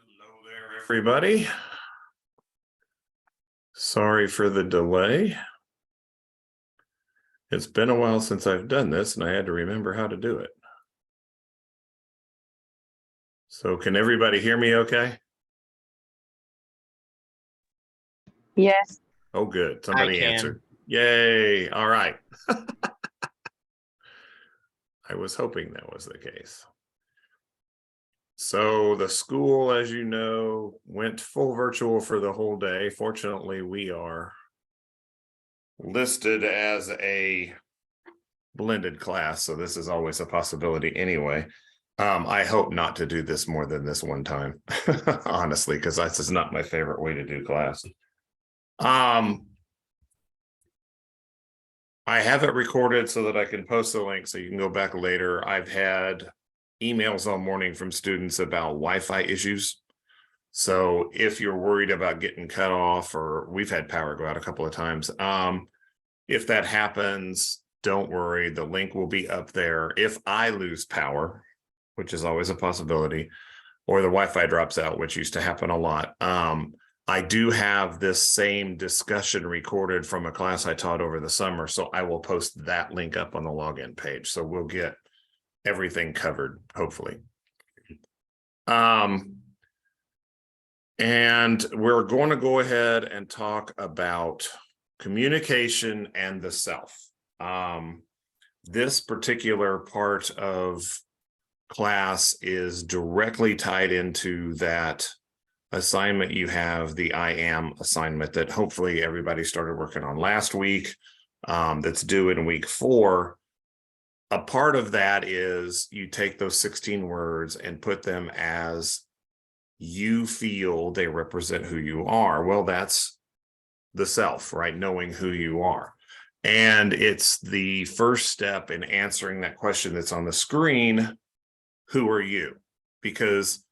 Hello there, everybody. Sorry for the delay. It's been a while since I've done this, and I had to remember how to do it. So can everybody hear me okay? Yes. Oh, good. Somebody I can. answered. Yay. All right. I was hoping that was the case. So the school, as you know, went full virtual for the whole day. Fortunately, we are listed as a blended class, so this is always a possibility anyway. I hope not to do this more than this one time, honestly, because this is not my favorite way to do class. I have it recorded so that I can post the link so you can go back later. I've had emails all morning from students about Wi-Fi issues. So if you're worried about getting cut off, or we've had power go out a couple of times, if that happens, don't worry, the link will be up there. If I lose power, which is always a possibility, or the Wi-Fi drops out, which used to happen a lot, I do have this same discussion recorded from a class I taught over the summer, so I will post that link up on the login page. So we'll get everything covered, hopefully. And we're going to go ahead and talk about communication and the self. This particular part of class is directly tied into that assignment you have, the I am assignment that hopefully everybody started working on last week, that's due in week 4. A part of that is you take those 16 words and put them as you feel they represent who you are. Well, that's the self, right? Knowing who you are. And it's the first step in answering that question that's on the screen. Who are you? Because,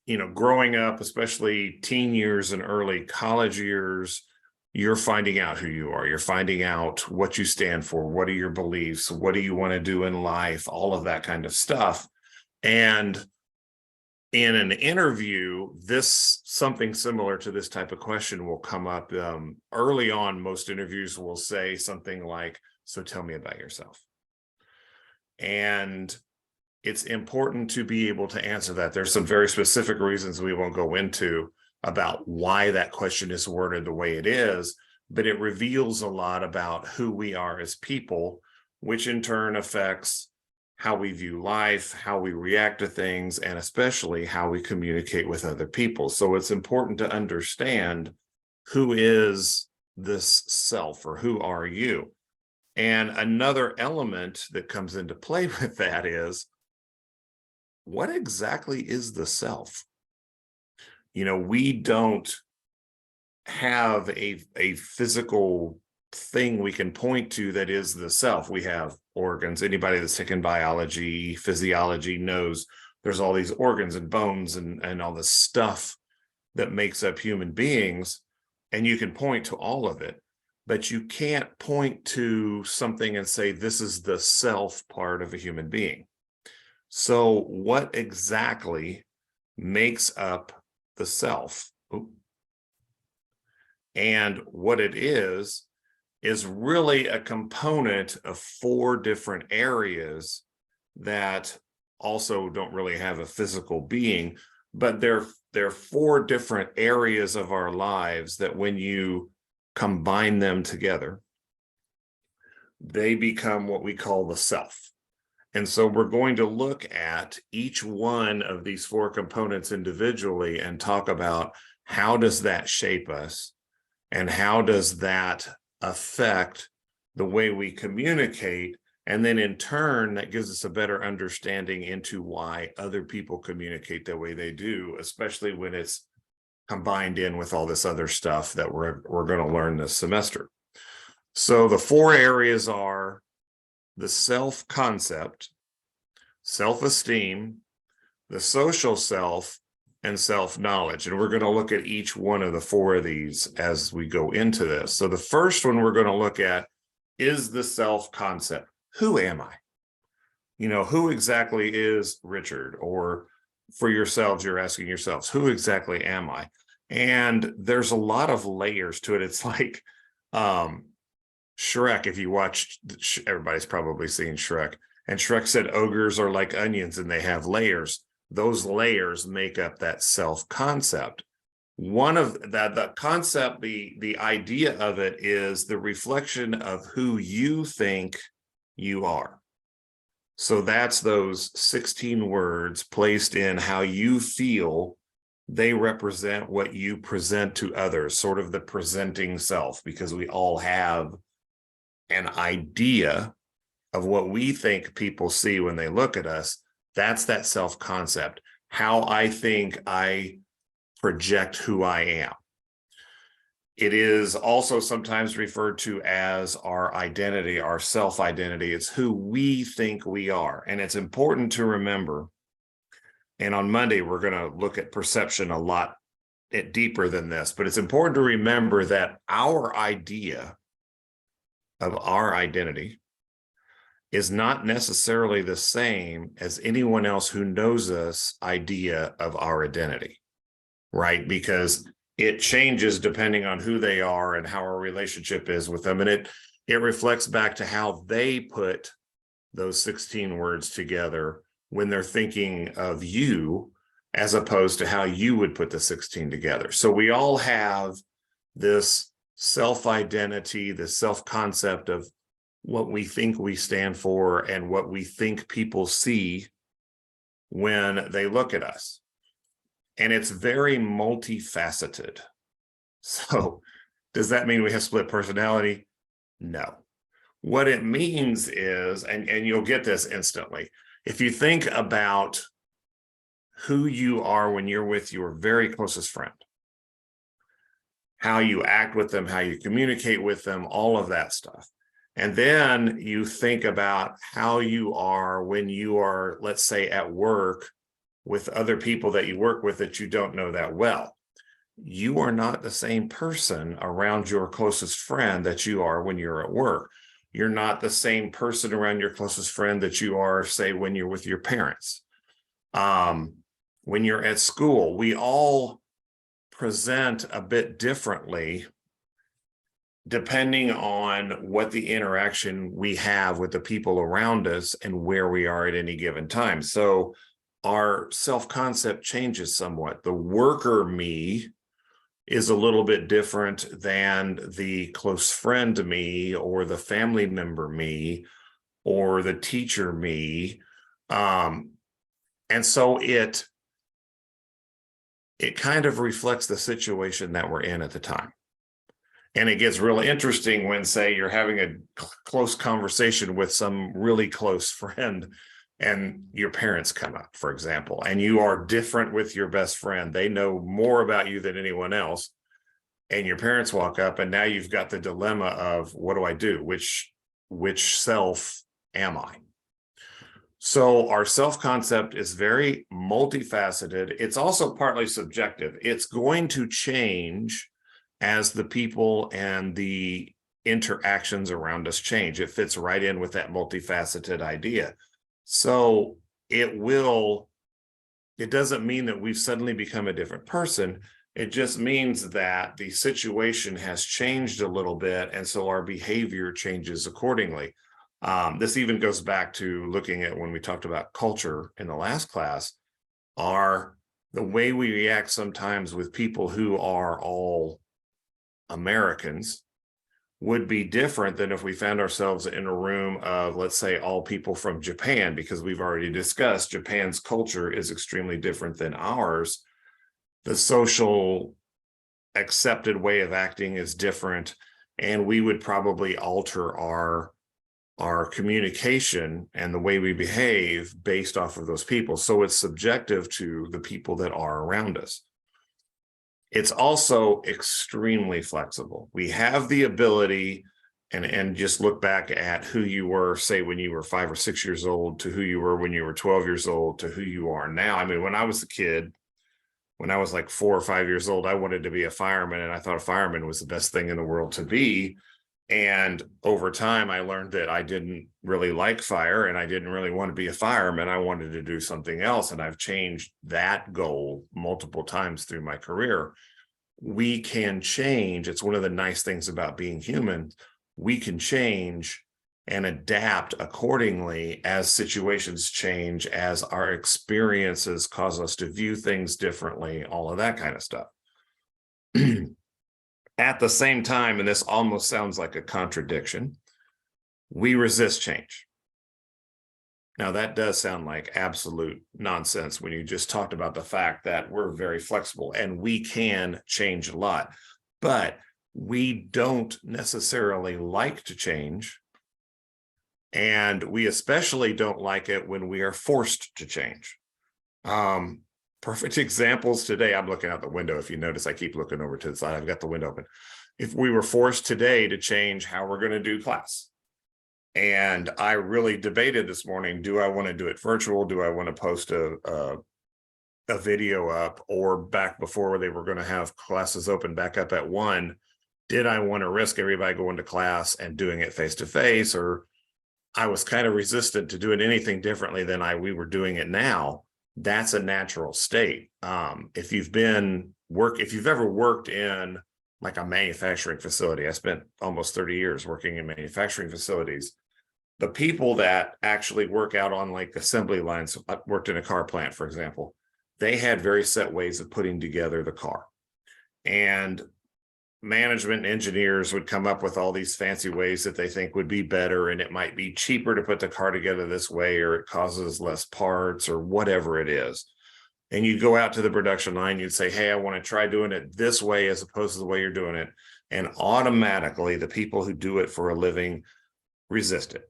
you know, growing up, especially teen years and early college years, you're finding out who you are. You're finding out what you stand for. What are your beliefs? What do you want to do in life? All of that kind of stuff. And in an interview, something similar to this type of question will come up. Early on, most interviews will say something like, so tell me about yourself. And it's important to be able to answer that. There's some very specific reasons we won't go into about why that question is worded the way it is, but it reveals a lot about who we are as people, which in turn affects how we view life, how we react to things, and especially how we communicate with other people. So it's important to understand who is this self, or who are you? And another element that comes into play with that is, what exactly is the self? You know, we don't have a physical thing we can point to that is the self. We have organs. Anybody that's taken biology, physiology knows there's all these organs and bones and all this stuff that makes up human beings, and you can point to all of it, but you can't point to something and say this is the self part of a human being. So what exactly makes up the self? And what it is really a component of 4 different areas that also don't really have a physical being, but they're 4 different areas of our lives that when you combine them together, they become what we call the self. And so we're going to look at each one of these 4 components individually and talk about how does that shape us, and how does that affect the way we communicate. And then in turn, that gives us a better understanding into why other people communicate the way they do, especially when it's combined in with all this other stuff that we're going to learn this semester. So the 4 areas are the self-concept, self-esteem, the social self, and self-knowledge. And we're going to look at each one of the 4 of these as we go into this. So the first one we're going to look at is the self-concept. Who am I? You know, who exactly is Richard? Or, for yourselves, you're asking yourselves, who exactly am I? And there's a lot of layers to it. It's like Shrek. If you watched, everybody's probably seen Shrek, and Shrek said ogres are like onions and they have layers. Those layers make up that self-concept. One of that, the concept, the idea of it is the reflection of who you think you are. So that's those 16 words placed in how you feel. They represent what you present to others, sort of the presenting self, because we all have an idea of what we think people see when they look at us. That's that self-concept, how I think I project who I am. It is also sometimes referred to as our identity, our self-identity. It's who we think we are. And it's important to remember, and on Monday, we're going to look at perception a lot deeper than this, but it's important to remember that our idea of our identity is not necessarily the same as anyone else who knows us idea of our identity, right? Because it changes depending on who they are and how our relationship is with them. And it reflects back to how they put those 16 words together when they're thinking of you, as opposed to how you would put the 16 together. So we all have this self-identity, this self-concept of what we think we stand for and what we think people see when they look at us. And it's very multifaceted. So does that mean we have split personality? No. What it means is, and you'll get this instantly, if you think about who you are when you're with your very closest friend, how you act with them, how you communicate with them, all of that stuff. And then you think about how you are when you are, let's say, at work with other people that you work with that you don't know that well. You are not the same person around your closest friend that you are when you're at work. You're not the same person around your closest friend that you are, say, when you're with your parents. When you're at school, we all present a bit differently depending on what the interaction we have with the people around us and where we are at any given time. So our self-concept changes somewhat. The worker me is a little bit different than the close friend me or the family member me or the teacher me. And so it kind of reflects the situation that we're in at the time. And it gets real interesting when, say, you're having a close conversation with some really close friend and your parents come up, for example, and you are different with your best friend. They know more about you than anyone else. And your parents walk up and now you've got the dilemma of, what do I do? Which self am I? So our self-concept is very multifaceted. It's also partly subjective. It's going to change as the people and the interactions around us change. It fits right in with that multifaceted idea. So it doesn't mean that we've suddenly become a different person. It just means that the situation has changed a little bit, and so our behavior changes accordingly. This even goes back to looking at when we talked about culture in the last class, the way we react sometimes with people who are all Americans would be different than if we found ourselves in a room of, let's say, all people from Japan, because we've already discussed Japan's culture is extremely different than ours. The social accepted way of acting is different, and we would probably alter our communication and the way we behave based off of those people. So it's subjective to the people that are around us. It's also extremely flexible. We have the ability, and just look back at who you were, say, when you were 5 or 6 years old, to who you were when you were 12 years old, to who you are now. I mean, when I was a kid, when I was like 4 or 5 years old, I wanted to be a fireman, and I thought a fireman was the best thing in the world to be. And over time, I learned that I didn't really like fire and I didn't really want to be a fireman. I wanted to do something else. And I've changed that goal multiple times through my career. We can change. It's one of the nice things about being human. We can change and adapt accordingly as situations change, as our experiences cause us to view things differently, all of that kind of stuff. At the same time, and this almost sounds like a contradiction, we resist change. Now, that does sound like absolute nonsense when you just talked about the fact that we're very flexible and we can change a lot, but we don't necessarily like to change. And we especially don't like it when we are forced to change. Perfect examples today. I'm looking out the window. If you notice, I keep looking over to the side. I've got the window open. If we were forced today to change how we're going to do class, and I really debated this morning, do I want to do it virtual? Do I want to post a video up? Or back before they were going to have classes open back up at 1, did I want to risk everybody going to class and doing it face to face? Or I was kind of resistant to doing anything differently than we were doing it now. That's a natural state. If you've ever worked in like a manufacturing facility, I spent almost 30 years working in manufacturing facilities. The people that actually work out on like assembly lines, I worked in a car plant, for example, they had very set ways of putting together the car. And management engineers would come up with all these fancy ways that they think would be better, and it might be cheaper to put the car together this way, or it causes less parts, or whatever it is. And you'd go out to the production line, you'd say, hey, I want to try doing it this way as opposed to the way you're doing it. And automatically the people who do it for a living resist it.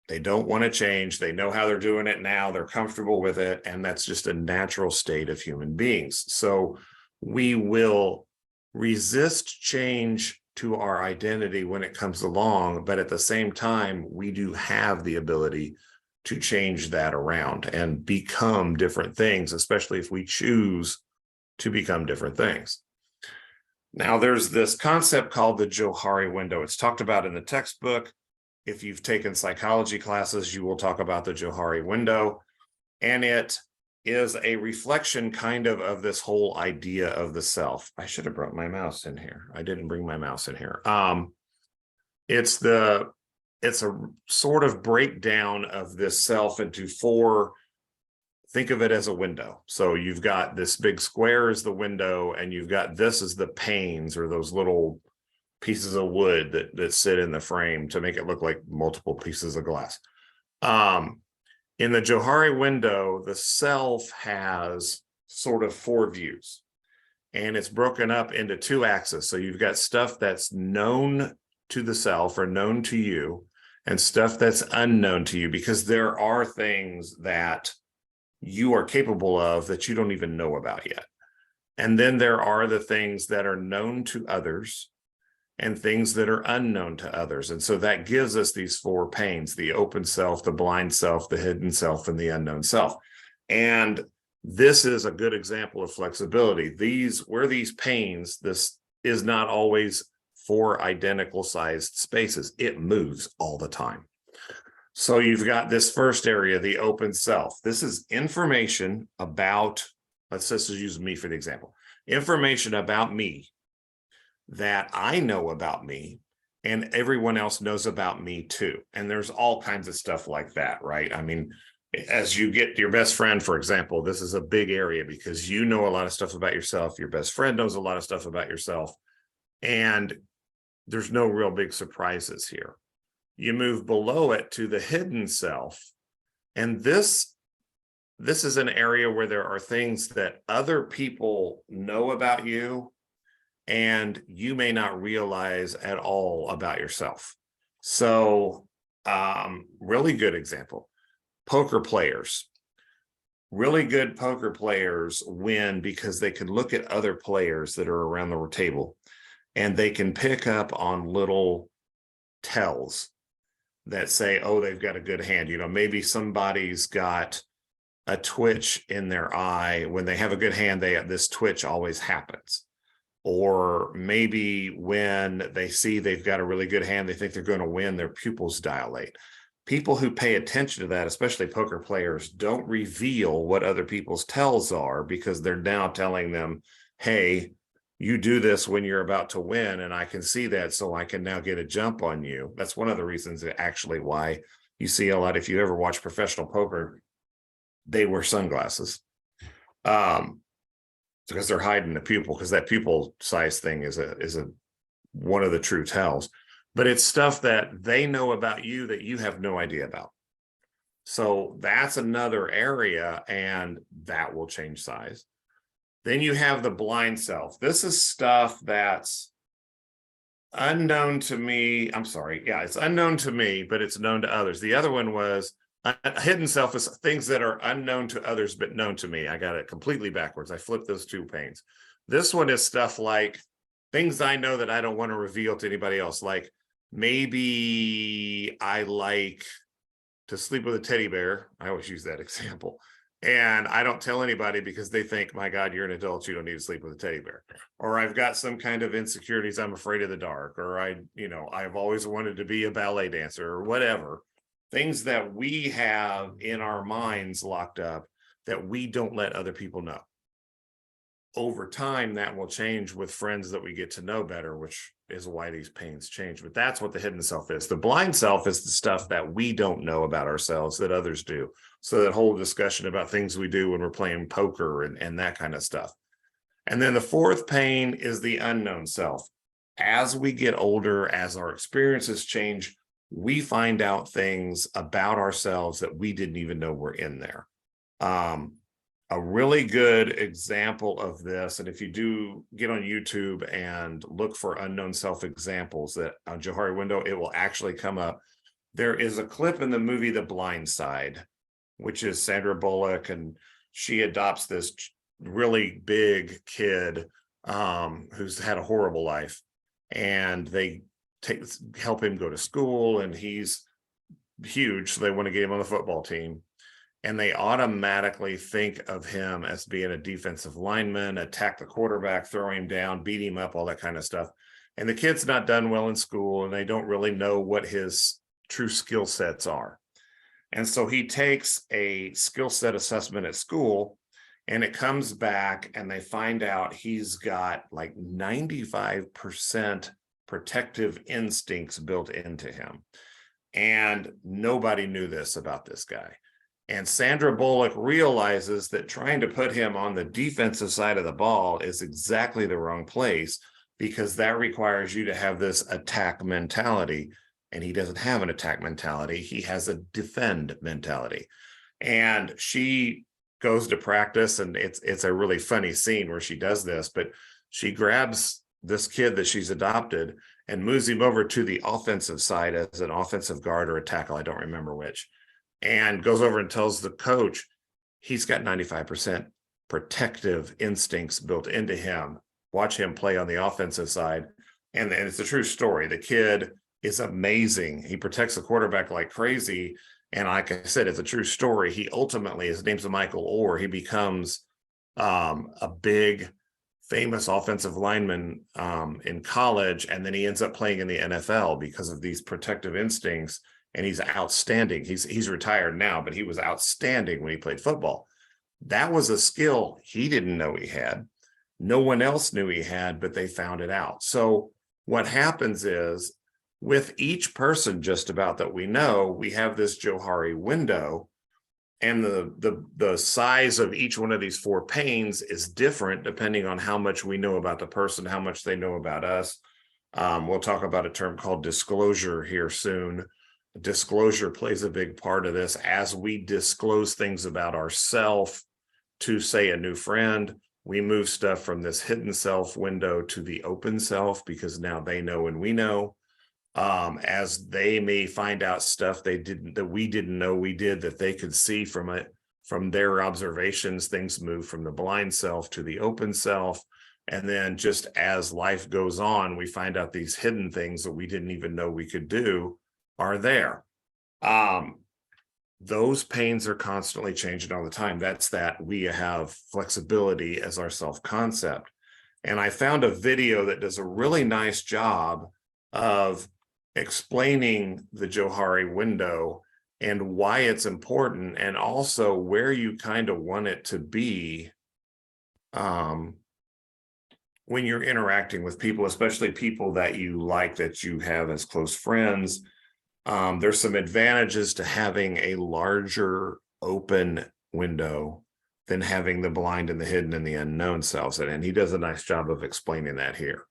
They don't want to change. They know how they're doing it now. They're comfortable with it. And that's just a natural state of human beings. So we will resist change to our identity when it comes along, but at the same time, we do have the ability to change that around and become different things, especially if we choose to become different things. Now, there's this concept called the Johari window. It's talked about in the textbook. If you've taken psychology classes, you will talk about the Johari window, and it is a reflection kind of this whole idea of the self. I should have brought my mouse in here. I didn't bring my mouse in here. It's a sort of breakdown of this self into 4. Think of it as a window. So you've got this big square as the window, and you've got this as the panes, or those little pieces of wood that sit in the frame to make it look like multiple pieces of glass. In the Johari window, the self has sort of 4 views, and it's broken up into 2 axes. So you've got stuff that's known to the self or known to you, and stuff that's unknown to you, because there are things that you are capable of that you don't even know about yet. And then there are the things that are known to others and things that are unknown to others. And so that gives us these 4 panes: the open self, the blind self, the hidden self, and the unknown self. And this is a good example of flexibility. These panes, this is not always 4 identical sized spaces. It moves all the time. So you've got this first area, the open self. This is information about, let's just use me for the example, information about me that I know about me and everyone else knows about me too. And there's all kinds of stuff like that, right? I mean, as you get your best friend, for example, this is a big area because you know a lot of stuff about yourself. Your best friend knows a lot of stuff about yourself. And there's no real big surprises here. You move below it to the hidden self. And this is an area where there are things that other people know about you and you may not realize at all about yourself. So, really good example, poker players. Really good poker players win because they can look at other players that are around the table, and they can pick up on little tells that say, oh, they've got a good hand. You know, maybe somebody's got a twitch in their eye. When they have a good hand, this twitch always happens. Or maybe when they see they've got a really good hand, they think they're going to win, their pupils dilate. People who pay attention to that, especially poker players, don't reveal what other people's tells are, because they're now telling them, hey, you do this when you're about to win, and I can see that, so I can now get a jump on you. That's one of the reasons that actually why you see a lot, if you ever watch professional poker, they wear sunglasses. Because they're hiding the pupil, because that pupil size thing is a one of the true tells. But it's stuff that they know about you that you have no idea about. So that's another area, and that will change size. Then you have the blind self. This is stuff that's unknown to me. I'm sorry. Yeah, it's unknown to me, but it's known to others. The other one was hidden self is things that are unknown to others, but known to me. I got it completely backwards. I flipped those two panes. This one is stuff like things I know that I don't want to reveal to anybody else. Like maybe I like to sleep with a teddy bear. I always use that example. And I don't tell anybody because they think, my God, you're an adult, you don't need to sleep with a teddy bear. Or I've got some kind of insecurities, I'm afraid of the dark. Or I've always wanted to be a ballet dancer, or whatever. Things that we have in our minds locked up that we don't let other people know. Over time, that will change with friends that we get to know better, which is why these pains change. But that's what the hidden self is. The blind self is the stuff that we don't know about ourselves that others do. So that whole discussion about things we do when we're playing poker and that kind of stuff. And then the fourth pain is the unknown self. As we get older, as our experiences change, we find out things about ourselves that we didn't even know were in there. A really good example of this, and if you do get on YouTube and look for unknown self examples that on Johari window, it will actually come up. There is a clip in the movie The Blind Side, which is Sandra Bullock, and she adopts this really big kid who's had a horrible life, and they help him go to school, and he's huge, so they want to get him on the football team. And they automatically think of him as being a defensive lineman, attack the quarterback, throw him down, beat him up, all that kind of stuff. And the kid's not done well in school, and they don't really know what his true skill sets are. And so he takes a skill set assessment at school, and it comes back, and they find out he's got like 95% protective instincts built into him. And nobody knew this about this guy. And Sandra Bullock realizes that trying to put him on the defensive side of the ball is exactly the wrong place, because that requires you to have this attack mentality. And he doesn't have an attack mentality. He has a defend mentality. And she goes to practice, and it's a really funny scene where she does this, but she grabs this kid that she's adopted and moves him over to the offensive side as an offensive guard or a tackle, I don't remember which, and goes over and tells the coach he's got 95% protective instincts built into him. Watch him play on the offensive side. And it's a true story. The kid is amazing. He protects the quarterback like crazy. And like I said, it's a true story. He ultimately, his name's Michael Orr, he becomes a big, famous offensive lineman in college. And then he ends up playing in the NFL because of these protective instincts. And he's outstanding. He's retired now, but he was outstanding when he played football. That was a skill he didn't know he had. No one else knew he had, but they found it out. So what happens is, with each person just about that we know, we have this Johari window, and the size of each one of these four panes is different depending on how much we know about the person, how much they know about us. We'll talk about a term called disclosure here soon. Disclosure plays a big part of this. As we disclose things about ourselves to, say, a new friend, we move stuff from this hidden self window to the open self, because now they know and we know. As they may find out stuff that we didn't know we did, that they could see from their observations, things move from the blind self to the open self. And then just as life goes on, we find out these hidden things that we didn't even know we could do are there. Those pains are constantly changing all the time. That's that we have flexibility as our self-concept. And I found a video that does a really nice job of explaining the Johari window and why it's important, and also where you kind of want it to be um, when you're interacting with people, especially people that you like, that you have as close friends. There's some advantages to having a larger open window than having the blind and the hidden and the unknown selves in it. And he does a nice job of explaining that here.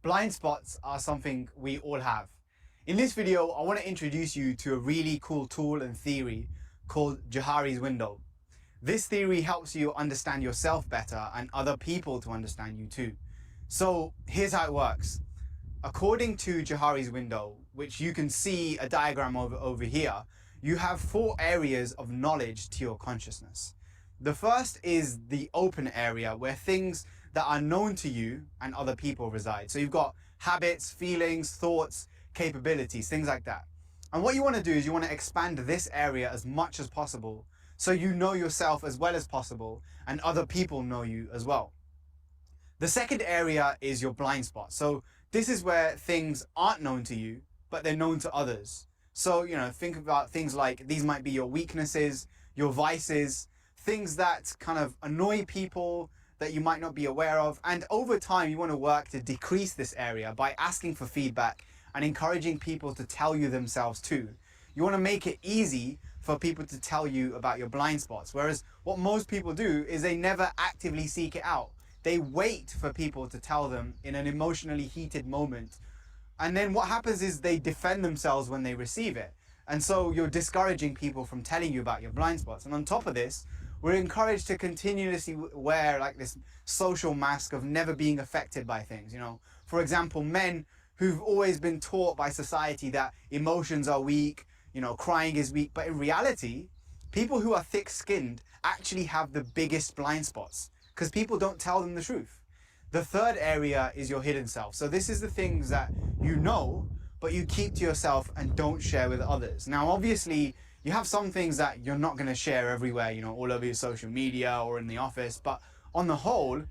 Blind spots are something we all have. In this video, I want to introduce you to a really cool tool and theory called Johari's window. This theory helps you understand yourself better and other people to understand you too. So here's how it works. According to Johari's window, which you can see a diagram over here, you have 4 areas of knowledge to your consciousness. The first is the open area, where things that are known to you and other people reside. So you've got habits, feelings, thoughts, capabilities, things like that. And what you want to do is you want to expand this area as much as possible, so you know yourself as well as possible and other people know you as well. The second area is your blind spot. So this is where things aren't known to you, but they're known to others. So, think about things like these might be your weaknesses, your vices, things that kind of annoy people that you might not be aware of. And over time, you want to work to decrease this area by asking for feedback and encouraging people to tell you themselves too. You want to make it easy for people to tell you about your blind spots. Whereas what most people do is they never actively seek it out. They wait for people to tell them in an emotionally heated moment. And then what happens is they defend themselves when they receive it. And so you're discouraging people from telling you about your blind spots. And on top of this, we're encouraged to continuously wear like this social mask of never being affected by things. For example, men who've always been taught by society that emotions are weak, crying is weak. But in reality, people who are thick-skinned actually have the biggest blind spots because people don't tell them the truth. The third area is your hidden self. So this is the things that you know, but you keep to yourself and don't share with others. Now, obviously, you have some things that you're not going to share everywhere, all over your social media or in the office. But on the whole,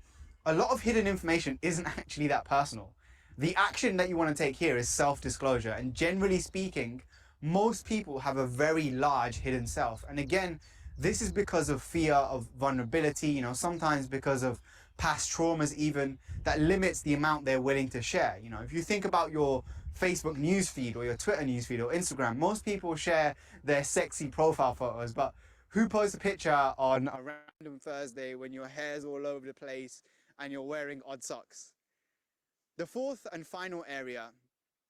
a lot of hidden information isn't actually that personal. The action that you want to take here is self-disclosure. And generally speaking, most people have a very large hidden self. And again, this is because of fear of vulnerability, sometimes because of past traumas even, that limits the amount they're willing to share. If you think about your Facebook newsfeed or your Twitter newsfeed or Instagram, most people share their sexy profile photos, but who posts a picture on a random Thursday when your hair's all over the place and you're wearing odd socks? The fourth and final area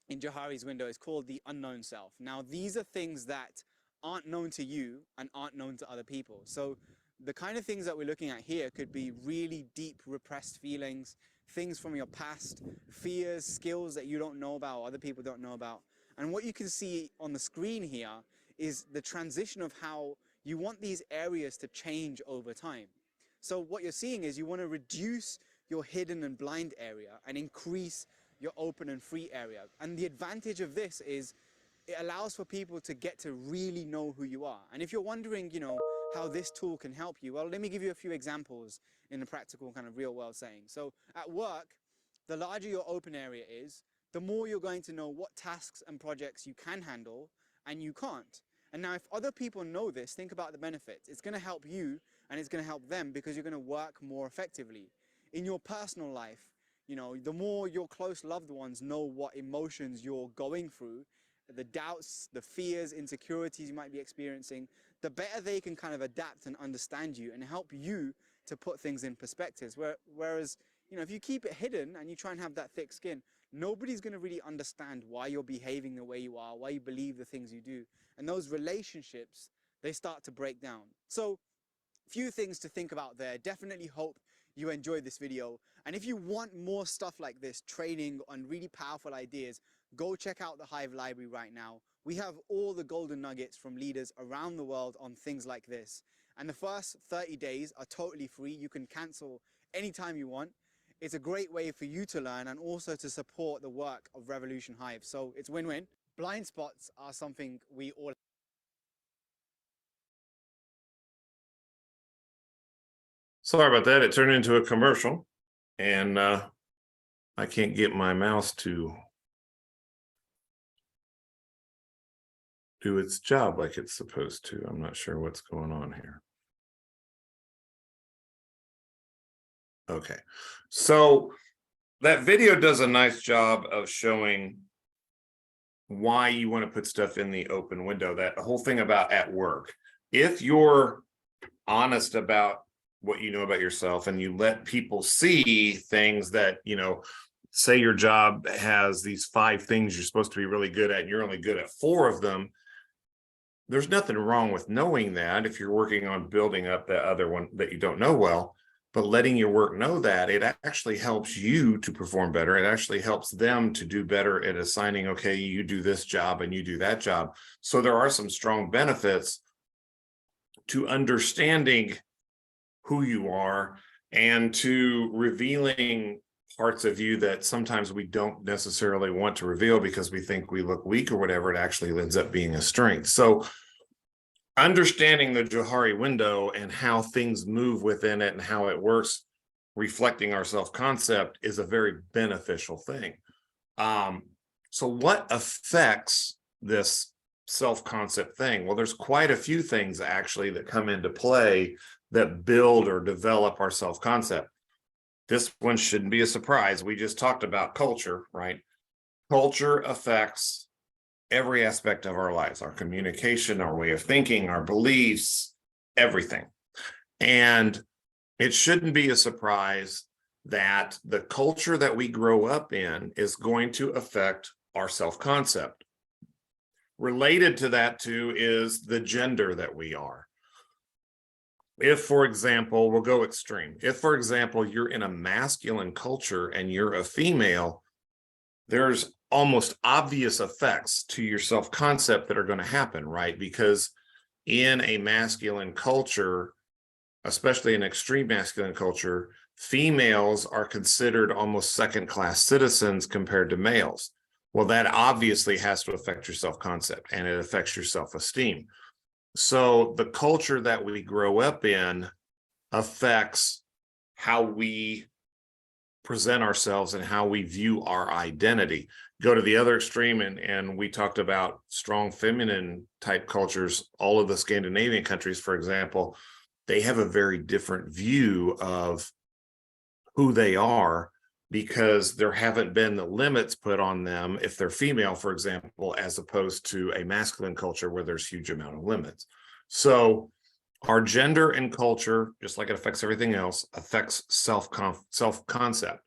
in Johari's window is called the unknown self. Now, these are things that aren't known to you and aren't known to other people. So the kind of things that we're looking at here could be really deep repressed feelings, things from your past, fears, skills that you don't know about or other people don't know about. And what you can see on the screen here is the transition of how you want these areas to change over time. So what you're seeing is you want to reduce your hidden and blind area and increase your open and free area. And the advantage of this is it allows for people to get to really know who you are. And if you're wondering, how this tool can help you, well, let me give you a few examples in a practical kind of real world setting. So at work, the larger your open area is, the more you're going to know what tasks and projects you can handle and you can't. And now if other people know this, think about the benefits. It's going to help you and it's going to help them because you're going to work more effectively. In your personal life, the more your close loved ones know what emotions you're going through, the doubts, the fears, insecurities you might be experiencing, the better they can kind of adapt and understand you and help you to put things in perspectives. Whereas, if you keep it hidden and you try and have that thick skin, nobody's going to really understand why you're behaving the way you are, why you believe the things you do. And those relationships, they start to break down. So, few things to think about there. Definitely hope you enjoyed this video. And if you want more stuff like this, training on really powerful ideas, go check out the Hive library right now. We have all the golden nuggets from leaders around the world on things like this. And the first 30 days are totally free. You can cancel anytime you want. It's a great way for you to learn and also to support the work of Revolution Hive. So it's win-win. Blind spots are something we all Sorry about that. It turned into a commercial, and I can't get my mouse to do its job like it's supposed to. I'm not sure what's going on here. Okay, so that video does a nice job of showing why you want to put stuff in the open window. That whole thing about at work. If you're honest about what you know about yourself and you let people see things that, say your job has these 5 things you're supposed to be really good at, and you're only good at 4 of them, there's nothing wrong with knowing that if you're working on building up that other one that you don't know well. But letting your work know that, it actually helps you to perform better. It actually helps them to do better at assigning, okay, you do this job and you do that job. So there are some strong benefits to understanding who you are and to revealing parts of you that sometimes we don't necessarily want to reveal because we think we look weak or whatever. It actually ends up being a strength. So understanding the Johari window and how things move within it and how it works, reflecting our self-concept, is a very beneficial thing. So what affects this self-concept thing? Well, there's quite a few things actually that come into play that build or develop our self-concept. This one shouldn't be a surprise. We just talked about culture, right? Culture affects every aspect of our lives, our communication, our way of thinking, our beliefs, everything. And it shouldn't be a surprise that the culture that we grow up in is going to affect our self-concept. Related to that too is the gender that we are. If, for example, we'll go extreme. If, for example, you're in a masculine culture and you're a female, there's almost obvious effects to your self-concept that are going to happen, right? Because in a masculine culture, especially an extreme masculine culture, females are considered almost second-class citizens compared to males. Well, that obviously has to affect your self-concept, and it affects your self-esteem. So the culture that we grow up in affects how we present ourselves and how we view our identity. Go to the other extreme, and we talked about strong feminine type cultures. All of the Scandinavian countries, for example, they have a very different view of who they are because there haven't been the limits put on them if they're female, for example, as opposed to a masculine culture where there's huge amount of limits. So our gender and culture, just like it affects everything else, affects self-concept.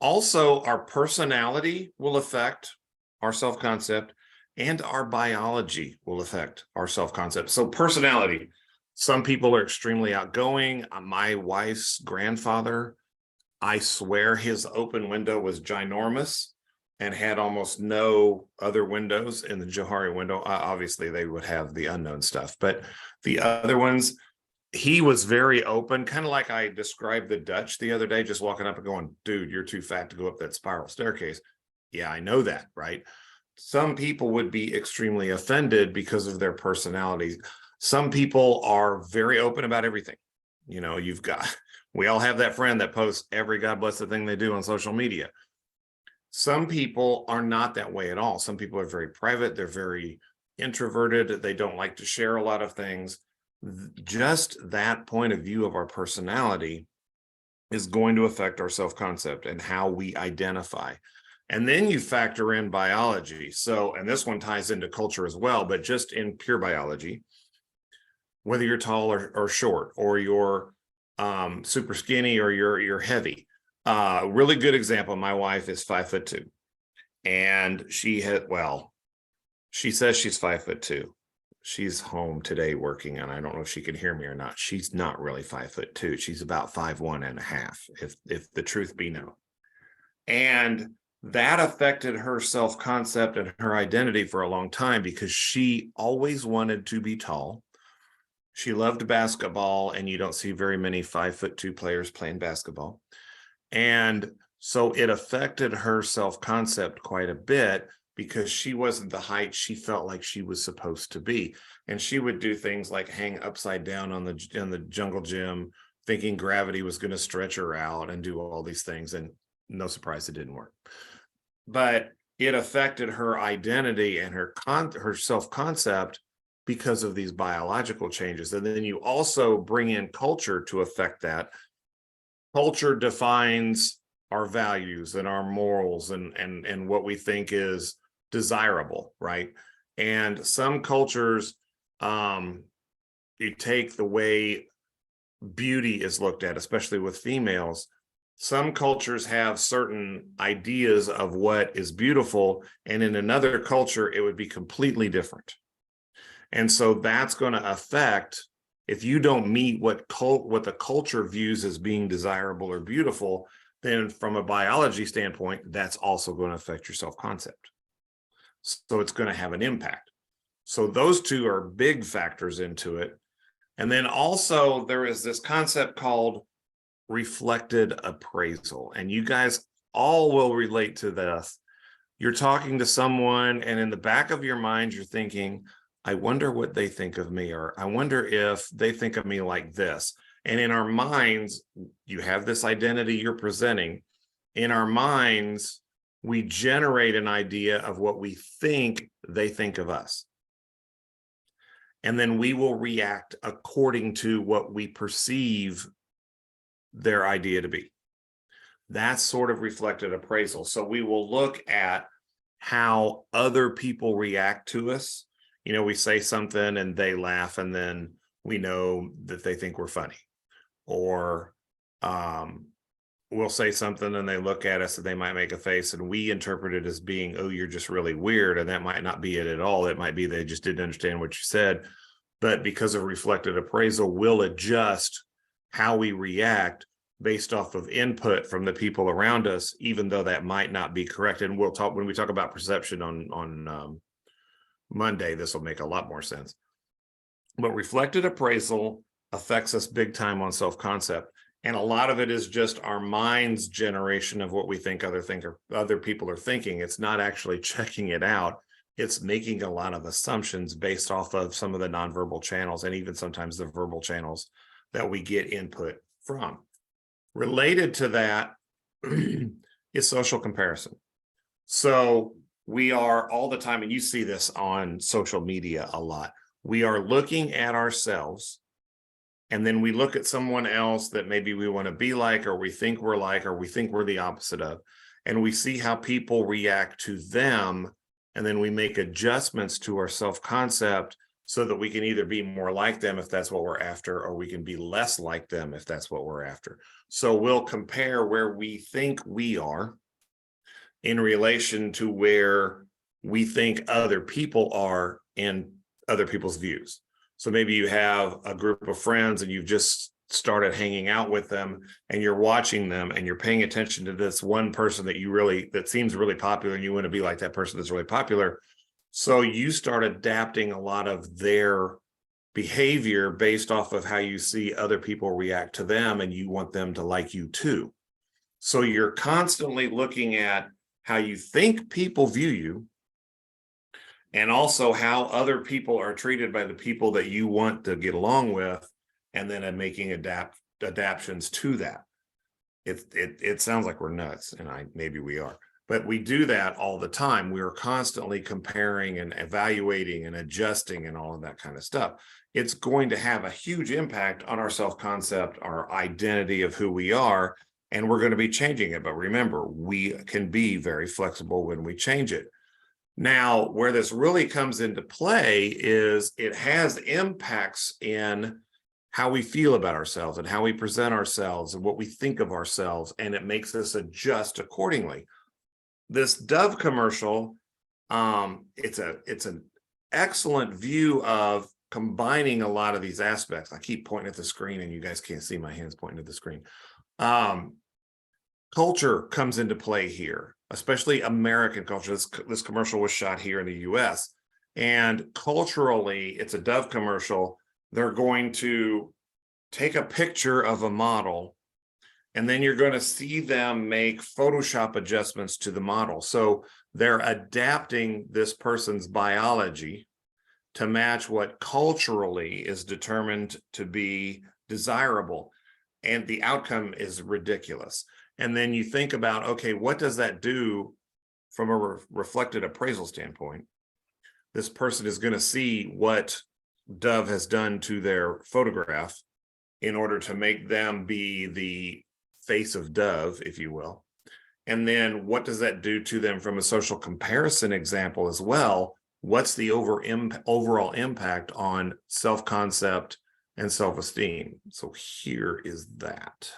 Also, our personality will affect our self-concept, and our biology will affect our self-concept. So personality, some people are extremely outgoing. My wife's grandfather, I swear his open window was ginormous and had almost no other windows in the Johari window. Obviously, they would have the unknown stuff, but the other ones, he was very open, kind of like I described the Dutch the other day, just walking up and going, dude, you're too fat to go up that spiral staircase. Yeah, I know that, right? Some people would be extremely offended because of their personalities. Some people are very open about everything. We all have that friend that posts every God bless the thing they do on social media. Some people are not that way at all. Some people are very private. They're very introverted. They don't like to share a lot of things. Just that point of view of our personality is going to affect our self-concept and how we identify. And then you factor in biology. So, and this one ties into culture as well, but just in pure biology, whether you're tall or short, or you're super skinny or you're heavy. Really good example. My wife is 5'2", and she says she's 5'2". She's home today working, and I don't know if she can hear me or not. She's not really 5'2". She's about 5'1.5", if the truth be known. And that affected her self-concept and her identity for a long time because she always wanted to be tall. She loved basketball, and you don't see very many 5'2" players playing basketball. And so it affected her self-concept quite a bit because she wasn't the height she felt like she was supposed to be. And she would do things like hang upside down in the jungle gym, thinking gravity was going to stretch her out and do all these things. And no surprise, it didn't work. But it affected her identity and her self-concept because of these biological changes. And then you also bring in culture to affect that. Culture defines our values and our morals and what we think is desirable, right? And some cultures, you take the way beauty is looked at, especially with females. Some cultures have certain ideas of what is beautiful, and in another culture, it would be completely different. And so that's going to affect, if you don't meet what the culture views as being desirable or beautiful, then from a biology standpoint, that's also going to affect your self-concept. So it's going to have an impact. So those two are big factors into it. And then also there is this concept called reflected appraisal. And you guys all will relate to this. You're talking to someone, and in the back of your mind, you're thinking, I wonder what they think of me, or I wonder if they think of me like this. And in our minds, you have this identity you're presenting. In our minds, we generate an idea of what we think they think of us. And then we will react according to what we perceive their idea to be. That's sort of reflected appraisal. So we will look at how other people react to us. You know, we say something and they laugh, and then we know that they think we're funny. Or we'll say something and they look at us and they might make a face, and we interpret it as being, oh, you're just really weird. And that might not be it at all. It might be they just didn't understand what you said. But because of reflected appraisal, we'll adjust how we react based off of input from the people around us, even though that might not be correct. And we'll talk, when we talk about perception on Monday, this will make a lot more sense. But reflected appraisal affects us big time on self-concept. And a lot of it is just our mind's generation of what we think other people are thinking. It's not actually checking it out. It's making a lot of assumptions based off of some of the nonverbal channels, and even sometimes the verbal channels that we get input from. Related to that is social comparison. So we are all the time, and you see this on social media a lot, we are looking at ourselves, and then we look at someone else that maybe we want to be like, or we think we're like, or we think we're the opposite of, and we see how people react to them, and then we make adjustments to our self-concept so that we can either be more like them if that's what we're after, or we can be less like them if that's what we're after. So we'll compare where we think we are in relation to where we think other people are in other people's views. So maybe you have a group of friends and you've just started hanging out with them, and you're watching them and you're paying attention to this one person that seems really popular, and you want to be like that person that's really popular. So you start adapting a lot of their behavior based off of how you see other people react to them, and you want them to like you too. So you're constantly looking at how you think people view you, and also how other people are treated by the people that you want to get along with, and then making adaptations to that. It sounds like we're nuts, and maybe we are. But we do that all the time. We are constantly comparing and evaluating and adjusting and all of that kind of stuff. It's going to have a huge impact on our self-concept, our identity of who we are, and we're going to be changing it. But remember, we can be very flexible when we change it. Now, where this really comes into play is it has impacts in how we feel about ourselves and how we present ourselves and what we think of ourselves, and it makes us adjust accordingly. This Dove commercial, it's an excellent view of combining a lot of these aspects. I keep pointing at the screen, and you guys can't see my hands pointing at the screen. Culture comes into play here, especially American culture. This commercial was shot here in the US, and culturally, it's a Dove commercial. They're going to take a picture of a model, and then you're going to see them make Photoshop adjustments to the model. So they're adapting this person's biology to match what culturally is determined to be desirable. and the outcome is ridiculous. And then you think about, okay, what does that do from a reflected appraisal standpoint? This person is going to see what Dove has done to their photograph in order to make them be the face of Dove, if you will. And then what does that do to them from a social comparison example as well? What's the overall impact on self-concept and self-esteem? So here is that.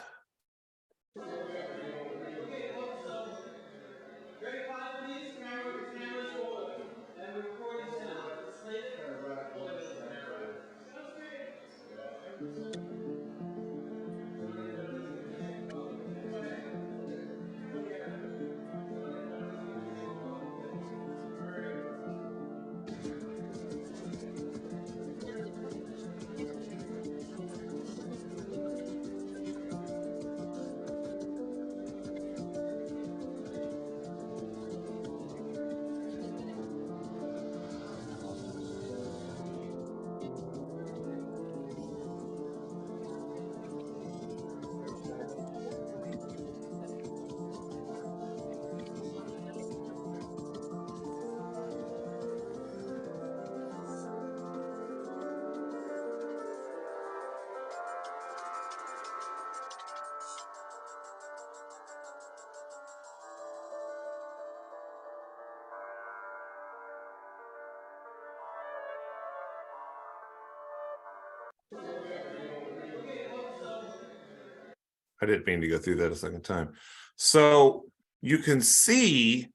I didn't mean to go through that a second time. So you can see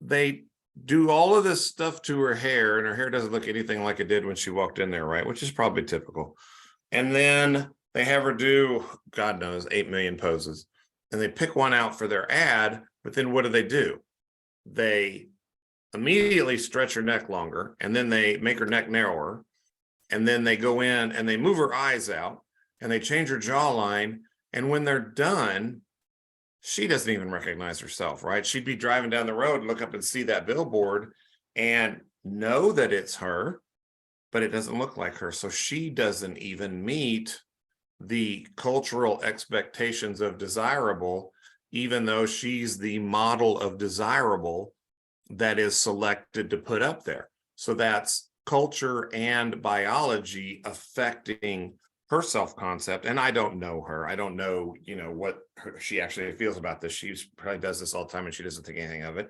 they do all of this stuff to her hair, and her hair doesn't look anything like it did when she walked in there, right? Which is probably typical. And then they have her do, God knows, 8 million poses. And they pick one out for their ad, but then what do? They immediately stretch her neck longer, and then they make her neck narrower. And then they go in and they move her eyes out, and they change her jawline. And when they're done, she doesn't even recognize herself, right? She'd be driving down the road and look up and see that billboard and know that it's her, but it doesn't look like her. So she doesn't even meet the cultural expectations of desirable, even though she's the model of desirable that is selected to put up there. So that's culture and biology affecting her self-concept. And I don't know her. I don't know, what she actually feels about this. She probably does this all the time and she doesn't think anything of it.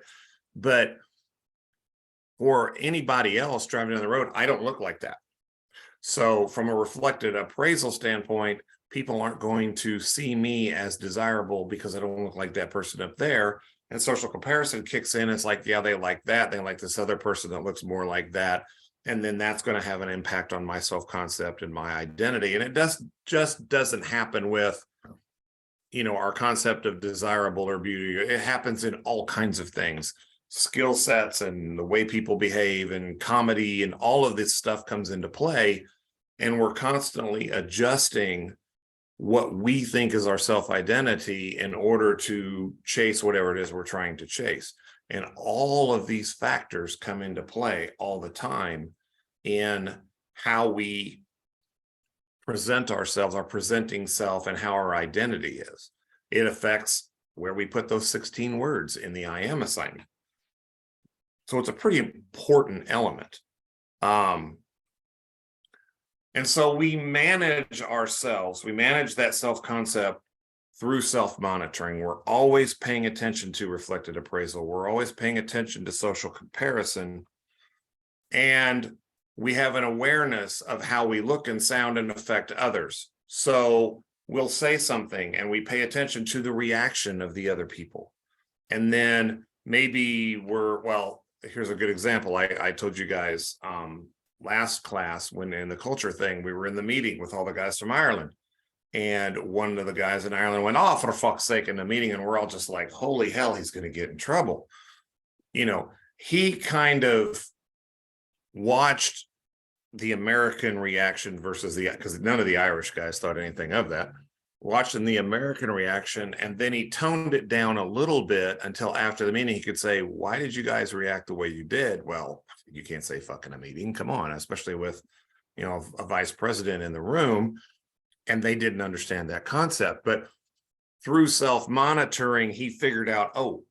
But for anybody else driving down the road, I don't look like that. So from a reflected appraisal standpoint, people aren't going to see me as desirable because I don't look like that person up there. And social comparison kicks in. It's like, yeah, they like that. They like this other person that looks more like that. And then that's going to have an impact on my self-concept and my identity. And it just doesn't happen with, our concept of desirable or beauty. It happens in all kinds of things, skill sets and the way people behave and comedy and all of this stuff comes into play. And we're constantly adjusting what we think is our self-identity in order to chase whatever it is we're trying to chase. And all of these factors come into play all the time in how we present ourselves, our presenting self, and how our identity is. It affects where we put those 16 words in the I am assignment. So it's a pretty important element. And so we manage ourselves, we manage that self-concept through self-monitoring. We're always paying attention to reflected appraisal. We're always paying attention to social comparison. And we have an awareness of how we look and sound and affect others. So we'll say something and we pay attention to the reaction of the other people. And then maybe here's a good example. I told you guys last class when in the culture thing, we were in the meeting with all the guys from Ireland. And one of the guys in Ireland went, "Oh, for fuck's sake," in the meeting. And we're all just like, holy hell, he's going to get in trouble. He kind of watched the American reaction versus because none of the Irish guys thought anything of that, watching the American reaction. And then he toned it down a little bit until after the meeting, he could say, "Why did you guys react the way you did?" Well, you can't say fuck in a meeting. Come on, especially with, a vice president in the room. and they didn't understand that concept. But through self-monitoring, he figured out, oh,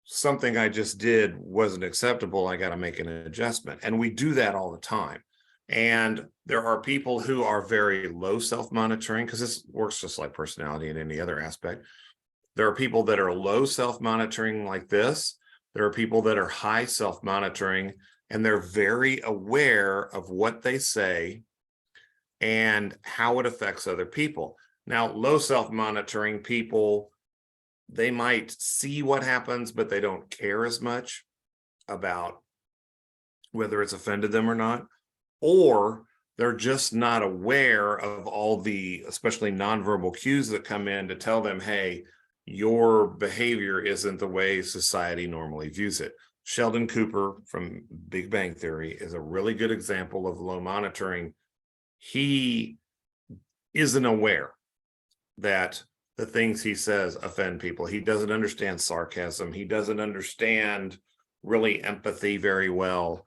something I just did wasn't acceptable. I got to make an adjustment. And we do that all the time. And there are people who are very low self-monitoring, because this works just like personality in any other aspect. There are people that are low self-monitoring like this. There are people that are high self-monitoring, and they're very aware of what they say and how it affects other people. Now, low self-monitoring people, they might see what happens, but they don't care as much about whether it's offended them or not, or they're just not aware of all the, especially nonverbal cues that come in to tell them, hey, your behavior isn't the way society normally views it. Sheldon Cooper from Big Bang Theory is a really good example of low monitoring. He isn't aware that the things he says offend people. He doesn't understand sarcasm. He doesn't understand really empathy very well.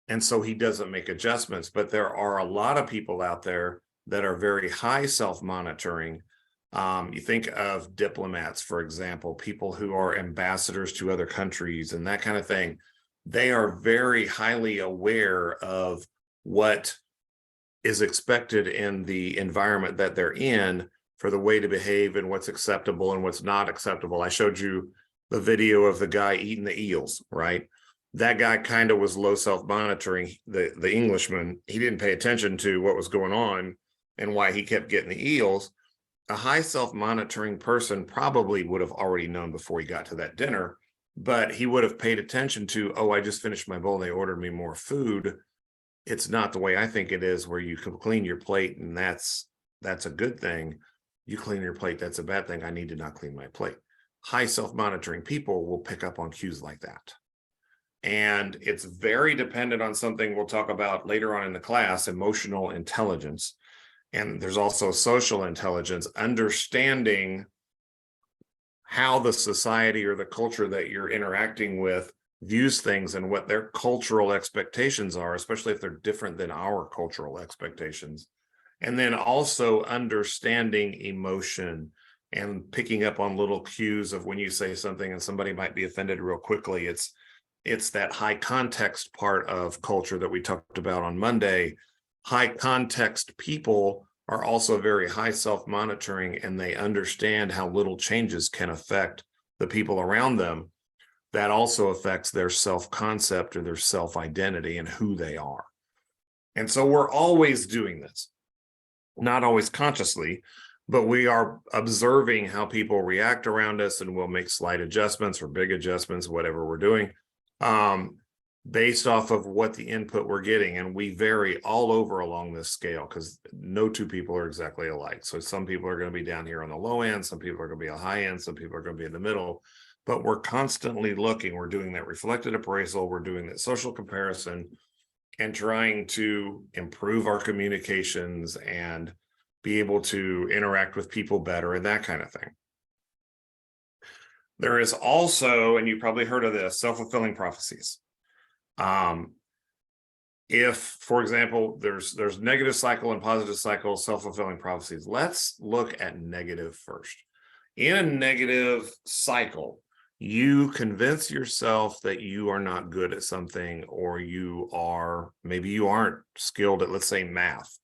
And so he doesn't make adjustments. But there are a lot of people out there that are very high self-monitoring. You think of diplomats, for example, people who are ambassadors to other countries and that kind of thing. They are very highly aware of what is expected in the environment that they're in for the way to behave and what's acceptable and what's not acceptable. I showed you the video of the guy eating the eels, right? That guy kind of was low self-monitoring, the Englishman. He didn't pay attention to what was going on and why he kept getting the eels. A high self-monitoring person probably would have already known before he got to that dinner, but he would have paid attention to, oh, I just finished my bowl. They ordered me more food. It's not the way I think it is, where you can clean your plate and that's a good thing. You clean your plate, that's a bad thing. I need to not clean my plate. High self-monitoring people will pick up on cues like that. And it's very dependent on something we'll talk about later on in the class, emotional intelligence. And there's also social intelligence, understanding how the society or the culture that you're interacting with views things and what their cultural expectations are, especially if they're different than our cultural expectations. And then also understanding emotion and picking up on little cues of when you say something and somebody might be offended real quickly. It's that high context part of culture that we talked about on Monday. High context people are also very high self-monitoring, and they understand how little changes can affect the people around them. That also affects their self-concept or their self-identity and who they are. And so we're always doing this, not always consciously, but we are observing how people react around us, and we'll make slight adjustments or big adjustments, whatever we're doing, based off of what the input we're getting. And we vary all over along this scale because no two people are exactly alike. So some people are going to be down here on the low end, some people are going to be a high end, some people are going to be in the middle, but we're constantly looking. We're doing that reflected appraisal, we're doing that social comparison, and trying to improve our communications and be able to interact with people better and that kind of thing. There is also, and you probably heard of this, self-fulfilling prophecies. If, for example, there's negative cycle and positive cycle, self-fulfilling prophecies. Let's look at negative first. In a negative cycle, you convince yourself that you are not good at something, or maybe you aren't skilled at, let's say, math.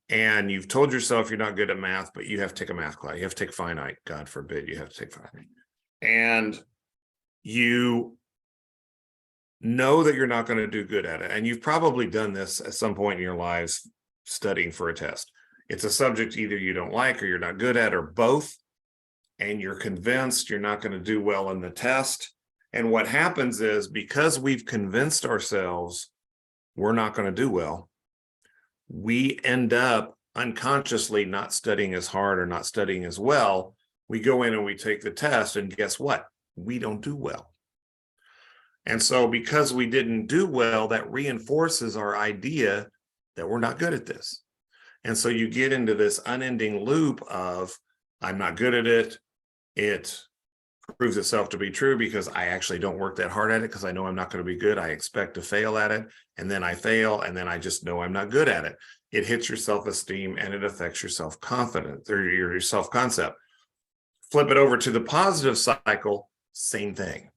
And you've told yourself you're not good at math, but you have to take a math class. You have to take finite, God forbid, you have to take finite. And you know that you're not going to do good at it. And you've probably done this at some point in your lives, studying for a test. It's a subject either you don't like or you're not good at, or both. And you're convinced you're not going to do well in the test. And what happens is, because we've convinced ourselves we're not going to do well, we end up unconsciously not studying as hard or not studying as well. We go in and we take the test, and guess what? We don't do well. And so because we didn't do well, that reinforces our idea that we're not good at this. And so you get into this unending loop of, I'm not good at it. It proves itself to be true because I actually don't work that hard at it, because I know I'm not going to be good. I expect to fail at it, and then I fail, and then I just know I'm not good at it. it hits your self-esteem and it affects your self-confidence or your self-concept. Flip it over to the positive cycle, same thing.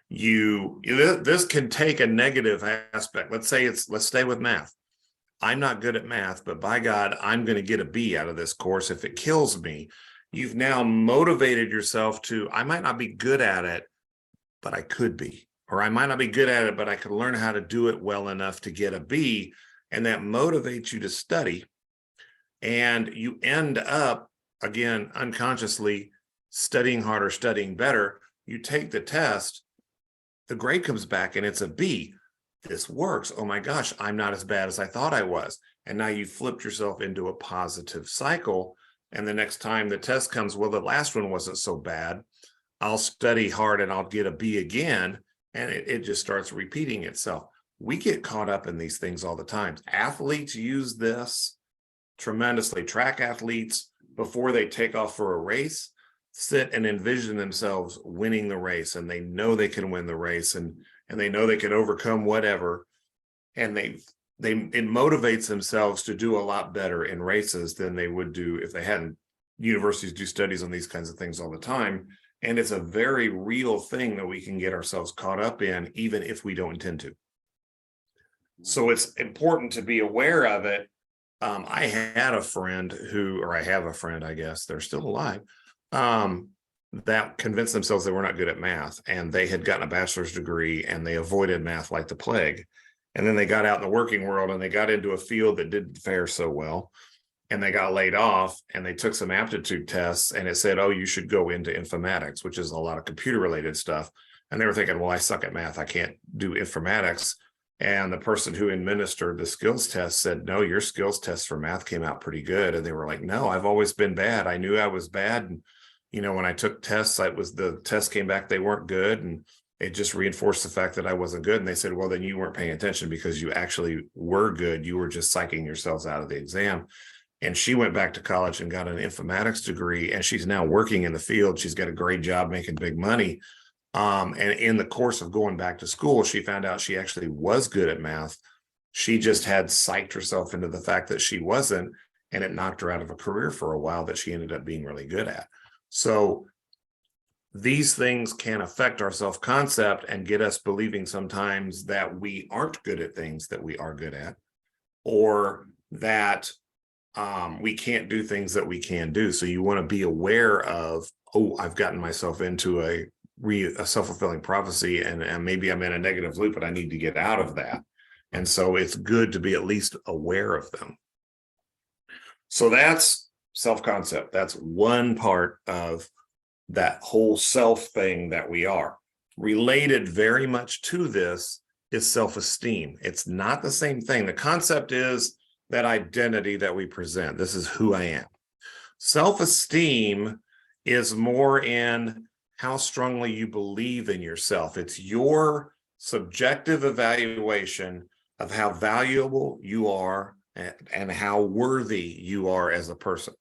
This can take a negative aspect. Let's stay with math. I'm not good at math, but by God, I'm going to get a B out of this course if it kills me. You've now motivated yourself to, I might not be good at it, but I could be, or I might not be good at it, but I could learn how to do it well enough to get a B. And that motivates you to study. And you end up, again, unconsciously studying harder, studying better. You take the test, the grade comes back and it's a B. This works. Oh my gosh, I'm not as bad as I thought I was. And now you flipped yourself into a positive cycle. And the next time the test comes, well, the last one wasn't so bad. I'll study hard and I'll get a B again. And it just starts repeating itself. We get caught up in these things all the time. Athletes use this tremendously. Track athletes, before they take off for a race, sit and envision themselves winning the race, and they know they can win the race, and they know they can overcome whatever, and it motivates themselves to do a lot better in races than they would do if they hadn't. Universities do studies on these kinds of things all the time, and it's a very real thing that we can get ourselves caught up in, even if we don't intend to. So it's important to be aware of it. I had a friend I have a friend, I guess they're still alive, that convinced themselves they were not good at math, and they had gotten a bachelor's degree and they avoided math like the plague. And then they got out in the working world and they got into a field that didn't fare so well, and they got laid off, and they took some aptitude tests and it said, oh, you should go into informatics, which is a lot of computer related stuff. And they were thinking, well, I suck at math, I can't do informatics. And the person who administered the skills test said, no, your skills test for math came out pretty good. And they were like, no, I've always been bad. I knew I was bad. And, when I took tests, the test came back, they weren't good. And it just reinforced the fact that I wasn't good. And they said, well, then you weren't paying attention because you actually were good. You were just psyching yourselves out of the exam. And she went back to college and got an informatics degree. And she's now working in the field. She's got a great job making big money. And in the course of going back to school, she found out she actually was good at math. She just had psyched herself into the fact that she wasn't, and it knocked her out of a career for a while that she ended up being really good at. So these things can affect our self-concept and get us believing sometimes that we aren't good at things that we are good at, or that we can't do things that we can do. So you want to be aware of, oh, I've gotten myself into a self-fulfilling prophecy, and maybe I'm in a negative loop, but I need to get out of that. And so it's good to be at least aware of them. So that's self-concept. That's one part of that whole self thing that we are. Related very much to this is self-esteem. It's not the same thing. The concept is that identity that we present. This is who I am. Self-esteem is more in how strongly you believe in yourself. It's your subjective evaluation of how valuable you are and how worthy you are as a person.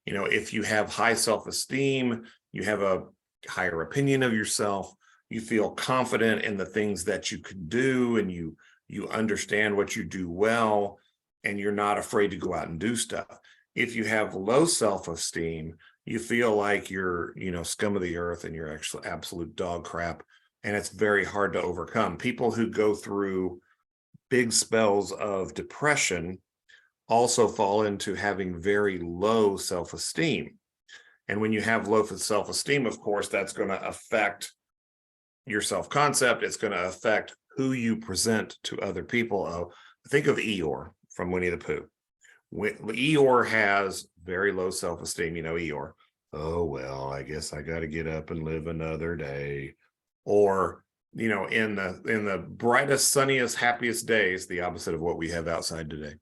If you have high self-esteem, you have a higher opinion of yourself, you feel confident in the things that you can do, and you understand what you do well, and you're not afraid to go out and do stuff. If you have low self-esteem, you feel like you're, scum of the earth, and you're actually absolute dog crap, and it's very hard to overcome. People who go through big spells of depression also fall into having very low self-esteem. And when you have low self-esteem, of course, that's going to affect your self-concept. It's going to affect who you present to other people. Think of Eeyore from Winnie the Pooh. Eeyore has very low self-esteem. Eeyore, oh, well, I guess I got to get up and live another day. Or, in the brightest, sunniest, happiest days, the opposite of what we have outside today.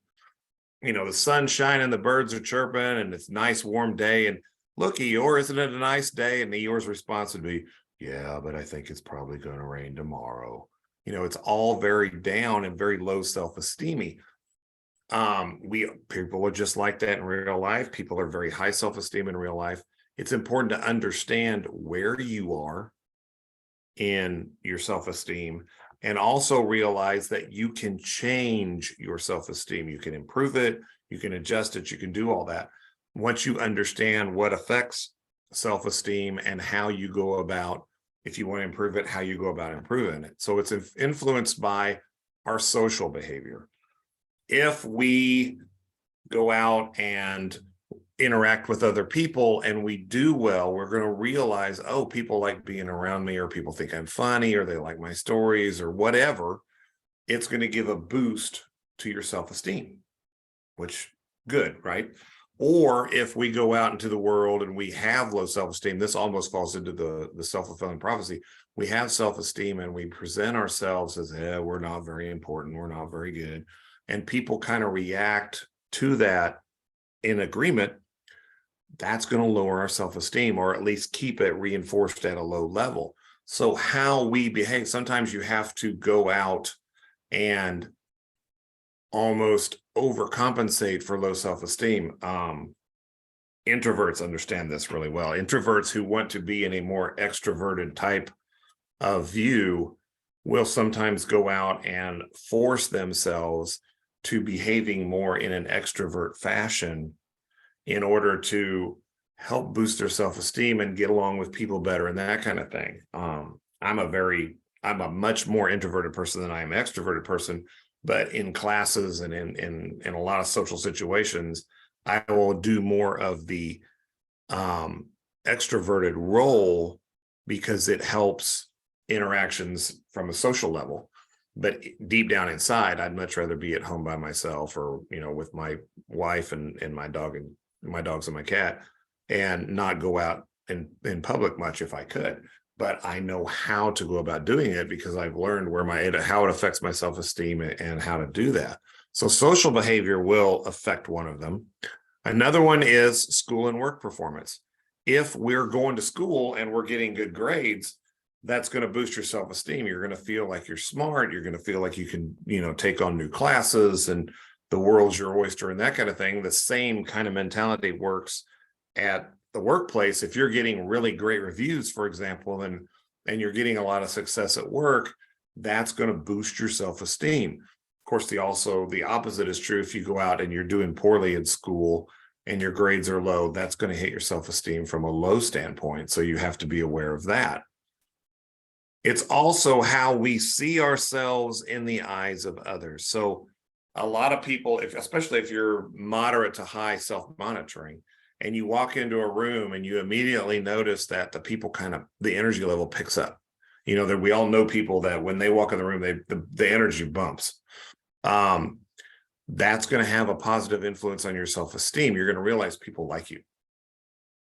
The sun's shining, the birds are chirping, and it's a nice warm day. And look, Eeyore, isn't it a nice day? And Eeyore's response would be, yeah, but I think it's probably going to rain tomorrow. It's all very down and very low self-esteem-y. People are just like that in real life. People are very high self-esteem in real life. It's important to understand where you are in your self-esteem and also realize that you can change your self-esteem. You can improve it, you can adjust it, you can do all that. Once you understand what affects self-esteem and how you go about, if you want to improve it, how you go about improving it. So it's influenced by our social behavior. If we go out and interact with other people and we do well, we're going to realize, oh, people like being around me, or people think I'm funny, or they like my stories, or whatever. It's going to give a boost to your self-esteem, which good, right? Or if we go out into the world and we have low self-esteem, this almost falls into the self-fulfilling prophecy. We have self-esteem and we present ourselves as, we're not very important, we're not very good. And people kind of react to that in agreement. That's going to lower our self-esteem, or at least keep it reinforced at a low level. So how we behave, sometimes you have to go out and almost overcompensate for low self-esteem. Introverts understand this really well. Introverts who want to be in a more extroverted type of view will sometimes go out and force themselves to behaving more in an extrovert fashion in order to help boost their self-esteem and get along with people better and that kind of thing. I'm a much more introverted person than I am an extroverted person, but in classes and in a lot of social situations, I will do more of the extroverted role because it helps interactions from a social level. But deep down inside, I'd much rather be at home by myself, or, with my wife and my dog and my dogs and my cat, and not go out in public much if I could. But I know how to go about doing it because I've learned how it affects my self-esteem and how to do that. So social behavior will affect one of them. Another one is school and work performance. If we're going to school and we're getting good grades, that's going to boost your self-esteem. You're going to feel like you're smart. You're going to feel like you can, take on new classes and the world's your oyster and that kind of thing. The same kind of mentality works at the workplace. If you're getting really great reviews, for example, and you're getting a lot of success at work, that's going to boost your self-esteem. Of course, the opposite is true. If you go out and you're doing poorly in school and your grades are low, that's going to hit your self-esteem from a low standpoint. So you have to be aware of that. It's also how we see ourselves in the eyes of others. So a lot of people, especially if you're moderate to high self-monitoring, and you walk into a room and you immediately notice that the people the energy level picks up. That we all know people that when they walk in the room, the energy bumps. That's going to have a positive influence on your self-esteem. You're going to realize people like you.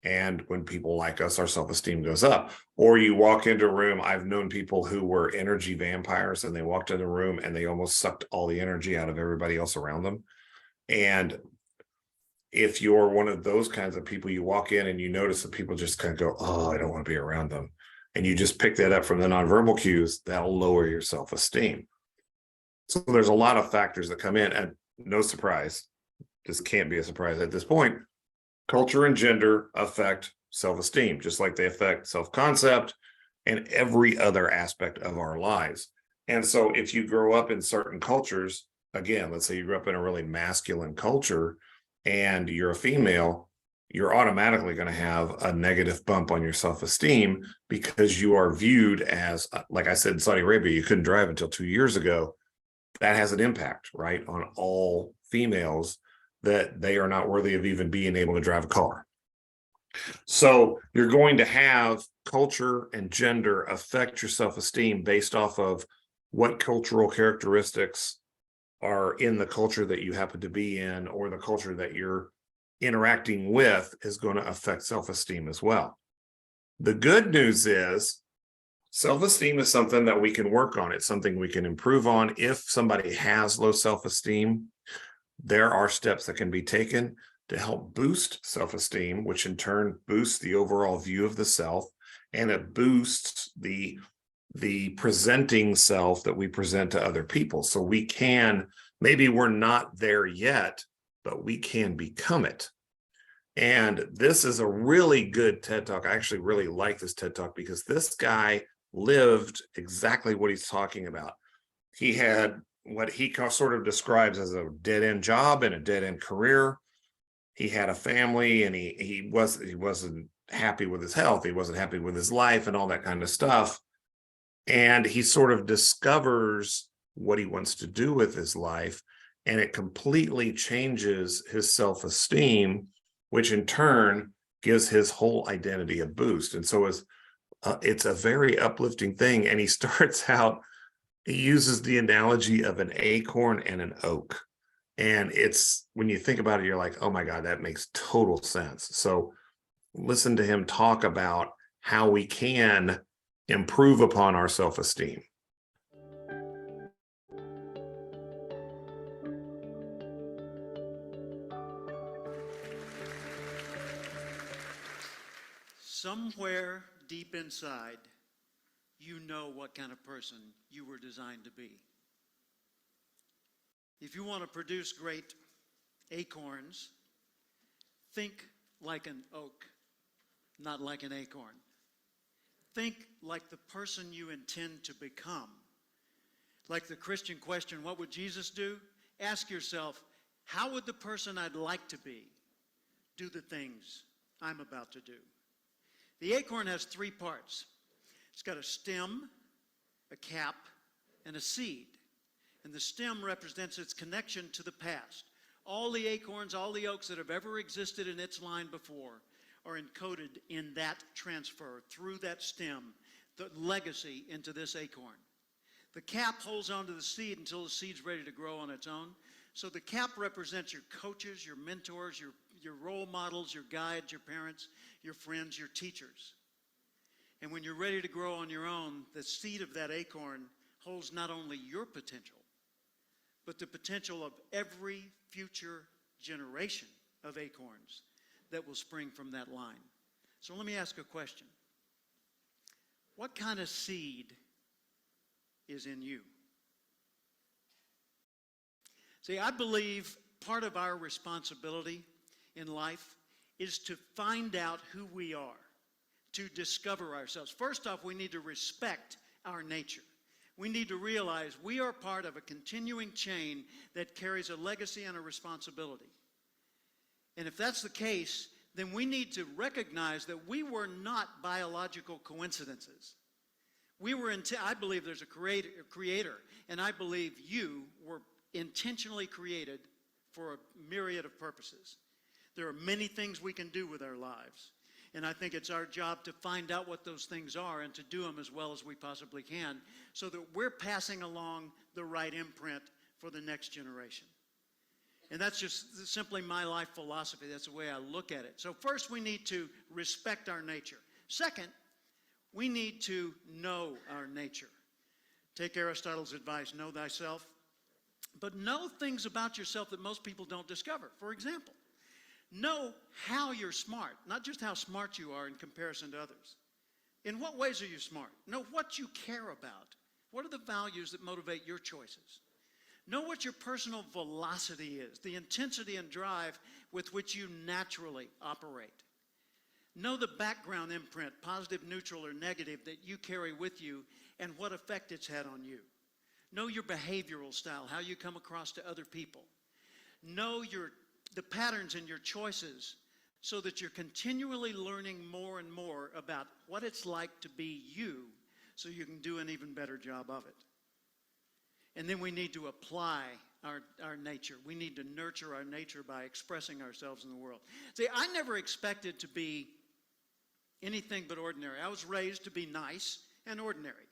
And when people like us, our self-esteem goes up. Or you walk into a room, I've known people who were energy vampires, and they walked in the room and they almost sucked all the energy out of everybody else around them. And if you're one of those kinds of people, you walk in and you notice that people just kind of go, oh, I don't want to be around them. And you just pick that up from the nonverbal cues, that'll lower your self-esteem. So there's a lot of factors that come in, and no surprise, this can't be a surprise at this point. Culture and gender affect self-esteem, just like they affect self-concept and every other aspect of our lives. And so if you grow up in certain cultures, again, let's say you grew up in a really masculine culture and you're a female, you're automatically going to have a negative bump on your self-esteem because you are viewed as, like I said, in Saudi Arabia, you couldn't drive until 2 years ago. That has an impact, right, on all females, that they are not worthy of even being able to drive a car. So you're going to have culture and gender affect your self-esteem based off of what cultural characteristics are in the culture that you happen to be in, or the culture that you're interacting with is going to affect self-esteem as well. The good news is self-esteem is something that we can work on. It's something we can improve on. If somebody has low self-esteem, there are steps that can be taken to help boost self-esteem, which in turn boosts the overall view of the self, and it boosts the presenting self that we present to other people. So we can, maybe we're not there yet, but we can become it. And this is a really good TED Talk. I actually really like this TED Talk because this guy lived exactly what he's talking about. He had what he sort of describes as a dead-end job and a dead-end career. He had a family, and he wasn't happy with his health. He wasn't happy with his life and all that kind of stuff. And he sort of discovers what he wants to do with his life, and it completely changes his self-esteem, which in turn gives his whole identity a boost. And so it's a very uplifting thing. And he starts out, he uses the analogy of an acorn and an oak. And it's, when you think about it, you're like, oh my God, that makes total sense. So listen to him talk about how we can improve upon our self-esteem. Somewhere deep inside, you know what kind of person you were designed to be. If you want to produce great acorns, think like an oak, not like an acorn. Think like the person you intend to become. Like the Christian question, what would Jesus do? Ask yourself, how would the person I'd like to be do the things I'm about to do? The acorn has three parts. It's got a stem, a cap, and a seed. And the stem represents its connection to the past. All the acorns, all the oaks that have ever existed in its line before are encoded in that transfer through that stem, the legacy into this acorn. The cap holds onto the seed until the seed's ready to grow on its own. So the cap represents your coaches, your mentors, your role models, your guides, your parents, your friends, your teachers. And when you're ready to grow on your own, the seed of that acorn holds not only your potential, but the potential of every future generation of acorns that will spring from that line. So let me ask a question. What kind of seed is in you? See, I believe part of our responsibility in life is to find out who we are, to discover ourselves. First off, we need to respect our nature. We need to realize we are part of a continuing chain that carries a legacy and a responsibility. And if that's the case, then we need to recognize that we were not biological coincidences. I believe there's a creator, and I believe you were intentionally created for a myriad of purposes. There are many things we can do with our lives. And I think it's our job to find out what those things are and to do them as well as we possibly can so that we're passing along the right imprint for the next generation. And that's just simply my life philosophy. That's the way I look at it. So first, we need to respect our nature. Second, we need to know our nature. Take Aristotle's advice, know thyself. But know things about yourself that most people don't discover. For example, know how you're smart, not just how smart you are in comparison to others. In what ways are you smart? Know what you care about. What are the values that motivate your choices? Know what your personal velocity is, the intensity and drive with which you naturally operate. Know the background imprint, positive, neutral, or negative, that you carry with you and what effect it's had on you. Know your behavioral style, how you come across to other people. Know the patterns in your choices so that you're continually learning more and more about what it's like to be you so you can do an even better job of it. And then we need to apply our nature. We need to nurture our nature by expressing ourselves in the world. See, I never expected to be anything but ordinary. I was raised to be nice and ordinary.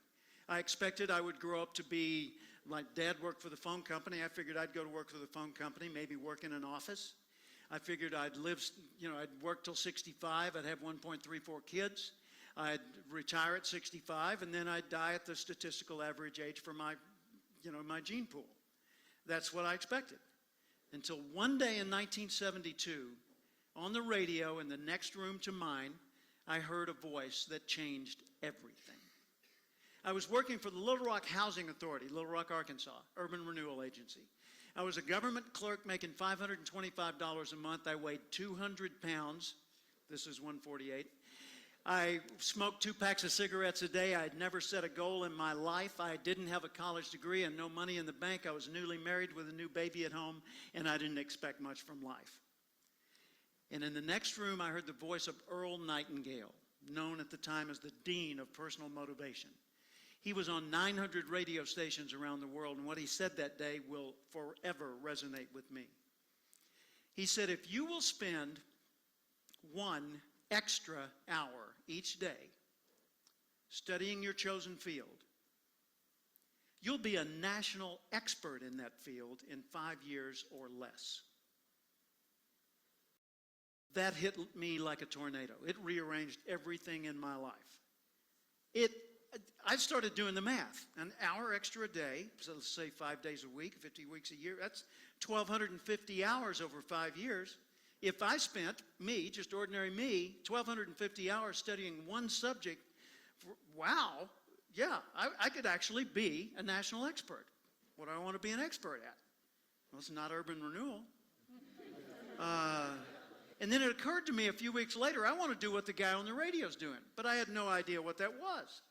I expected I would grow up to be, like Dad worked for the phone company. I figured I'd go to work for the phone company, maybe work in an office. I figured I'd work till 65. I'd have 1.34 kids. I'd retire at 65, and then I'd die at the statistical average age for my gene pool. That's what I expected. Until one day in 1972, on the radio in the next room to mine, I heard a voice that changed everything. I was working for the Little Rock Housing Authority, Little Rock, Arkansas, Urban Renewal Agency. I was a government clerk making $525 a month. I weighed 200 pounds. This is 148. I smoked 2 packs of cigarettes a day. I had never set a goal in my life. I didn't have a college degree and no money in the bank. I was newly married with a new baby at home, and I didn't expect much from life. And in the next room, I heard the voice of Earl Nightingale, known at the time as the Dean of Personal Motivation. He was on 900 radio stations around the world, and what he said that day will forever resonate with me. He said, if you will spend 1 extra hour each day studying your chosen field, you'll be a national expert in that field in 5 years or less. That hit me like a tornado. It rearranged everything in my life. I started doing the math. An hour extra a day, so let's say 5 days a week, 50 weeks a year, that's 1,250 hours over 5 years. If I spent, me, just ordinary me, 1,250 hours studying one subject, wow, yeah, I could actually be a national expert. What do I want to be an expert at? Well, it's not urban renewal. And then it occurred to me a few weeks later, I want to do what the guy on the radio's doing, but I had no idea what that was.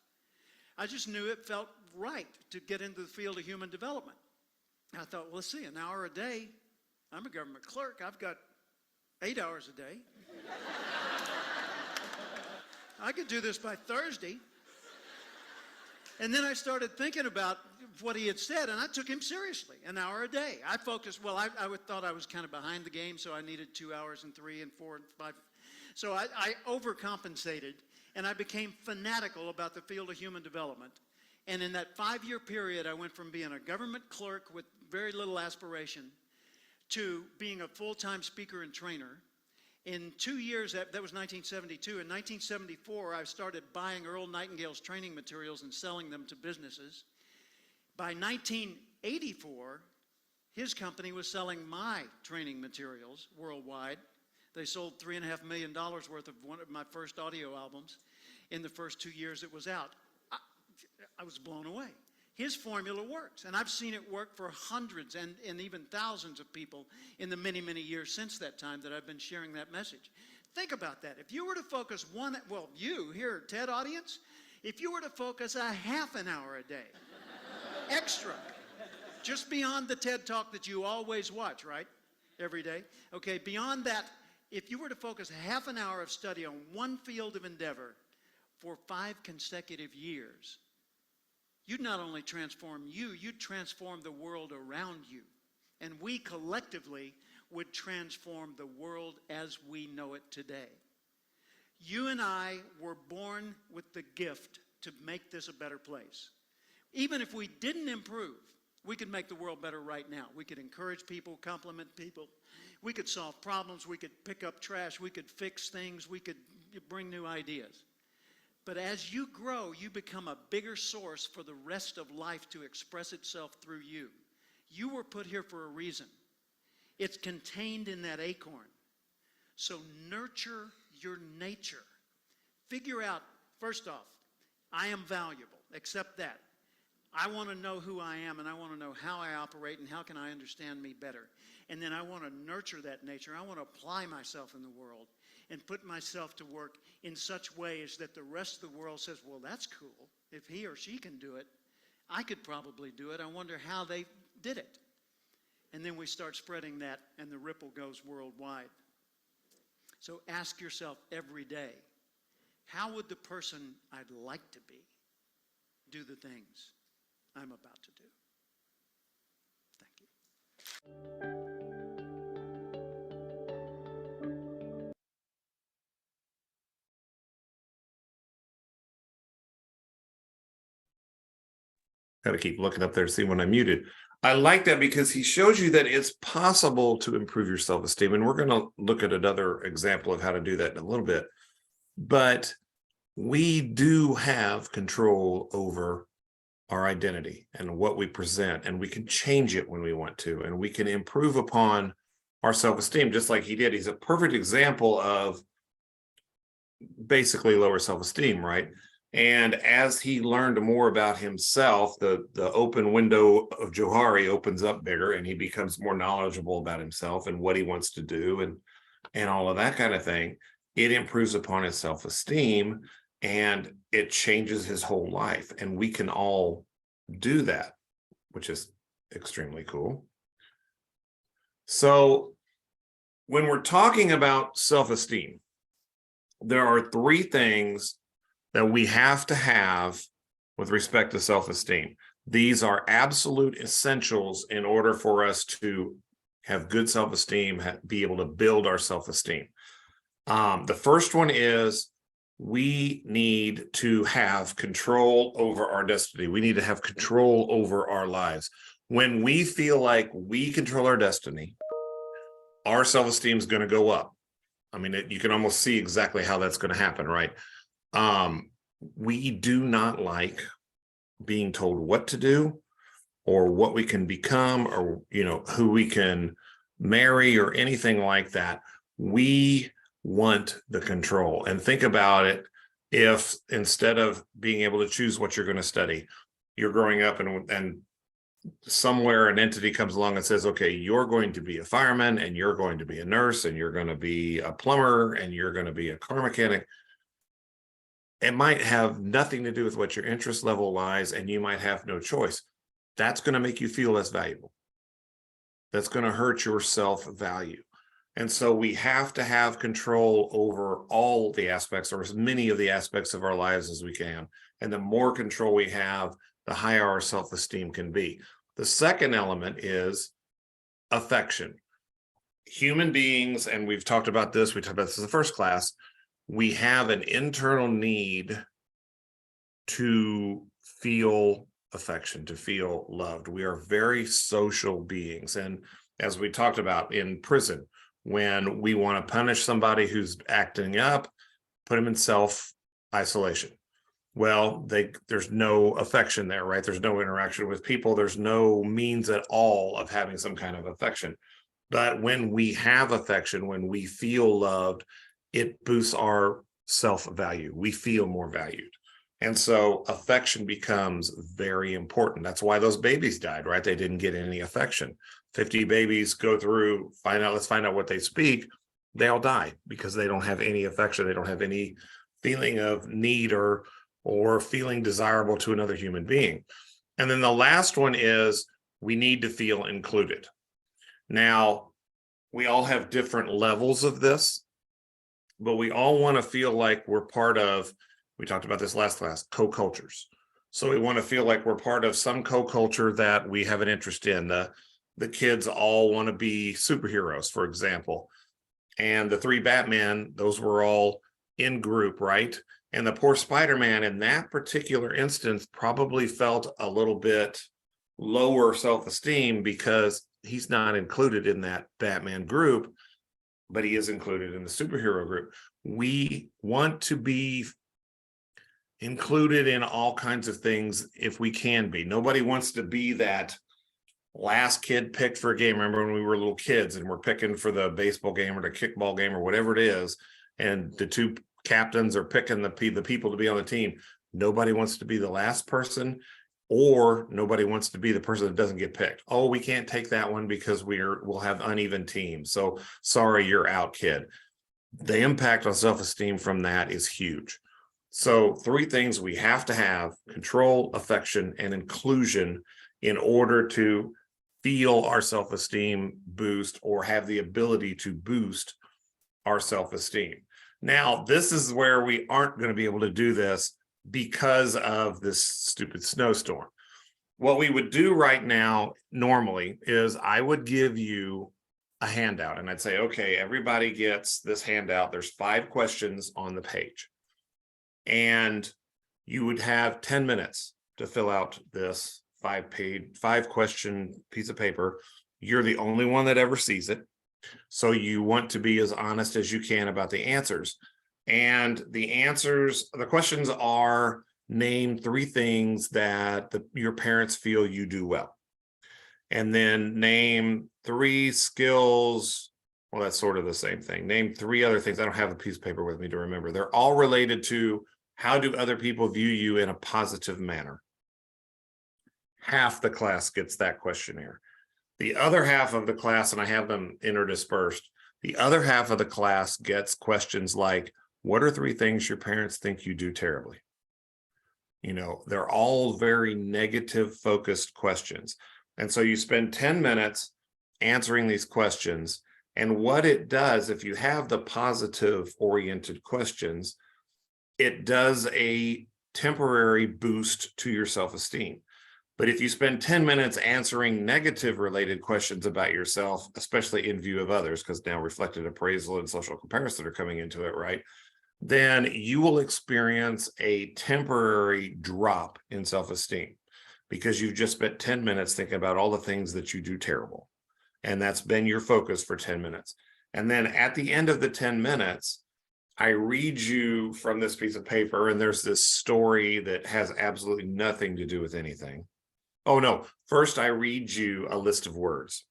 I just knew it felt right to get into the field of human development. And I thought, well, let's see, an hour a day. I'm a government clerk. I've got 8 hours a day. I could do this by Thursday. And then I started thinking about what he had said, and I took him seriously, an hour a day. I focused, well, I thought I was kind of behind the game, so I needed 2 hours and 3 and 4 and 5. So I overcompensated, and I became fanatical about the field of human development. And in that 5-year period, I went from being a government clerk with very little aspiration to being a full-time speaker and trainer. In 2 years, that was 1972. In 1974, I started buying Earl Nightingale's training materials and selling them to businesses. By 1984, his company was selling my training materials worldwide. They sold $3.5 million worth of one of my first audio albums in the first 2 years it was out. I was blown away. His formula works, and I've seen it work for hundreds and even thousands of people in the many, many years since that time that I've been sharing that message. Think about that. If you were to focus you here, TED audience, if you were to focus a half an hour a day, extra, just beyond the TED Talk that you always watch, right, every day, okay, beyond that, if you were to focus a half an hour of study on one field of endeavor for 5 consecutive years, you'd not only transform you, you'd transform the world around you. And we collectively would transform the world as we know it today. You and I were born with the gift to make this a better place. Even if we didn't improve, we could make the world better right now. We could encourage people, compliment people. We could solve problems. We could pick up trash. We could fix things. We could bring new ideas. But as you grow, you become a bigger source for the rest of life to express itself through you. You were put here for a reason. It's contained in that acorn. So nurture your nature. Figure out, first off, I am valuable. Accept that. I want to know who I am, and I want to know how I operate and how can I understand me better. And then I want to nurture that nature. I want to apply myself in the world and put myself to work in such ways that the rest of the world says, well, that's cool. If he or she can do it, I could probably do it. I wonder how they did it. And then we start spreading that, and the ripple goes worldwide. So ask yourself every day, how would the person I'd like to be do the things I'm about to do? Thank you. Got to keep looking up there to see when I'm muted. I like that because he shows you that it's possible to improve your self-esteem. And we're going to look at another example of how to do that in a little bit. But we do have control over our identity and what we present, and we can change it when we want to, and we can improve upon our self-esteem just like he did. He's a perfect example of basically lower self-esteem, right? And as he learned more about himself, the open window of Johari opens up bigger, and he becomes more knowledgeable about himself and what he wants to do and all of that kind of thing. it improves upon his self-esteem and it changes his whole life. And we can all do that, which is extremely cool. So when we're talking about self-esteem, there are three things that we have to have with respect to self-esteem. These are absolute essentials in order for us to have good self-esteem, be able to build our self-esteem. The first one is we need to have control over our destiny. We need to have control over our lives. When we feel like we control our destiny, our self-esteem is going to go up. I mean, you can almost see exactly how that's going to happen, right? We do not like being told what to do or what we can become or, who we can marry or anything like that. We want the control. And think about it. If instead of being able to choose what you're going to study, you're growing up and somewhere an entity comes along and says, okay, you're going to be a fireman and you're going to be a nurse and you're going to be a plumber and you're going to be a car mechanic. It might have nothing to do with what your interest level lies, and you might have no choice. That's going to make you feel less valuable. That's going to hurt your self-value. And so we have to have control over all the aspects, or as many of the aspects of our lives as we can. And the more control we have, the higher our self-esteem can be. The second element is affection. Human beings, and we've talked about this, we talked about this in the first class, we have an internal need to feel affection, to feel loved. We are very social beings. And as we talked about in prison, when we want to punish somebody who's acting up, put them in self-isolation. Well, there's no affection there, right? There's no interaction with people. There's no means at all of having some kind of affection. But when we have affection, when we feel loved, it boosts our self-value. We feel more valued. And so affection becomes very important. That's why those babies died, right? They didn't get any affection. 50 babies go through, let's find out what they speak. They all die because they don't have any affection. They don't have any feeling of need or feeling desirable to another human being. And then the last one is we need to feel included. Now, we all have different levels of this, but we all want to feel like we're part of, we talked about this last class, co-cultures. So we want to feel like we're part of some co-culture that we have an interest in. The kids all want to be superheroes, for example. And the three Batman, those were all in group, right? And the poor Spider-Man in that particular instance probably felt a little bit lower self-esteem because he's not included in that Batman group, but he is included in the superhero group. We want to be included in all kinds of things if we can be. Nobody wants to be that last kid picked for a game. Remember when we were little kids and we're picking for the baseball game or the kickball game or whatever it is, and the two captains are picking the people to be on the team. Nobody wants to be the last person, or nobody wants to be the person that doesn't get picked. Oh, we can't take that one because we'll have uneven teams. So sorry, you're out, kid. The impact on self-esteem from that is huge. So three things we have to have: control, affection, and inclusion in order to feel our self-esteem boost or have the ability to boost our self-esteem. Now, this is where we aren't going to be able to do this because of this stupid snowstorm. What we would do right now normally is I would give you a handout and I'd say, okay, everybody gets this handout. There's 5 questions on the page. And you would have 10 minutes to fill out this 5-question piece of paper. You're the only one that ever sees it. So you want to be as honest as you can about the answers. And the questions are: name 3 things that your parents feel you do well. And then name 3 skills. Well, that's sort of the same thing. Name 3 other things. I don't have a piece of paper with me to remember. They're all related to how do other people view you in a positive manner. Half the class gets that questionnaire. The other half of the class, and I have them interdispersed, The other half of the class gets questions like, what are 3 things your parents think you do terribly? You know, they're all very negative focused questions. And so you spend 10 minutes answering these questions. And what it does, if you have the positive oriented questions, it does a temporary boost to your self-esteem. But if you spend 10 minutes answering negative related questions about yourself, especially in view of others, because now reflected appraisal and social comparison are coming into it, right? Then you will experience a temporary drop in self-esteem because you've just spent 10 minutes thinking about all the things that you do terrible. And that's been your focus for 10 minutes. And then at the end of the 10 minutes, I read you from this piece of paper, and there's this story that has absolutely nothing to do with anything. Oh, no. First, I read you a list of words.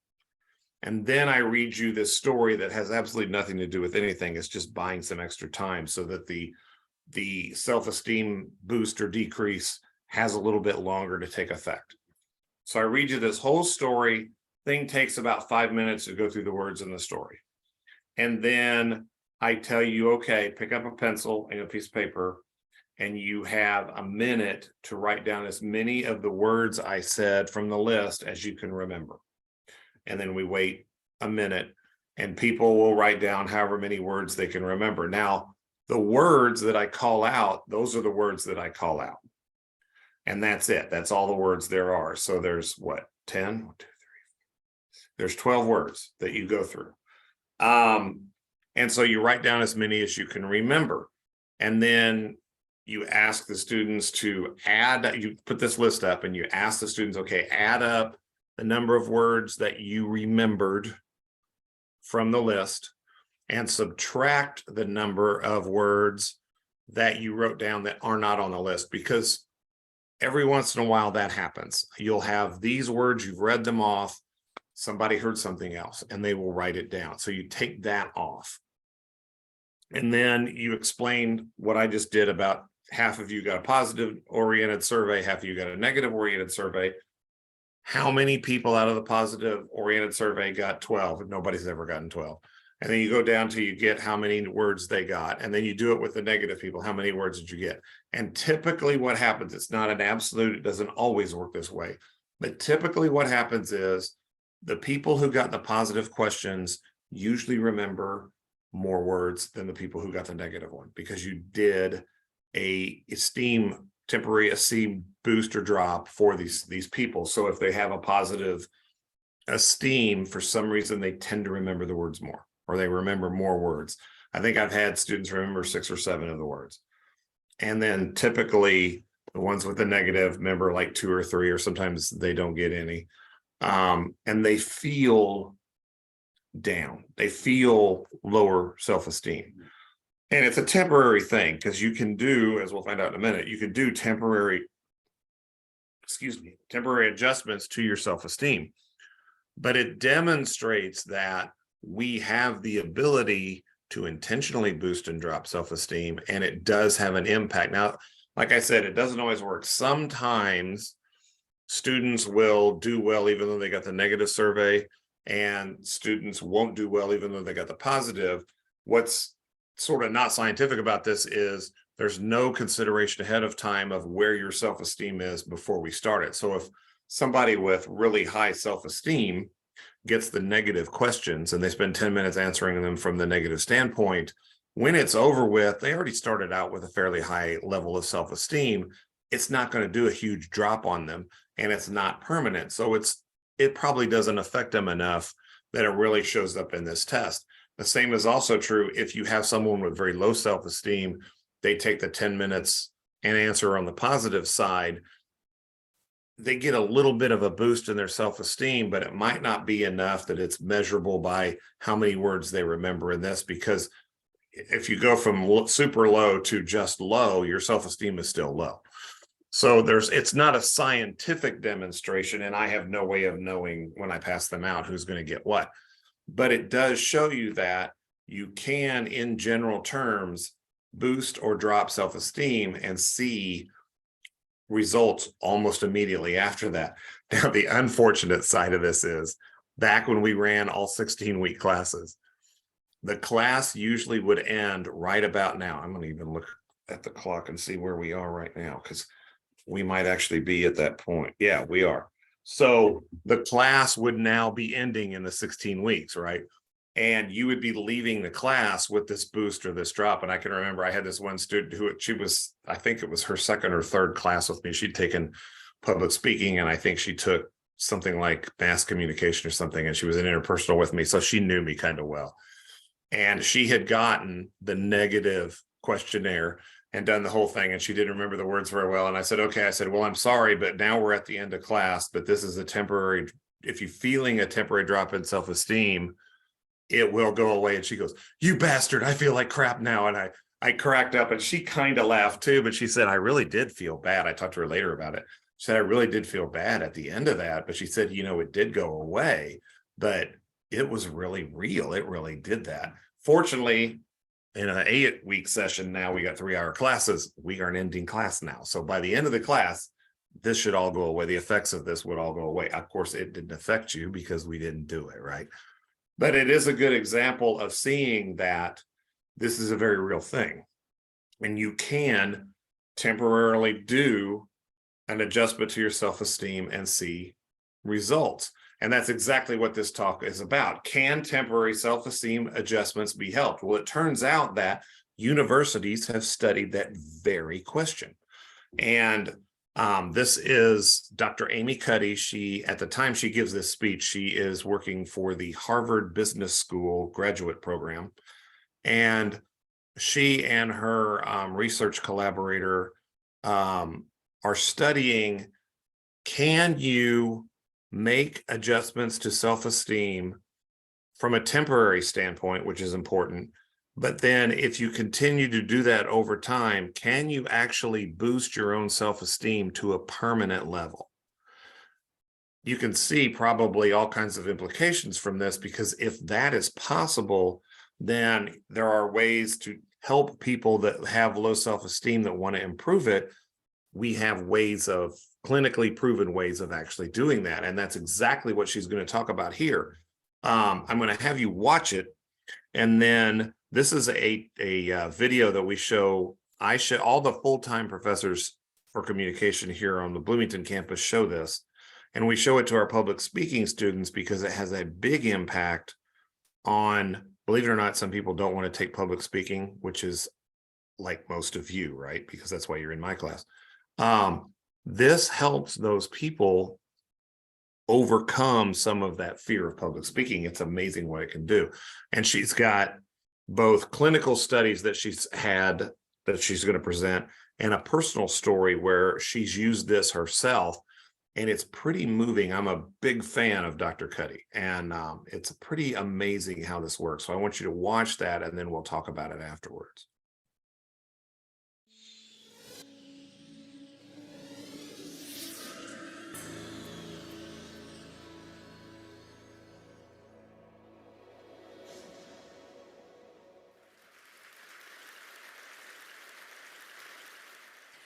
And then I read you this story that has absolutely nothing to do with anything. It's just buying some extra time so that the self-esteem boost or decrease has a little bit longer to take effect. So I read you this whole story. Thing takes about 5 minutes to go through the words in the story. And then I tell you, okay, pick up a pencil and a piece of paper, and you have a minute to write down as many of the words I said from the list as you can remember. And then we wait a minute, and people will write down however many words they can remember. Now, the words that I call out, those are the words that I call out. And that's it. That's all the words there are. So there's what, 10? 1, 2, 3. There's 12 words that you go through. And so you write down as many as you can remember. And then you ask the students to add, you put this list up and you ask the students, okay, add up the number of words that you remembered from the list and subtract the number of words that you wrote down that are not on the list, because every once in a while that happens. You'll have these words, you've read them off, somebody heard something else, and they will write it down. So you take that off. And then you explain what I just did about half of you got a positive oriented survey, half of you got a negative oriented survey. How many people out of the positive oriented survey got 12? Nobody's ever gotten 12. And then you go down to you get how many words they got. And then you do it with the negative people. How many words did you get? And typically what happens, it's not an absolute, it doesn't always work this way. But typically what happens is the people who got the positive questions usually remember more words than the people who got the negative one, because you did a temporary esteem boost or drop for these people. So if they have a positive esteem, for some reason, they tend to remember the words more, or they remember more words. I think I've had students remember 6 or 7 of the words. And then typically the ones with the negative remember like 2 or 3, or sometimes they don't get any. And they feel down. They feel lower self-esteem. And it's a temporary thing, because you can do, as we'll find out in a minute, you can do temporary adjustments to your self-esteem. But it demonstrates that we have the ability to intentionally boost and drop self-esteem, and it does have an impact. Now, like I said, it doesn't always work. Sometimes students will do well even though they got the negative survey, and students won't do well even though they got the positive. What's sort of not scientific about this is there's no consideration ahead of time of where your self-esteem is before we start it. So if somebody with really high self-esteem gets the negative questions and they spend 10 minutes answering them from the negative standpoint, when it's over with, they already started out with a fairly high level of self-esteem. It's not going to do a huge drop on them, and it's not permanent. So it probably doesn't affect them enough that it really shows up in this test. The same is also true if you have someone with very low self-esteem, they take the 10 minutes and answer on the positive side, they get a little bit of a boost in their self-esteem, but it might not be enough that it's measurable by how many words they remember in this, because if you go from super low to just low, your self-esteem is still low. So it's not a scientific demonstration, and I have no way of knowing when I pass them out who's going to get what. But it does show you that you can, in general terms, boost or drop self-esteem and see results almost immediately after that. Now, the unfortunate side of this is back when we ran all 16-week classes, The class usually would end right about now. I'm going to even look at the clock and see where we are right now, because we might actually be at that point. Yeah, we are. So the class would now be ending in the 16 weeks, right? And you would be leaving the class with this boost or this drop. And I can remember I had this one student who I think it was her second or third class with me. She'd taken public speaking, and I think she took something like mass communication or something, and she was in interpersonal with me. So she knew me kind of well. And she had gotten the negative questionnaire and done the whole thing, and she didn't remember the words very well. And I said, okay, I said, well, I'm sorry, but now we're at the end of class, but this is a temporary, if you're feeling a temporary drop in self-esteem, it will go away. And she goes, you bastard, I feel like crap now. And I cracked up, and she kind of laughed too, but she said, I really did feel bad. I talked to her later about it. She said, I really did feel bad at the end of that. But she said, it did go away, but it was really real. It really did that. Fortunately, in an 8-week session, now we got 3-hour classes. We are an ending class now. So by the end of the class, this should all go away. The effects of this would all go away. Of course, it didn't affect you because we didn't do it, right? But it is a good example of seeing that this is a very real thing. And you can temporarily do an adjustment to your self-esteem and see results. And that's exactly what this talk is about. Can temporary self-esteem adjustments be helped? Well, it turns out that universities have studied that very question. And this is Dr. Amy Cuddy. At the time she gives this speech, she is working for the Harvard Business School graduate program. And she and her research collaborator are studying, can you make adjustments to self-esteem from a temporary standpoint, which is important. But then if you continue to do that over time, can you actually boost your own self-esteem to a permanent level? You can see probably all kinds of implications from this, because if that is possible, then there are ways to help people that have low self-esteem that want to improve it. We have ways of clinically proven ways of actually doing that. And that's exactly what she's going to talk about here. I'm going to have you watch it. And then this is a video that we show. All the full-time professors for communication here on the Bloomington campus show this. And we show it to our public speaking students because it has a big impact on, believe it or not, some people don't want to take public speaking, which is like most of you, right? Because that's why you're in my class. This helps those people overcome some of that fear of public speaking. It's amazing what it can do. And she's got both clinical studies that she's had that she's going to present, and a personal story where she's used this herself. And it's pretty moving. I'm a big fan of Dr. Cuddy, and it's pretty amazing how this works. So I want you to watch that, and then we'll talk about it afterwards.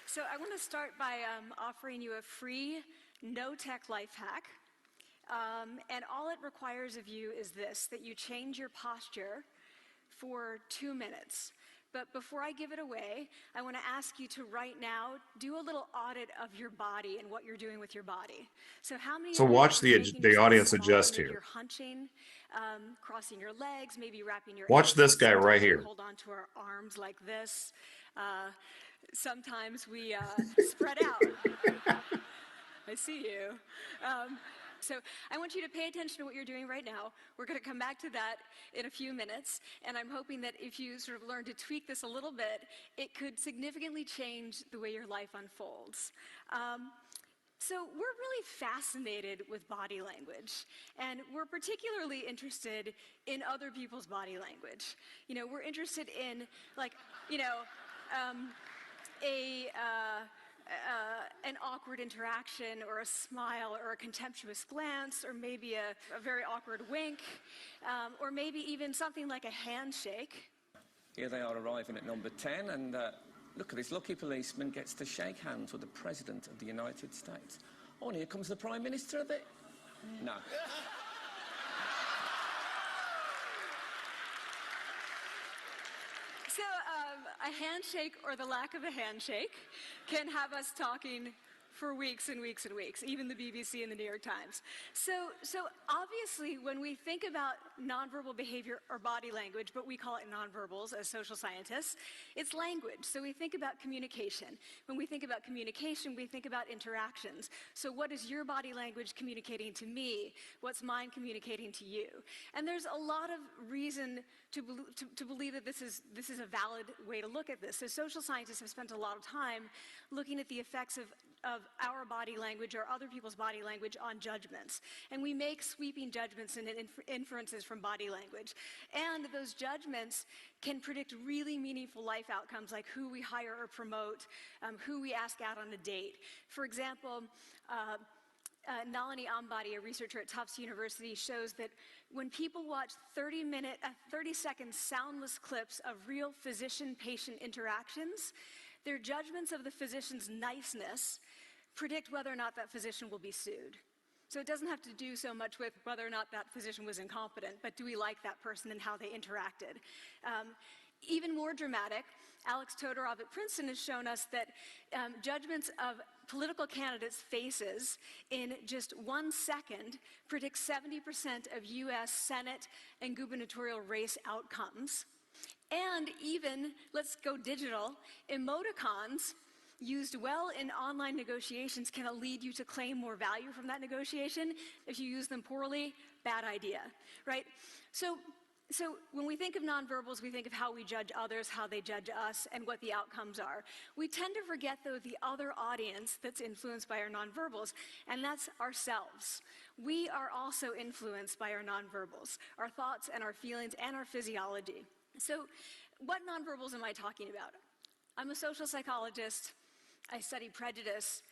So I want to start by offering you a free, no-tech life hack. And all it requires of you is this, that you change your posture for 2 minutes. But before I give it away, I want to ask you to right now do a little audit of your body and what you're doing with your body. So how many? So watch the audience adjust here. You're hunching, crossing your legs, maybe wrapping your. Watch this guy right here. Hold on to our arms like this. Sometimes we spread out. I see you. So I want you to pay attention to what you're doing right now. We're going to come back to that in a few minutes, and I'm hoping that if you sort of learn to tweak this a little bit, it could significantly change the way your life unfolds. So we're really fascinated with body language, and we're particularly interested in other people's body language. We're interested in, an awkward interaction, or a smile, or a contemptuous glance, or maybe a very awkward wink, or maybe even something like a handshake. Here they are arriving at number 10, and look at this lucky policeman gets to shake hands with the President of the United States. Oh, and here comes the Prime Minister of it. No. a handshake or the lack of a handshake can have us talking for weeks and weeks and weeks, even the BBC and the New York Times. So obviously, when we think about nonverbal behavior or body language, but we call it nonverbals as social scientists, it's language. So we think about communication. When we think about communication, we think about interactions. So what is your body language communicating to me? What's mine communicating to you? And there's a lot of reason to believe that this is a valid way to look at this. So social scientists have spent a lot of time looking at the effects of our body language or other people's body language on judgments. And we make sweeping judgments and inferences from body language. And those judgments can predict really meaningful life outcomes like who we hire or promote, who we ask out on a date. For example, Nalini Ambady, a researcher at Tufts University, shows that when people watch 30-second soundless clips of real physician-patient interactions, their judgments of the physician's niceness predict whether or not that physician will be sued. So it doesn't have to do so much with whether or not that physician was incompetent, but do we like that person and how they interacted? Even more dramatic, Alex Todorov at Princeton has shown us that judgments of political candidates' faces in just 1 second predict 70% of US Senate and gubernatorial race outcomes. And even, let's go digital, emoticons used well in online negotiations can lead you to claim more value from that negotiation. If you use them poorly, bad idea, right? So when we think of nonverbals, we think of how we judge others, how they judge us, and what the outcomes are. We tend to forget, though, the other audience that's influenced by our nonverbals, and that's ourselves. We are also influenced by our nonverbals, our thoughts and our feelings and our physiology. So what nonverbals am I talking about? I'm a social psychologist, I study prejudice,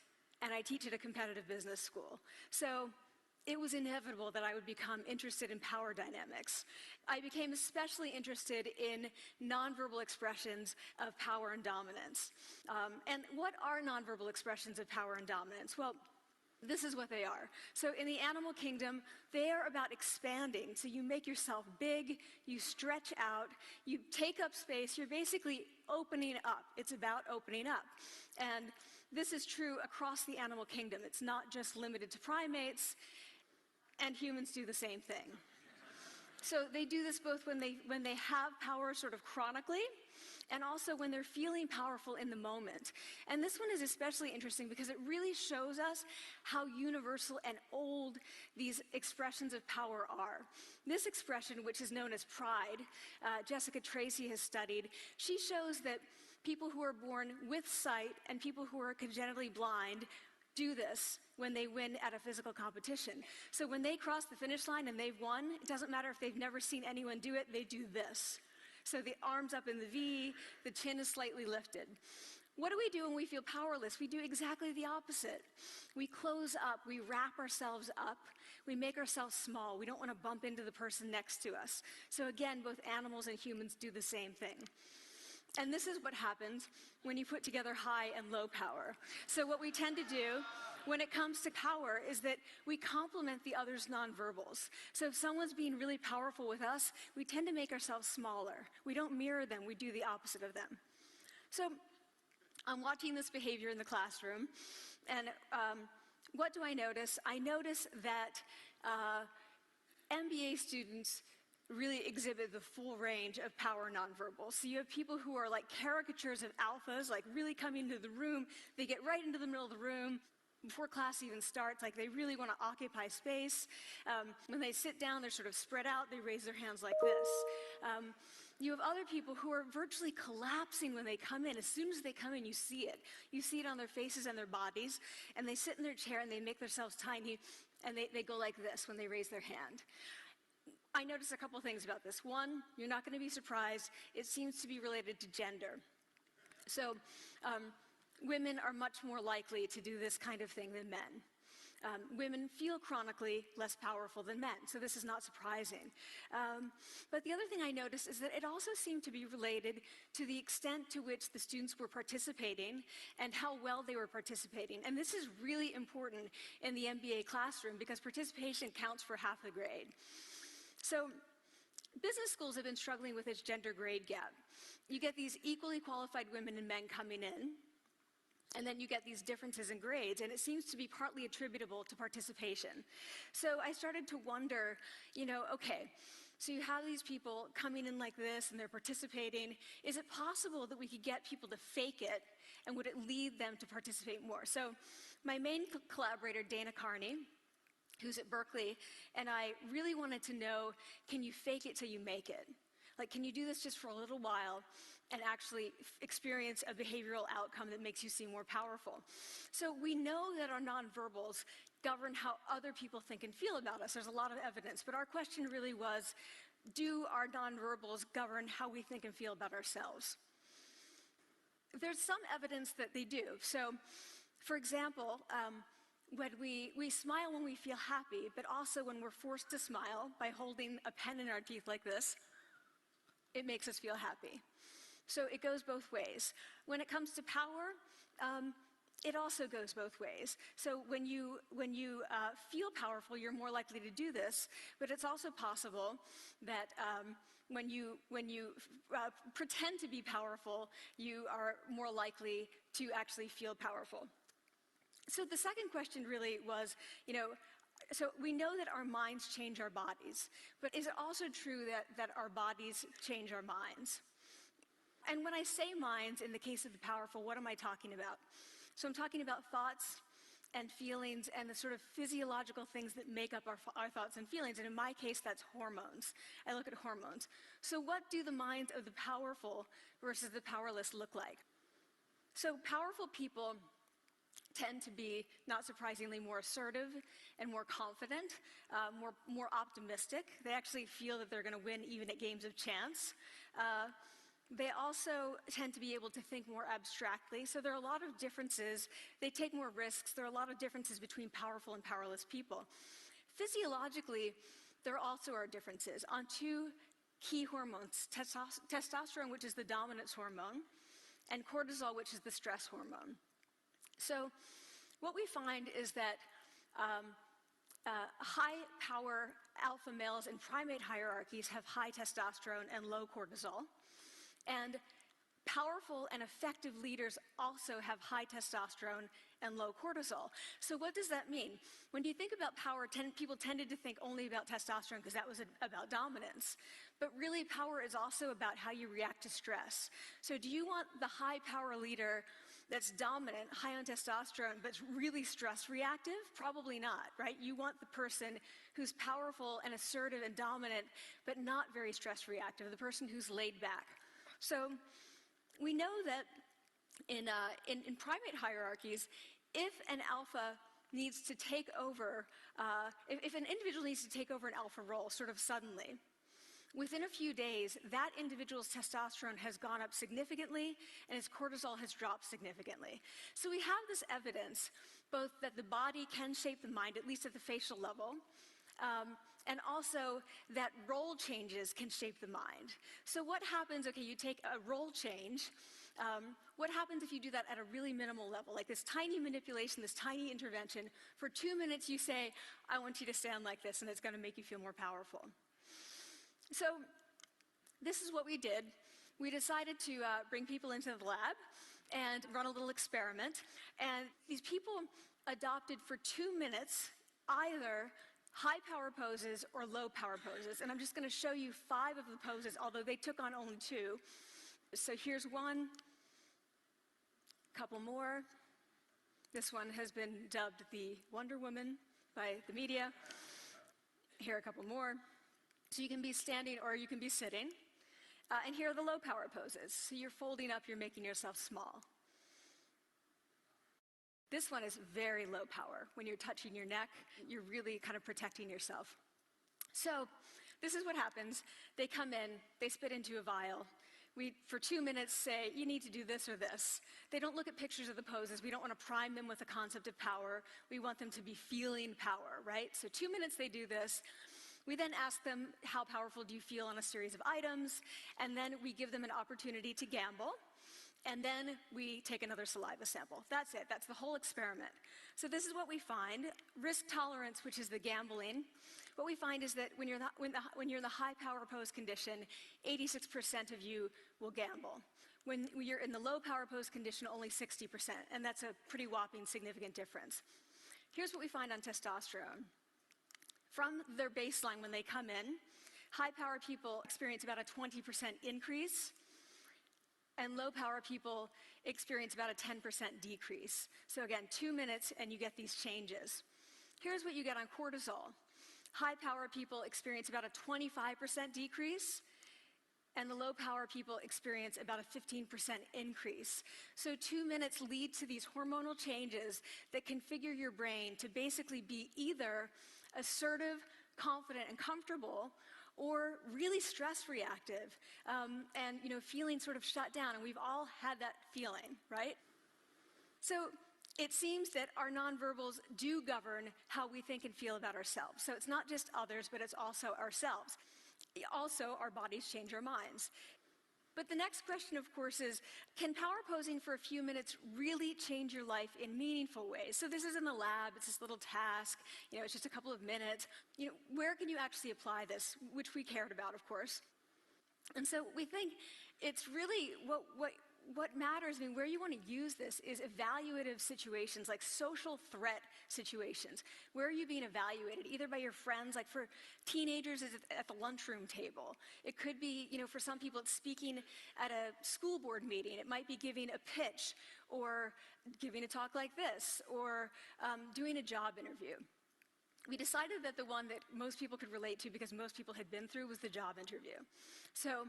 and I teach at a competitive business school. So it was inevitable that I would become interested in power dynamics. I became especially interested in nonverbal expressions of power and dominance. And what are nonverbal expressions of power and dominance? Well, this is what they are. So in the animal kingdom, they are about expanding. So you make yourself big, you stretch out, you take up space, you're basically opening up. It's about opening up. And this is true across the animal kingdom. It's not just limited to primates, and humans do the same thing. So they do this both when they have power sort of chronically, and also when they're feeling powerful in the moment. And this one is especially interesting because it really shows us how universal and old these expressions of power are. This expression, which is known as pride, Jessica Tracy has studied, she shows that people who are born with sight and people who are congenitally blind do this when they win at a physical competition. So when they cross the finish line and they've won, it doesn't matter if they've never seen anyone do it, they do this. So the arms up in the V, the chin is slightly lifted. What do we do when we feel powerless? We do exactly the opposite. We close up, we wrap ourselves up, we make ourselves small. We don't want to bump into the person next to us. So again, both animals and humans do the same thing. And this is what happens when you put together high and low power. So what we tend to do when it comes to power is that we complement the other's nonverbals. So if someone's being really powerful with us, we tend to make ourselves smaller. We don't mirror them, we do the opposite of them. So I'm watching this behavior in the classroom, and what do I notice? I notice that MBA students really exhibit the full range of power nonverbals. So you have people who are like caricatures of alphas, like really coming into the room. They get right into the middle of the room before class even starts, like they really want to occupy space. When they sit down, they're sort of spread out. They raise their hands like this. You have other people who are virtually collapsing when they come in. As soon as they come in, you see it. You see it on their faces and their bodies, and they sit in their chair and they make themselves tiny, and they go like this when they raise their hand. I noticed a couple things about this. One, you're not going to be surprised. It seems to be related to gender. So women are much more likely to do this kind of thing than men. Women feel chronically less powerful than men, so this is not surprising. But the other thing I noticed is that it also seemed to be related to the extent to which the students were participating and how well they were participating. And this is really important in the MBA classroom because participation counts for half the grade. So business schools have been struggling with its gender grade gap. You get these equally qualified women and men coming in, and then you get these differences in grades, and it seems to be partly attributable to participation. So I started to wonder, okay, so you have these people coming in like this, and they're participating. Is it possible that we could get people to fake it, and would it lead them to participate more? So my main collaborator, Dana Carney, who's at Berkeley, and I really wanted to know, can you fake it till you make it? Like, can you do this just for a little while and actually experience a behavioral outcome that makes you seem more powerful? So we know that our nonverbals govern how other people think and feel about us. There's a lot of evidence, but our question really was, do our nonverbals govern how we think and feel about ourselves? There's some evidence that they do. So, for example, when we smile when we feel happy, but also when we're forced to smile by holding a pen in our teeth like this, it makes us feel happy. So it goes both ways. When it comes to power, it also goes both ways. So when you feel powerful, you're more likely to do this, but it's also possible that when you pretend to be powerful, you are more likely to actually feel powerful. So the second question really was, so we know that our minds change our bodies, but is it also true that our bodies change our minds? And when I say minds, in the case of the powerful, what am I talking about? So I'm talking about thoughts and feelings and the sort of physiological things that make up our thoughts and feelings. And in my case, that's hormones. I look at hormones. So what do the minds of the powerful versus the powerless look like? So powerful people tend to be, not surprisingly, more assertive and more confident, more optimistic. They actually feel that they're going to win even at games of chance. They also tend to be able to think more abstractly. So there are a lot of differences. They take more risks. There are a lot of differences between powerful and powerless people. Physiologically, there also are differences on two key hormones, testosterone, which is the dominance hormone, and cortisol, which is the stress hormone. So what we find is that high-power alpha males in primate hierarchies have high testosterone and low cortisol. And powerful and effective leaders also have high testosterone and low cortisol. So what does that mean? When you think about power, people tended to think only about testosterone because that was about dominance. But really, power is also about how you react to stress. So do you want the high-power leader that's dominant, high on testosterone, but really stress reactive? Probably not, right? You want the person who's powerful and assertive and dominant, but not very stress reactive, the person who's laid back. So we know that in primate hierarchies, if an alpha needs to take over, if an individual needs to take over an alpha role sort of suddenly, within a few days, that individual's testosterone has gone up significantly and his cortisol has dropped significantly. So we have this evidence, both that the body can shape the mind, at least at the facial level, and also that role changes can shape the mind. So what happens, okay, you take a role change, what happens if you do that at a really minimal level, like this tiny manipulation, this tiny intervention? For 2 minutes you say, I want you to stand like this, and it's going to make you feel more powerful. So this is what we did. We decided to bring people into the lab and run a little experiment. And these people adopted for 2 minutes either high power poses or low power poses. And I'm just going to show you 5 of the poses, although they took on only 2. So here's one, a couple more. This one has been dubbed the Wonder Woman by the media. Here are a couple more. So you can be standing or you can be sitting. And here are the low power poses. So you're folding up, you're making yourself small. This one is very low power. When you're touching your neck, you're really kind of protecting yourself. So this is what happens. They come in, they spit into a vial. We, for 2 minutes, say, you need to do this or this. They don't look at pictures of the poses. We don't want to prime them with the concept of power. We want them to be feeling power, right? So 2 minutes they do this. We then ask them, how powerful do you feel on a series of items? And then we give them an opportunity to gamble. And then we take another saliva sample. That's it. That's the whole experiment. So this is what we find. Risk tolerance, which is the gambling. What we find is that when you're in the high power pose condition, 86% of you will gamble. When you're in the low power pose condition, only 60%. And that's a pretty whopping significant difference. Here's what we find on testosterone. From their baseline when they come in, high power people experience about a 20% increase, and low power people experience about a 10% decrease. So again, 2 minutes and you get these changes. Here's what you get on cortisol. High power people experience about a 25% decrease, and the low power people experience about a 15% increase. So 2 minutes lead to these hormonal changes that configure your brain to basically be either assertive, confident, and comfortable, or really stress reactive, and feeling sort of shut down. And we've all had that feeling, right? So it seems that our nonverbals do govern how we think and feel about ourselves. So it's not just others, but it's also ourselves. Also, our bodies change our minds. But the next question, of course, is, can power posing for a few minutes really change your life in meaningful ways? So this is in the lab, it's this little task, it's just a couple of minutes. Where can you actually apply this, which we cared about, of course. And so we think it's really what matters, where you want to use this is evaluative situations, like social threat situations. Where are you being evaluated? Either by your friends, like for teenagers, is it at the lunchroom table? It could be, for some people, it's speaking at a school board meeting. It might be giving a pitch, or giving a talk like this, or doing a job interview. We decided that the one that most people could relate to, because most people had been through, was the job interview. So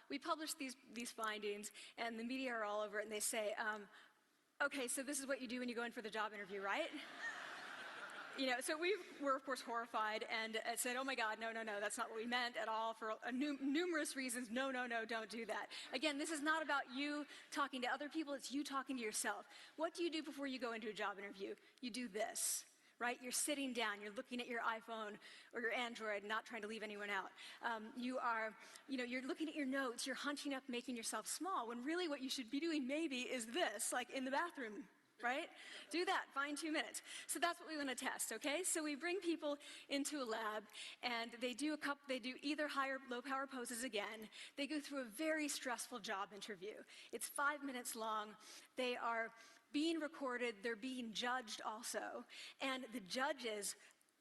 we published these findings, and the media are all over it, and they say, okay, so this is what you do when you go in for the job interview, right? So we were, of course, horrified and said, oh my God, no, that's not what we meant at all, for numerous reasons. No, don't do that. Again, this is not about you talking to other people, it's you talking to yourself. What do you do before you go into a job interview? You do this. Right? You're sitting down, you're looking at your iPhone or your Android, not trying to leave anyone out. You're looking at your notes, you're hunching up, making yourself small, when really what you should be doing maybe is this, like in the bathroom, right? Do that, find 2 minutes. So that's what we want to test, okay? So we bring people into a lab, and they do either high or low power poses again. They go through a very stressful job interview. It's 5 minutes long. They are being recorded, they're being judged also, and the judges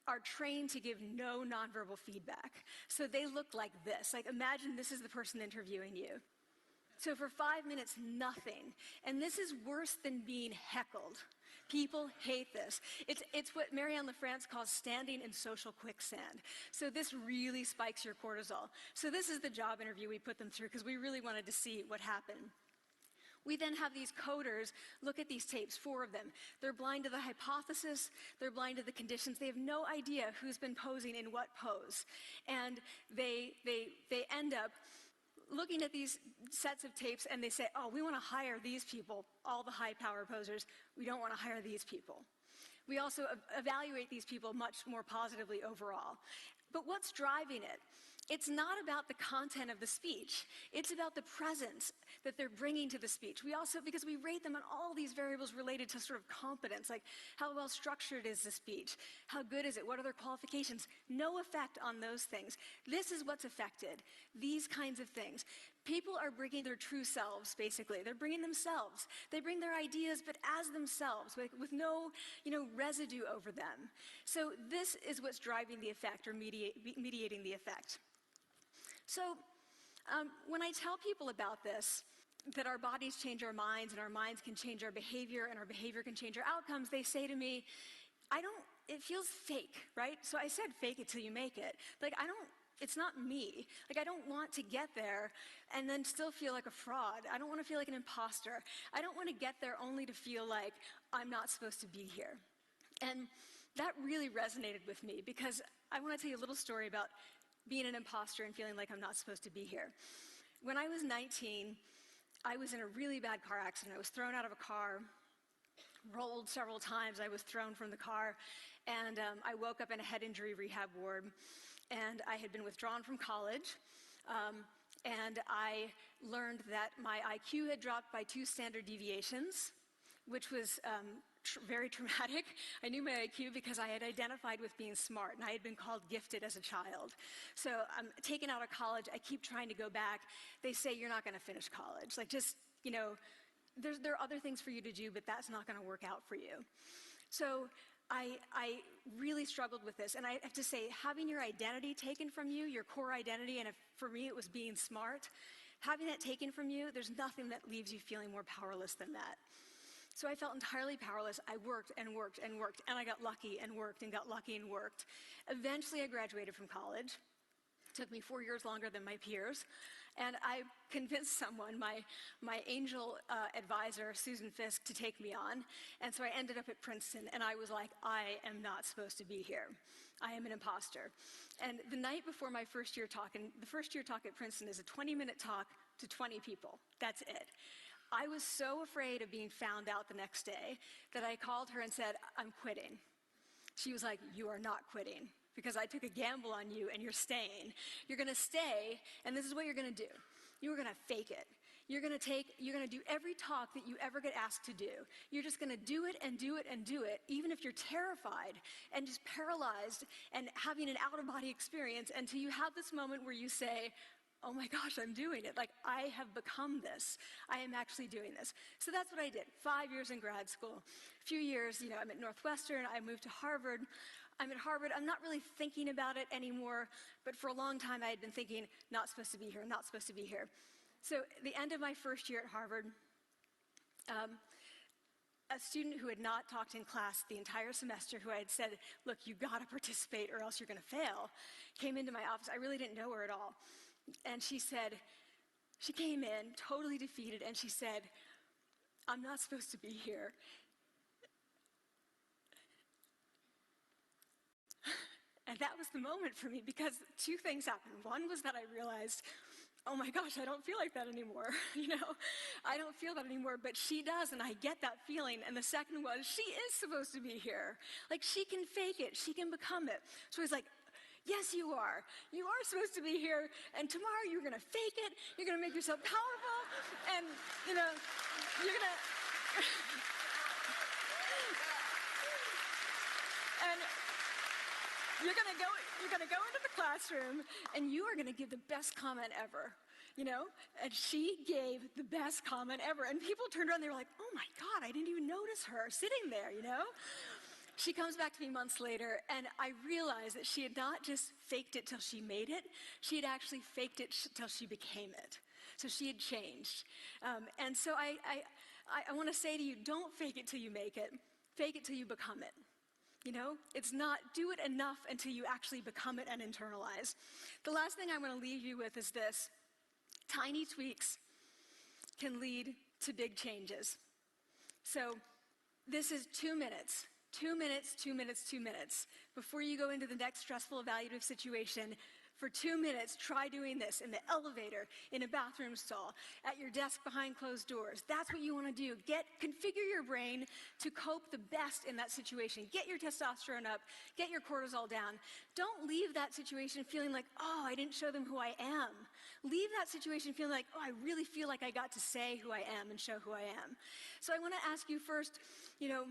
are trained to give no nonverbal feedback. So they look like this. Like, imagine this is the person interviewing you. So for 5 minutes, nothing. And this is worse than being heckled. People hate this. It's what Marianne LaFrance calls standing in social quicksand. So this really spikes your cortisol. So this is the job interview we put them through, because we really wanted to see what happened. We then have these coders look at these tapes, 4 of them. They're blind to the hypothesis, they're blind to the conditions. They have no idea who's been posing in what pose. And they end up looking at these sets of tapes, and they say, oh, we want to hire these people, all the high power posers. We don't want to hire these people. We also evaluate these people much more positively overall. But what's driving it? It's not about the content of the speech. It's about the presence that they're bringing to the speech. We also, because we rate them on all these variables related to sort of competence, like how well structured is the speech? How good is it? What are their qualifications? No effect on those things. This is what's affected, these kinds of things. People are bringing their true selves, basically. They're bringing themselves. They bring their ideas, but as themselves, with no, residue over them. So this is what's driving the effect, or mediating the effect. So when I tell people about this, that our bodies change our minds, and our minds can change our behavior, and our behavior can change our outcomes, they say to me, it feels fake, right? So I said, fake it till you make it. Like, it's not me. Like, I don't want to get there and then still feel like a fraud. I don't want to feel like an imposter. I don't want to get there only to feel like I'm not supposed to be here. And that really resonated with me, because I want to tell you a little story about being an imposter and feeling like I'm not supposed to be here. When I was 19, I was in a really bad car accident. I was thrown out of a car, rolled several times. I was thrown from the car, and I woke up in a head injury rehab ward, and I had been withdrawn from college. and I learned that my IQ had dropped by 2 standard deviations, which was very traumatic. I knew my IQ because I had identified with being smart, and I had been called gifted as a child. So I'm taken out of college. I keep trying to go back. They say, you're not going to finish college. Like, just, you know, there are other things for you to do, but that's not going to work out for you. So I really struggled with this, and I have to say, having your identity taken from you, your core identity, and for me it was being smart, having that taken from you, there's nothing that leaves you feeling more powerless than that. So I felt entirely powerless. I worked and worked and worked, and I got lucky and worked and got lucky and worked. Eventually I graduated from college. It took me 4 years longer than my peers. And I convinced someone, my angel advisor, Susan Fisk, to take me on. And so I ended up at Princeton, and I was like, I am not supposed to be here. I am an imposter. And the night before my first year talk, and the first year talk at Princeton is a 20-minute talk to 20 people. That's it. I was so afraid of being found out the next day that I called her and said, I'm quitting. She was like, you are not quitting, because I took a gamble on you and you're staying. You're gonna stay, and this is what you're gonna do. You're gonna fake it. You're gonna do every talk that you ever get asked to do. You're just gonna do it and do it and do it, even if you're terrified and just paralyzed and having an out-of-body experience, until you have this moment where you say, oh my gosh, I'm doing it. Like, I have become this. I am actually doing this. So that's what I did. 5 years in grad school. A few years, you know, I'm at Northwestern. I moved to Harvard. I'm at Harvard. I'm not really thinking about it anymore, but for a long time I had been thinking, not supposed to be here, not supposed to be here. So at the end of my first year at Harvard, a student who had not talked in class the entire semester, who I had said, look, you gotta participate or else you're gonna fail, came into my office. I really didn't know her at all. And she said, she came in totally defeated, and she said, I'm not supposed to be here. And that was the moment for me, because 2 things happened. One was that I realized, oh my gosh, I don't feel like that anymore. You know, I don't feel that anymore, but she does, and I get that feeling. And the second was, she is supposed to be here. Like, she can fake it, she can become it. So I was like, yes, you are. You are supposed to be here, and tomorrow you're gonna fake it, you're gonna make yourself powerful, and, you know, you're gonna... and you're gonna go into the classroom, and you are gonna give the best comment ever, you know? And she gave the best comment ever, and people turned around, they were like, oh my God, I didn't even notice her sitting there, you know? She comes back to me months later, and I realized that she had not just faked it till she made it, she had actually faked it till she became it. So she had changed. And so I want to say to you, don't fake it till you make it. Fake it till you become it. You know, it's not, do it enough until you actually become it and internalize. The last thing I want to leave you with is this. Tiny tweaks can lead to big changes. So this is 2 minutes. 2 minutes, 2 minutes, 2 minutes. Before you go into the next stressful evaluative situation, for 2 minutes, try doing this in the elevator, in a bathroom stall, at your desk behind closed doors. That's what you want to do. Configure your brain to cope the best in that situation. Get your testosterone up, get your cortisol down. Don't leave that situation feeling like, oh, I didn't show them who I am. Leave that situation feeling like, oh, I really feel like I got to say who I am and show who I am. So I want to ask you first, you know,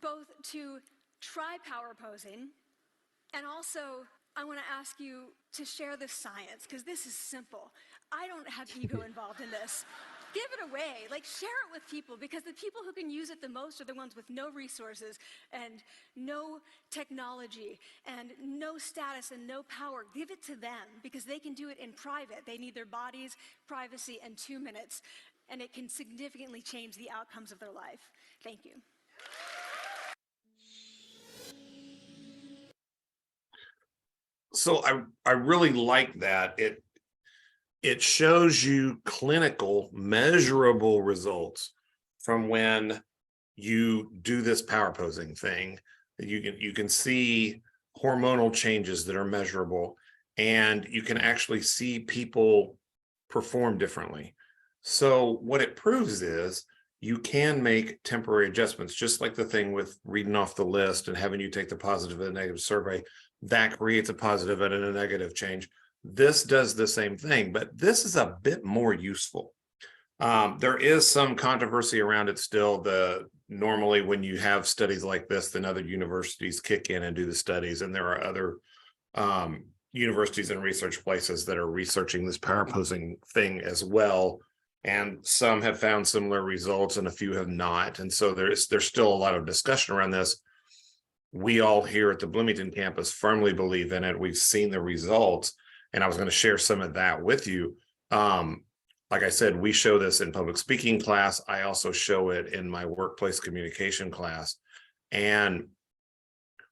both to try power posing, and also I want to ask you to share this science, because this is simple. I don't have ego involved in this. Give it away, like, share it with people, because the people who can use it the most are the ones with no resources and no technology and no status and no power. Give it to them, because they can do it in private. They need their bodies, privacy, and 2 minutes, and it can significantly change the outcomes of their life. Thank you. So I really like that. It shows you clinical, measurable results from when you do this power posing thing. You can see hormonal changes that are measurable, and you can actually see people perform differently. So what it proves is you can make temporary adjustments, just like the thing with reading off the list and having you take the positive and negative survey. That creates a positive and a negative change. This does the same thing, but this is a bit more useful. There is some controversy around it still. Normally when you have studies like this, then other universities kick in and do the studies, and there are other universities and research places that are researching this power posing thing as well. And some have found similar results and a few have not. And so there's still a lot of discussion around this. We all here at the Bloomington campus firmly believe in it. We've seen the results, and I was going to share some of that with you. Like I said, we show this in public speaking class. I also show it in my workplace communication class. And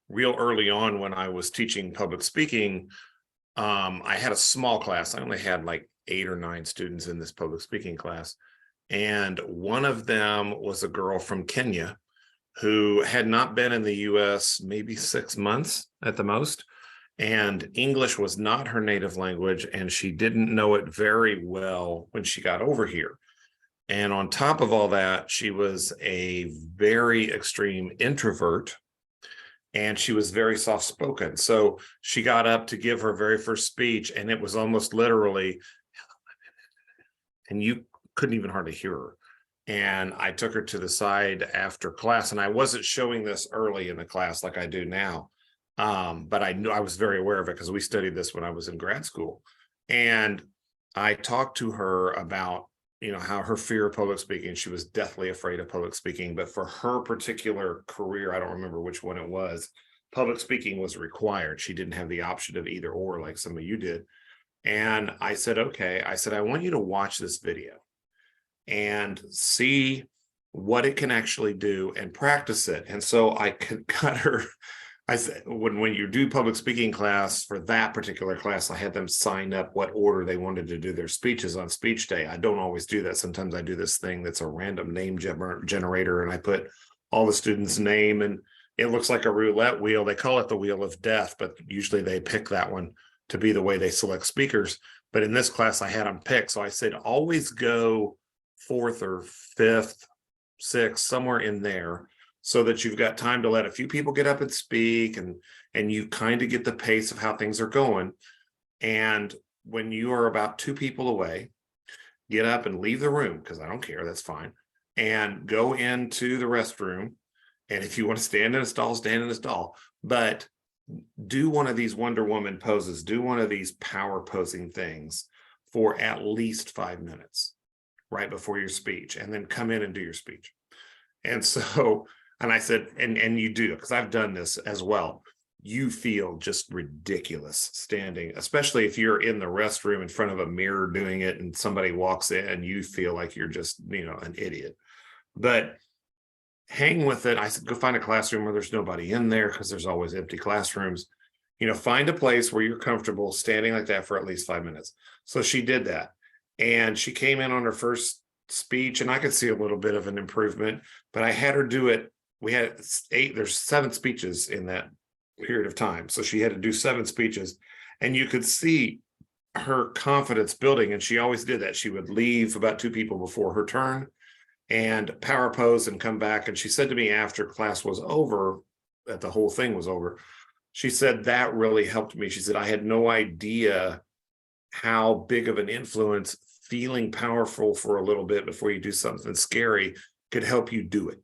real early on when I was teaching public speaking, I had a small class. I only had like 8 or 9 students in this public speaking class. And one of them was a girl from Kenya who had not been in the US maybe 6 months at the most. And English was not her native language, and she didn't know it very well when she got over here. And on top of all that, she was a very extreme introvert, and she was very soft-spoken. So she got up to give her very first speech, and it was almost literally, and you couldn't even hardly hear her. And I took her to the side after class, and I wasn't showing this early in the class like I do now. But I knew I was very aware of it because we studied this when I was in grad school. And I talked to her about, how her fear of public speaking, she was deathly afraid of public speaking, but for her particular career, I don't remember which one it was, public speaking was required. She didn't have the option of either or like some of you did. And I said, okay, I want you to watch this video and see what it can actually do and practice it. And so I got her. I said, when you do public speaking class for that particular class, I had them sign up what order they wanted to do their speeches on speech day. I don't always do that. Sometimes I do this thing that's a random name generator, and I put all the students' name, and it looks like a roulette wheel. They call it the wheel of death, but usually they pick that one to be the way they select speakers. But in this class, I had them pick. So I said, always go 4th or 5th, 6th, somewhere in there, so that you've got time to let a few people get up and speak, and you kind of get the pace of how things are going. And when you are about 2 people away, get up and leave the room, because I don't care, that's fine, and go into the restroom. And if you want to stand in a stall, stand in a stall, but do one of these Wonder Woman poses, do one of these power posing things for at least 5 minutes right before your speech, and then come in and do your speech. And so, and I said, and you do, because I've done this as well. You feel just ridiculous standing, especially if you're in the restroom in front of a mirror doing it and somebody walks in and you feel like you're just, an idiot. But hang with it. I said, go find a classroom where there's nobody in there, because there's always empty classrooms. Find a place where you're comfortable standing like that for at least 5 minutes. So she did that. And she came in on her first speech, and I could see a little bit of an improvement, but I had her do it. We had there's 7 speeches in that period of time. So she had to do 7 speeches, and you could see her confidence building. And she always did that. She would leave about 2 people before her turn and power pose and come back. And she said to me after class was over, that the whole thing was over, she said, that really helped me. She said, I had no idea how big of an influence feeling powerful for a little bit before you do something scary could help you do it.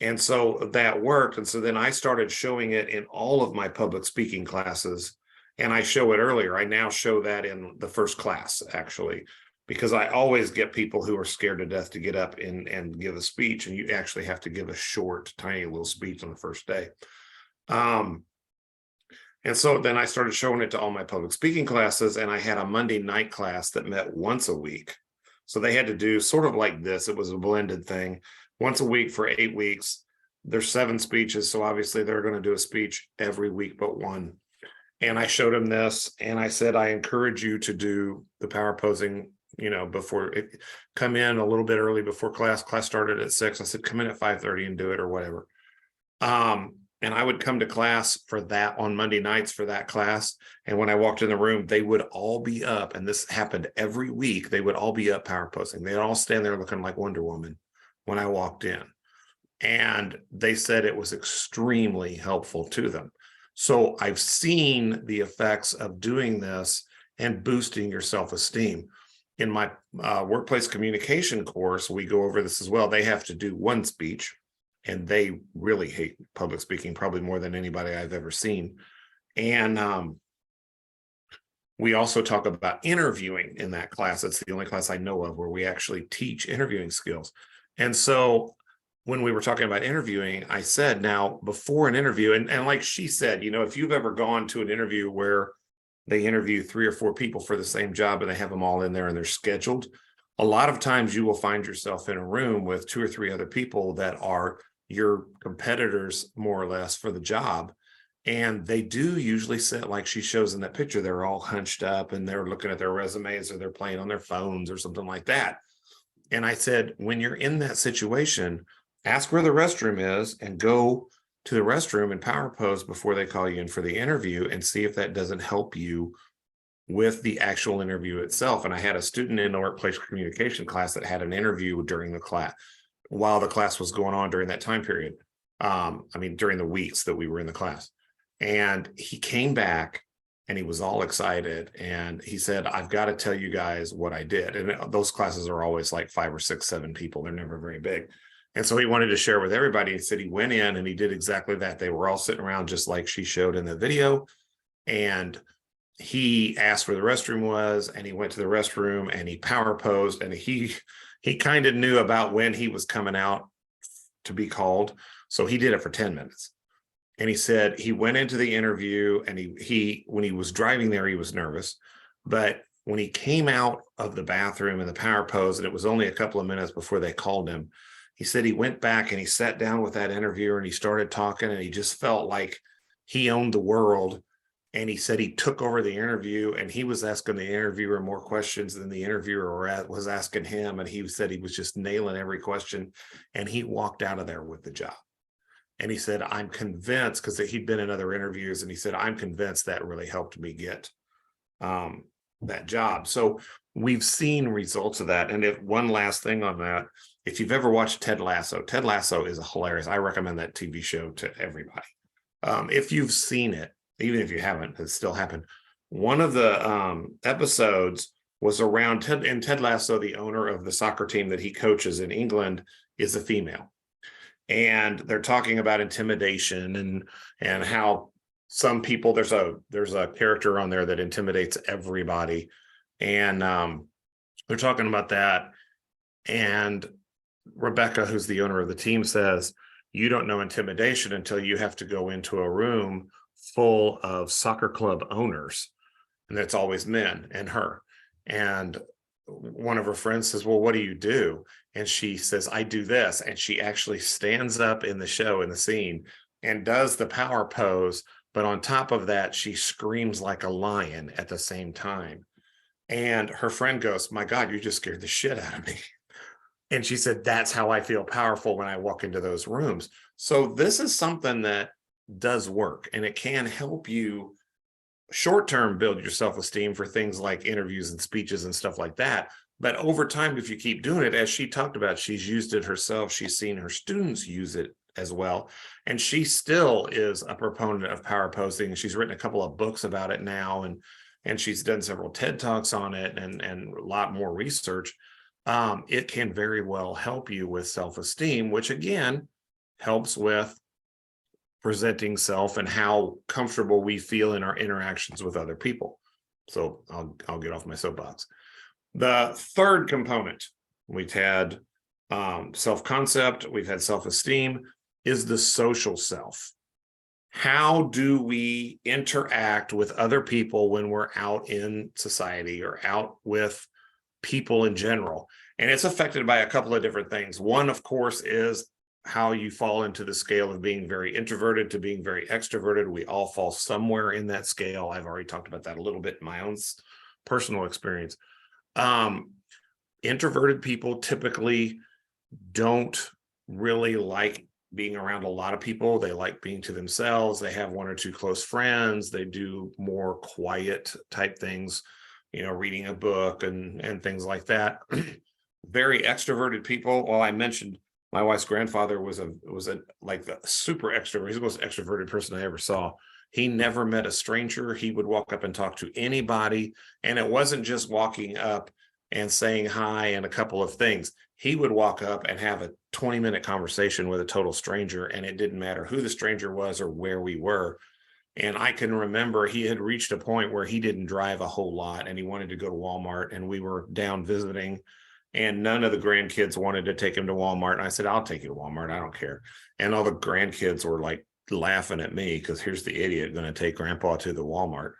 And so that worked. And so then I started showing it in all of my public speaking classes, and I show it earlier. I now show that in the first class, actually, because I always get people who are scared to death to get up and give a speech, and you actually have to give a short, tiny little speech on the first day. And so then I started showing it to all my public speaking classes, and I had a Monday night class that met once a week. So they had to do sort of like this. It was a blended thing. Once a week for 8 weeks. There's 7 speeches, so obviously they're going to do a speech every week but one. And I showed them this, and I said, I encourage you to do the power posing, before come in a little bit early before class. Class started at 6. I said, come in at 5:30 and do it, or whatever. And I would come to class for that on Monday nights for that class. And when I walked in the room, they would all be up. And this happened every week. They would all be up power posing. They'd all stand there looking like Wonder Woman when I walked in. And they said it was extremely helpful to them. So I've seen the effects of doing this and boosting your self-esteem. In my workplace communication course, we go over this as well. They have to do one speech, and they really hate public speaking, probably more than anybody I've ever seen. And we also talk about interviewing in that class. It's the only class I know of where we actually teach interviewing skills. And so when we were talking about interviewing, I said, now before an interview, and like she said, you know, if you've ever gone to an interview where they interview 3 or 4 people for the same job and they have them all in there and they're scheduled, a lot of times you will find yourself in a room with 2 or 3 other people that are your competitors, more or less, for the job. And they do usually sit like she shows in that picture. They're all hunched up and they're looking at their resumes, or they're playing on their phones or something like that. And I said, when you're in that situation, ask where the restroom is and go to the restroom and power pose before they call you in for the interview, and see if that doesn't help you with the actual interview itself. And I had a student in the workplace communication class that had an interview during the class, while the class was going on during that time period. During the weeks that we were in the class. And he came back and he was all excited. And he said, I've got to tell you guys what I did. And those classes are always like 5 or 6, 7 people. They're never very big. And so he wanted to share with everybody. He said he went in and he did exactly that. They were all sitting around just like she showed in the video. And he asked where the restroom was, and he went to the restroom and he power posed, and he kind of knew about when he was coming out to be called. So he did it for 10 minutes. And he said he went into the interview, and he when he was driving there, he was nervous. But when he came out of the bathroom in the power pose, and it was only a couple of minutes before they called him, he said he went back and he sat down with that interviewer and he started talking, and he just felt like he owned the world. And he said he took over the interview, and he was asking the interviewer more questions than the interviewer was asking him. And he said he was just nailing every question, and he walked out of there with the job. And he said, I'm convinced, because he'd been in other interviews, and he said, I'm convinced that really helped me get that job. So we've seen results of that. And if one last thing on that, if you've ever watched Ted Lasso is hilarious. I recommend that TV show to everybody. If you've seen it, even if you haven't, it's still happened. One of the episodes was around Ted Lasso. The owner of the soccer team that he coaches in England is a female. And they're talking about intimidation and how some people, there's a character on there that intimidates everybody. And they're talking about that. And Rebecca, who's the owner of the team, says, you don't know intimidation until you have to go into a room full of soccer club owners. And that's always men and her. And one of her friends says, well, what do you do? And she says, I do this. And she actually stands up in the show, in the scene, and does the power pose. But on top of that, she screams like a lion at the same time. And her friend goes, my God, you just scared the shit out of me. And she said, that's how I feel powerful when I walk into those rooms. So this is something that does work, and it can help you short-term build your self-esteem for things like interviews and speeches and stuff like that. But over time, if you keep doing it, as she talked about, she's used it herself. She's seen her students use it as well. And she still is a proponent of power posing. She's written a couple of books about it now, and she's done several TED Talks on it and a lot more research. It can very well help you with self-esteem, which again helps with presenting self and how comfortable we feel in our interactions with other people. So I'll get off my soapbox. The third component, we've had self-concept, we've had self-esteem, is the social self. How do we interact with other people when we're out in society or out with people in general? And it's affected by a couple of different things. One, of course, is how you fall into the scale of being very introverted to being very extroverted. We all fall somewhere in that scale. I've already talked about that a little bit in my own personal experience. Introverted people typically don't really like being around a lot of people. They like being to themselves. They have 1 or 2 close friends. They do more quiet type things, reading a book and things like that. Very extroverted people. Well, I mentioned my wife's grandfather was a like the super extrovert. He's the most extroverted person I ever saw. He never met a stranger. He would walk up and talk to anybody. And it wasn't just walking up and saying hi and a couple of things. He would walk up and have a 20-minute conversation with a total stranger, and it didn't matter who the stranger was or where we were. And I can remember he had reached a point where he didn't drive a whole lot and he wanted to go to Walmart, and we were down visiting, and none of the grandkids wanted to take him to Walmart. And I said, I'll take you to Walmart. I don't care. And all the grandkids were like laughing at me because here's the idiot going to take grandpa to the Walmart.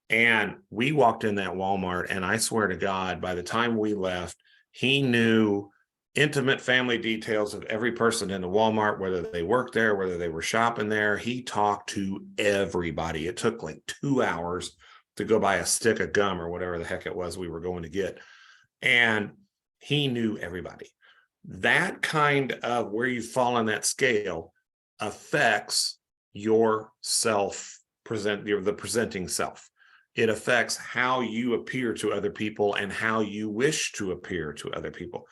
And we walked in that Walmart, and I swear to God, by the time we left, he knew intimate family details of every person in the Walmart, whether they worked there, whether they were shopping there. He talked to everybody. It took like 2 hours to go buy a stick of gum or whatever the heck it was we were going to get. And he knew everybody. That kind of where you fall on that scale affects your the presenting self. It affects how you appear to other people and how you wish to appear to other people.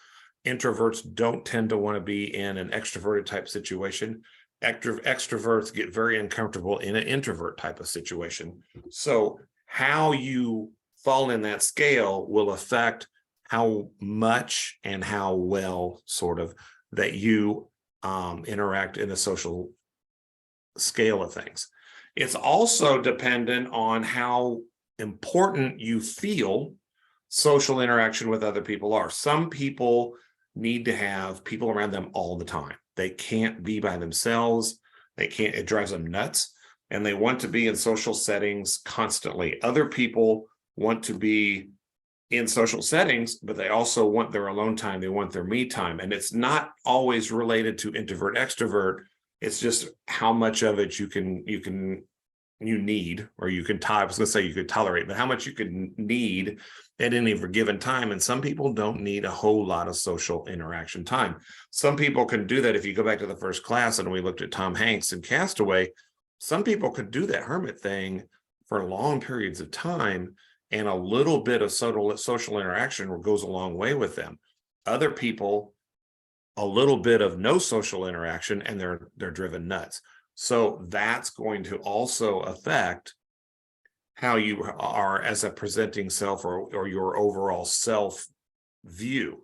Introverts don't tend to want to be in an extroverted type situation. Extroverts get very uncomfortable in an introvert type of situation. So how you fall in that scale will affect how much and how well sort of that you interact in a social scale of things. It's also dependent on how important you feel social interaction with other people are. Some people need to have people around them all the time. They can't be by themselves. It drives them nuts. And they want to be in social settings constantly. Other people want to be in social settings, but they also want their alone time. They want their me time. And it's not always related to introvert, extrovert. It's just how much of it you need, or you can I was going to say you could tolerate, but how much you could need at any given time. And some people don't need a whole lot of social interaction time. Some people can do that. If you go back to the first class and we looked at Tom Hanks and Castaway, some people could do that hermit thing for long periods of time, and a little bit of social interaction goes a long way with them. Other people, a little bit of no social interaction, and they're driven nuts. So that's going to also affect how you are as a presenting self, or your overall self view.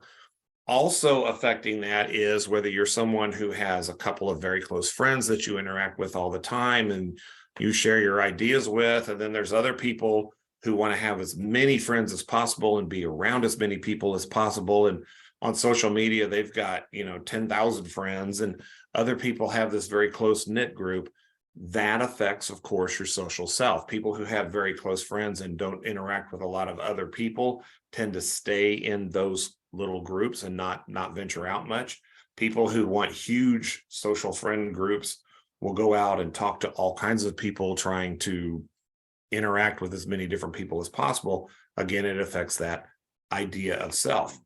Also affecting that is whether you're someone who has a couple of very close friends that you interact with all the time and you share your ideas with, and then there's other people who want to have as many friends as possible and be around as many people as possible. And on social media, they've got 10,000 friends, and other people have this very close-knit group. That affects, of course, your social self. People who have very close friends and don't interact with a lot of other people tend to stay in those little groups and not venture out much. People who want huge social friend groups will go out and talk to all kinds of people, trying to interact with as many different people as possible. Again, it affects that idea of self.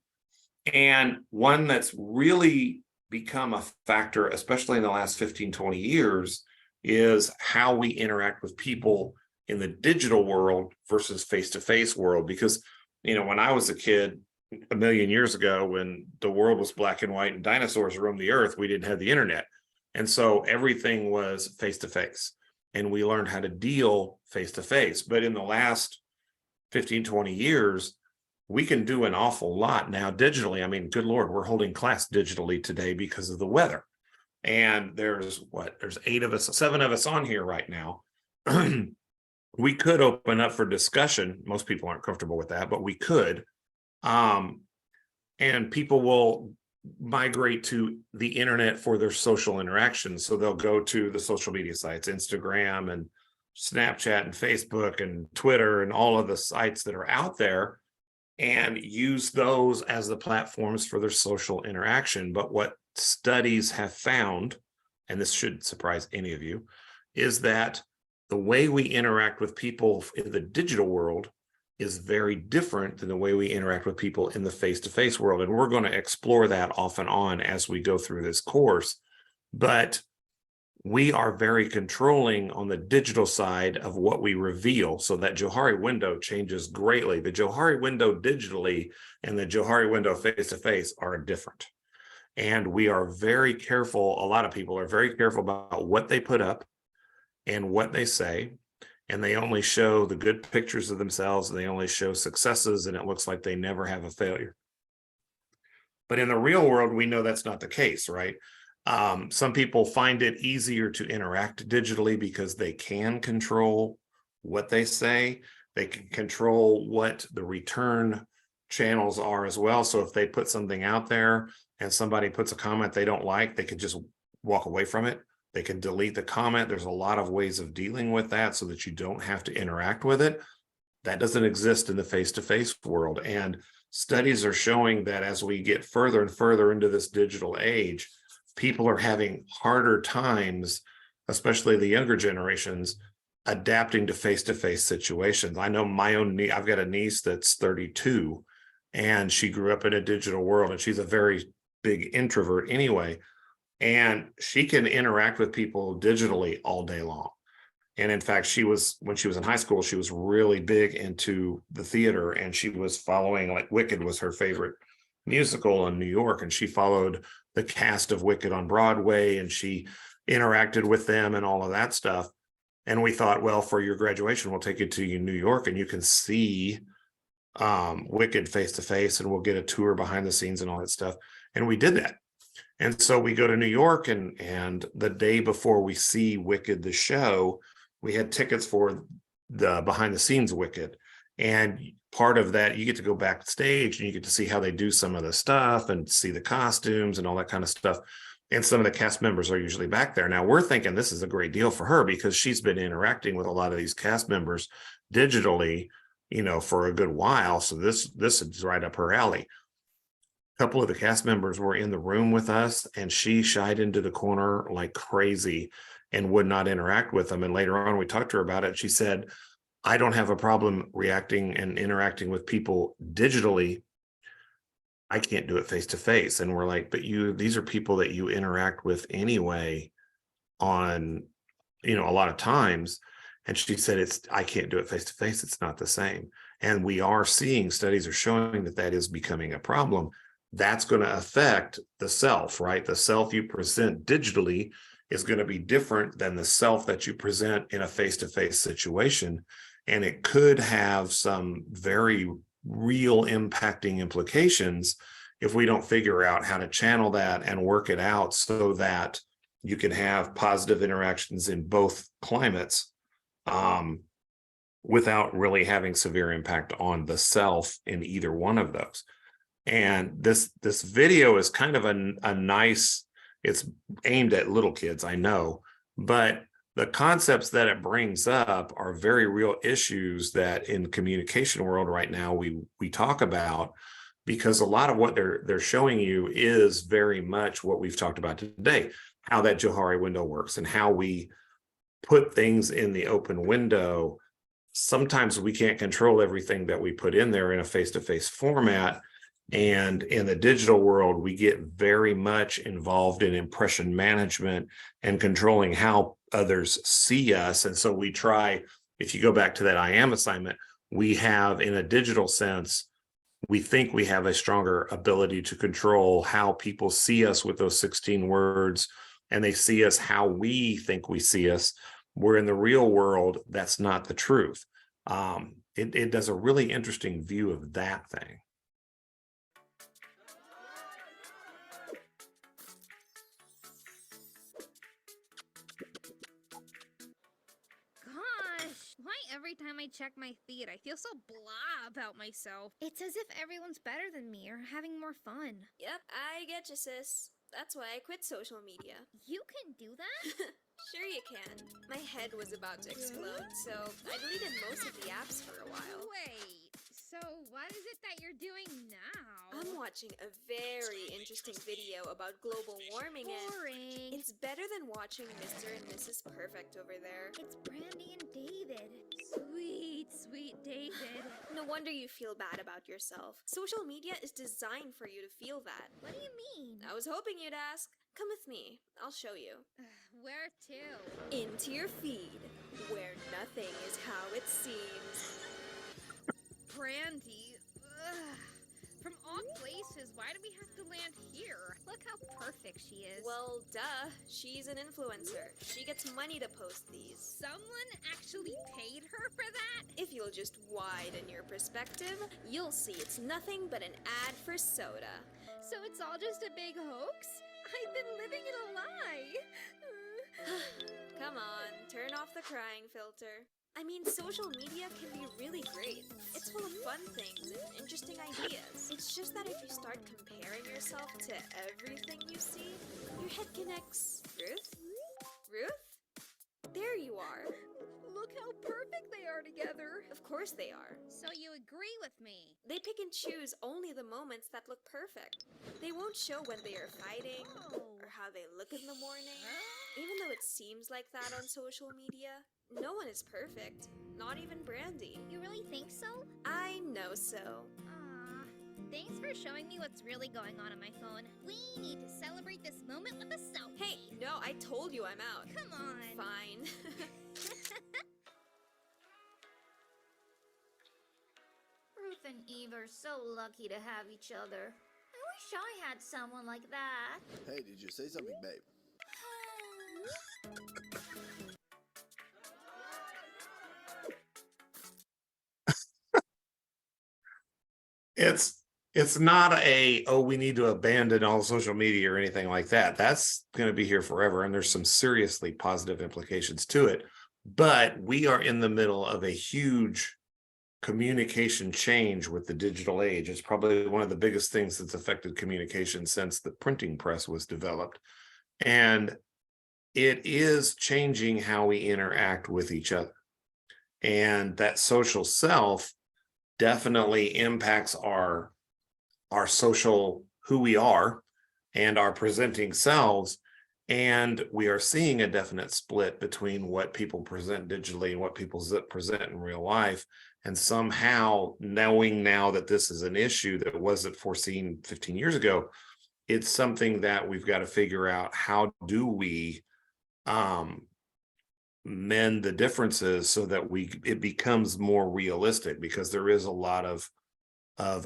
And one that's really become a factor, especially in the last 15, 20 years, is how we interact with people in the digital world versus face-to-face world. Because, when I was a kid a million years ago, when the world was black and white and dinosaurs roamed the earth, we didn't have the internet. And so everything was face-to-face, and we learned how to deal face-to-face. But in the last 15, 20 years, we can do an awful lot now digitally. I mean, good Lord, we're holding class digitally today because of the weather. And there's 7 of us on here right now. We could open up for discussion. Most people aren't comfortable with that, but we could. And people will migrate to the internet for their social interactions. So they'll go to the social media sites, Instagram and Snapchat and Facebook and Twitter and all of the sites that are out there, and use those as the platforms for their social interaction. But what studies have found, and this shouldn't surprise any of you, is that the way we interact with people in the digital world is very different than the way we interact with people in the face-to-face world. And we're going to explore that off and on as we go through this course. But we are very controlling on the digital side of what we reveal. So that Johari window changes greatly. The Johari window digitally and the Johari window face-to-face are different. And we are very careful. A lot of people are very careful about what they put up and what they say, and they only show the good pictures of themselves, and they only show successes, and it looks like they never have a failure. But in the real world, we know that's not the case, right? Some people find it easier to interact digitally because they can control what they say. They can control what the return channels are as well. So if they put something out there and somebody puts a comment they don't like, they can just walk away from it. They can delete the comment. There's a lot of ways of dealing with that so that you don't have to interact with it. That doesn't exist in the face-to-face world. And studies are showing that as we get further and further into this digital age, people are having harder times, especially the younger generations, adapting to face-to-face situations. I know my own niece, I've got a niece that's 32, and she grew up in a digital world, and she's a very big introvert anyway, and she can interact with people digitally all day long. And in fact, when she was in high school, she was really big into the theater, and she was following, like, Wicked was her favorite musical in New York, and she followed the cast of Wicked on Broadway, and she interacted with them and all of that stuff. And we thought, well, for your graduation, we'll take you to New York and you can see Wicked face to face, and we'll get a tour behind the scenes and all that stuff. And we did that. And so we go to New York, and the day before we see Wicked, the show, we had tickets for the behind the scenes Wicked. And part of that, you get to go backstage and you get to see how they do some of the stuff and see the costumes and all that kind of stuff. And some of the cast members are usually back there. Now we're thinking this is a great deal for her because she's been interacting with a lot of these cast members digitally, for a good while. So this is right up her alley. A couple of the cast members were in the room with us, and she shied into the corner like crazy and would not interact with them. And later on, we talked to her about it. She said, I don't have a problem reacting and interacting with people digitally. I can't do it face to face. And we're like, but these are people that you interact with anyway on, a lot of times. And she said, I can't do it face to face. It's not the same. And we are seeing studies are showing that is becoming a problem. That's going to affect the self, right? The self you present digitally is going to be different than the self that you present in a face-to-face situation. And it could have some very real impacting implications if we don't figure out how to channel that and work it out so that you can have positive interactions in both climates without really having severe impact on the self in either one of those. And this video is kind of a nice, it's aimed at little kids, I know, but the concepts that it brings up are very real issues that in communication world right now we talk about, because a lot of what they're showing you is very much what we've talked about today, how that Johari window works and how we put things in the open window. Sometimes we can't control everything that we put in there in a face-to-face format. And in the digital world, we get very much involved in impression management and controlling how others see us. And so we try, if you go back to that I am assignment, we have, in a digital sense, we think we have a stronger ability to control how people see us with those 16 words, and they see us how we think we see us. Where in the real world, that's not the truth. It does a really interesting view of that thing. Why every time I check my feed, I feel so blah about myself? It's as if everyone's better than me or having more fun. Yep, I get you, sis. That's why I quit social media. You can do that? Sure you can. My head was about to explode, so I deleted most of the apps for a while. Wait, so what is it that you're doing now? I'm watching a very interesting video about global warming Boring. and it's better than watching Mr. and Mrs. Perfect over there. It's Brandy and David. Sweet, sweet David. No wonder you feel bad about yourself. Social media is designed for you to feel that. What do you mean? I was hoping you'd ask. Come with me. I'll show you. Where to? Into your feed, where nothing is how it seems. Brandy. Ugh. From all places, why do we have to land here? Look how perfect she is. Well, duh. She's an influencer. She gets money to post these. Someone actually paid her for that? If you'll just widen your perspective, you'll see it's nothing but an ad for soda. So it's all just a big hoax? I've been living in a lie. Come on, turn off the crying filter. I mean, social media can be really great. It's full of fun things and interesting ideas. It's just that if you start comparing yourself to everything you see, your head connects. Ruth? Ruth? There you are. Look how perfect they are together. Of course they are. So you agree with me? They pick and choose only the moments that look perfect. They won't show when they are fighting or how they look in the morning. Even though it seems like that on social media, no one is perfect. Not even Brandy. You really think so? I know so. Aw, thanks for showing me what's really going on my phone. We need to celebrate this moment with a selfie. Hey, no, I told you I'm out. Come on. Fine. Ruth and Eve are so lucky to have each other. I wish I had someone like that. Hey, did you say something, babe? It's not a, oh, we need to abandon all social media or anything like that. That's going to be here forever, and there's some seriously positive implications to it. But we are in the middle of a huge communication change with the digital age. It's probably one of the biggest things that's affected communication since the printing press was developed. And it is changing how we interact with each other. And that social self definitely impacts our social, who we are, and our presenting selves. And we are seeing a definite split between what people present digitally and what people present in real life. And somehow, knowing now that this is an issue that wasn't foreseen 15 years ago, it's something that we've got to figure out. How do we mend the differences so that it becomes more realistic? Because there is a lot of,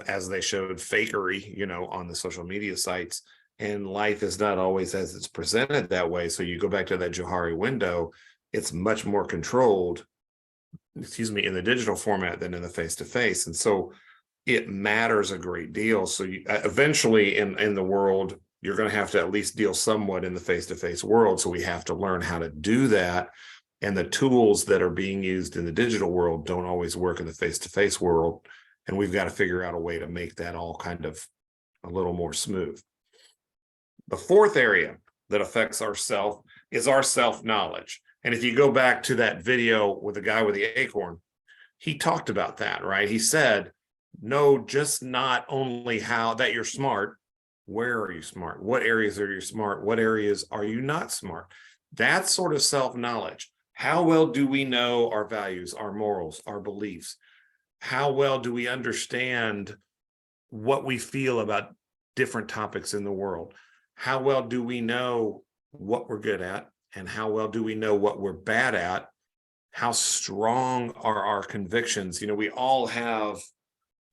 as they showed, fakery, on the social media sites, and life is not always as it's presented that way. So you go back to that Johari window, it's much more controlled, in the digital format than in the face-to-face. And so it matters a great deal. So eventually in the world, you're going to have to at least deal somewhat in the face-to-face world. So we have to learn how to do that. And the tools that are being used in the digital world don't always work in the face-to-face world. And we've got to figure out a way to make that all kind of a little more smooth. The fourth area that affects ourself is our self-knowledge. And if you go back to that video with the guy with the acorn, he talked about that, right? He said, no, just not only how that you're smart. Where are you smart? What areas are you smart? What areas are you not smart? That's sort of self-knowledge. How well do we know our values, our morals, our beliefs? How well do we understand what we feel about different topics in the world? How well do we know what we're good at? And how well do we know what we're bad at? How strong are our convictions? We all have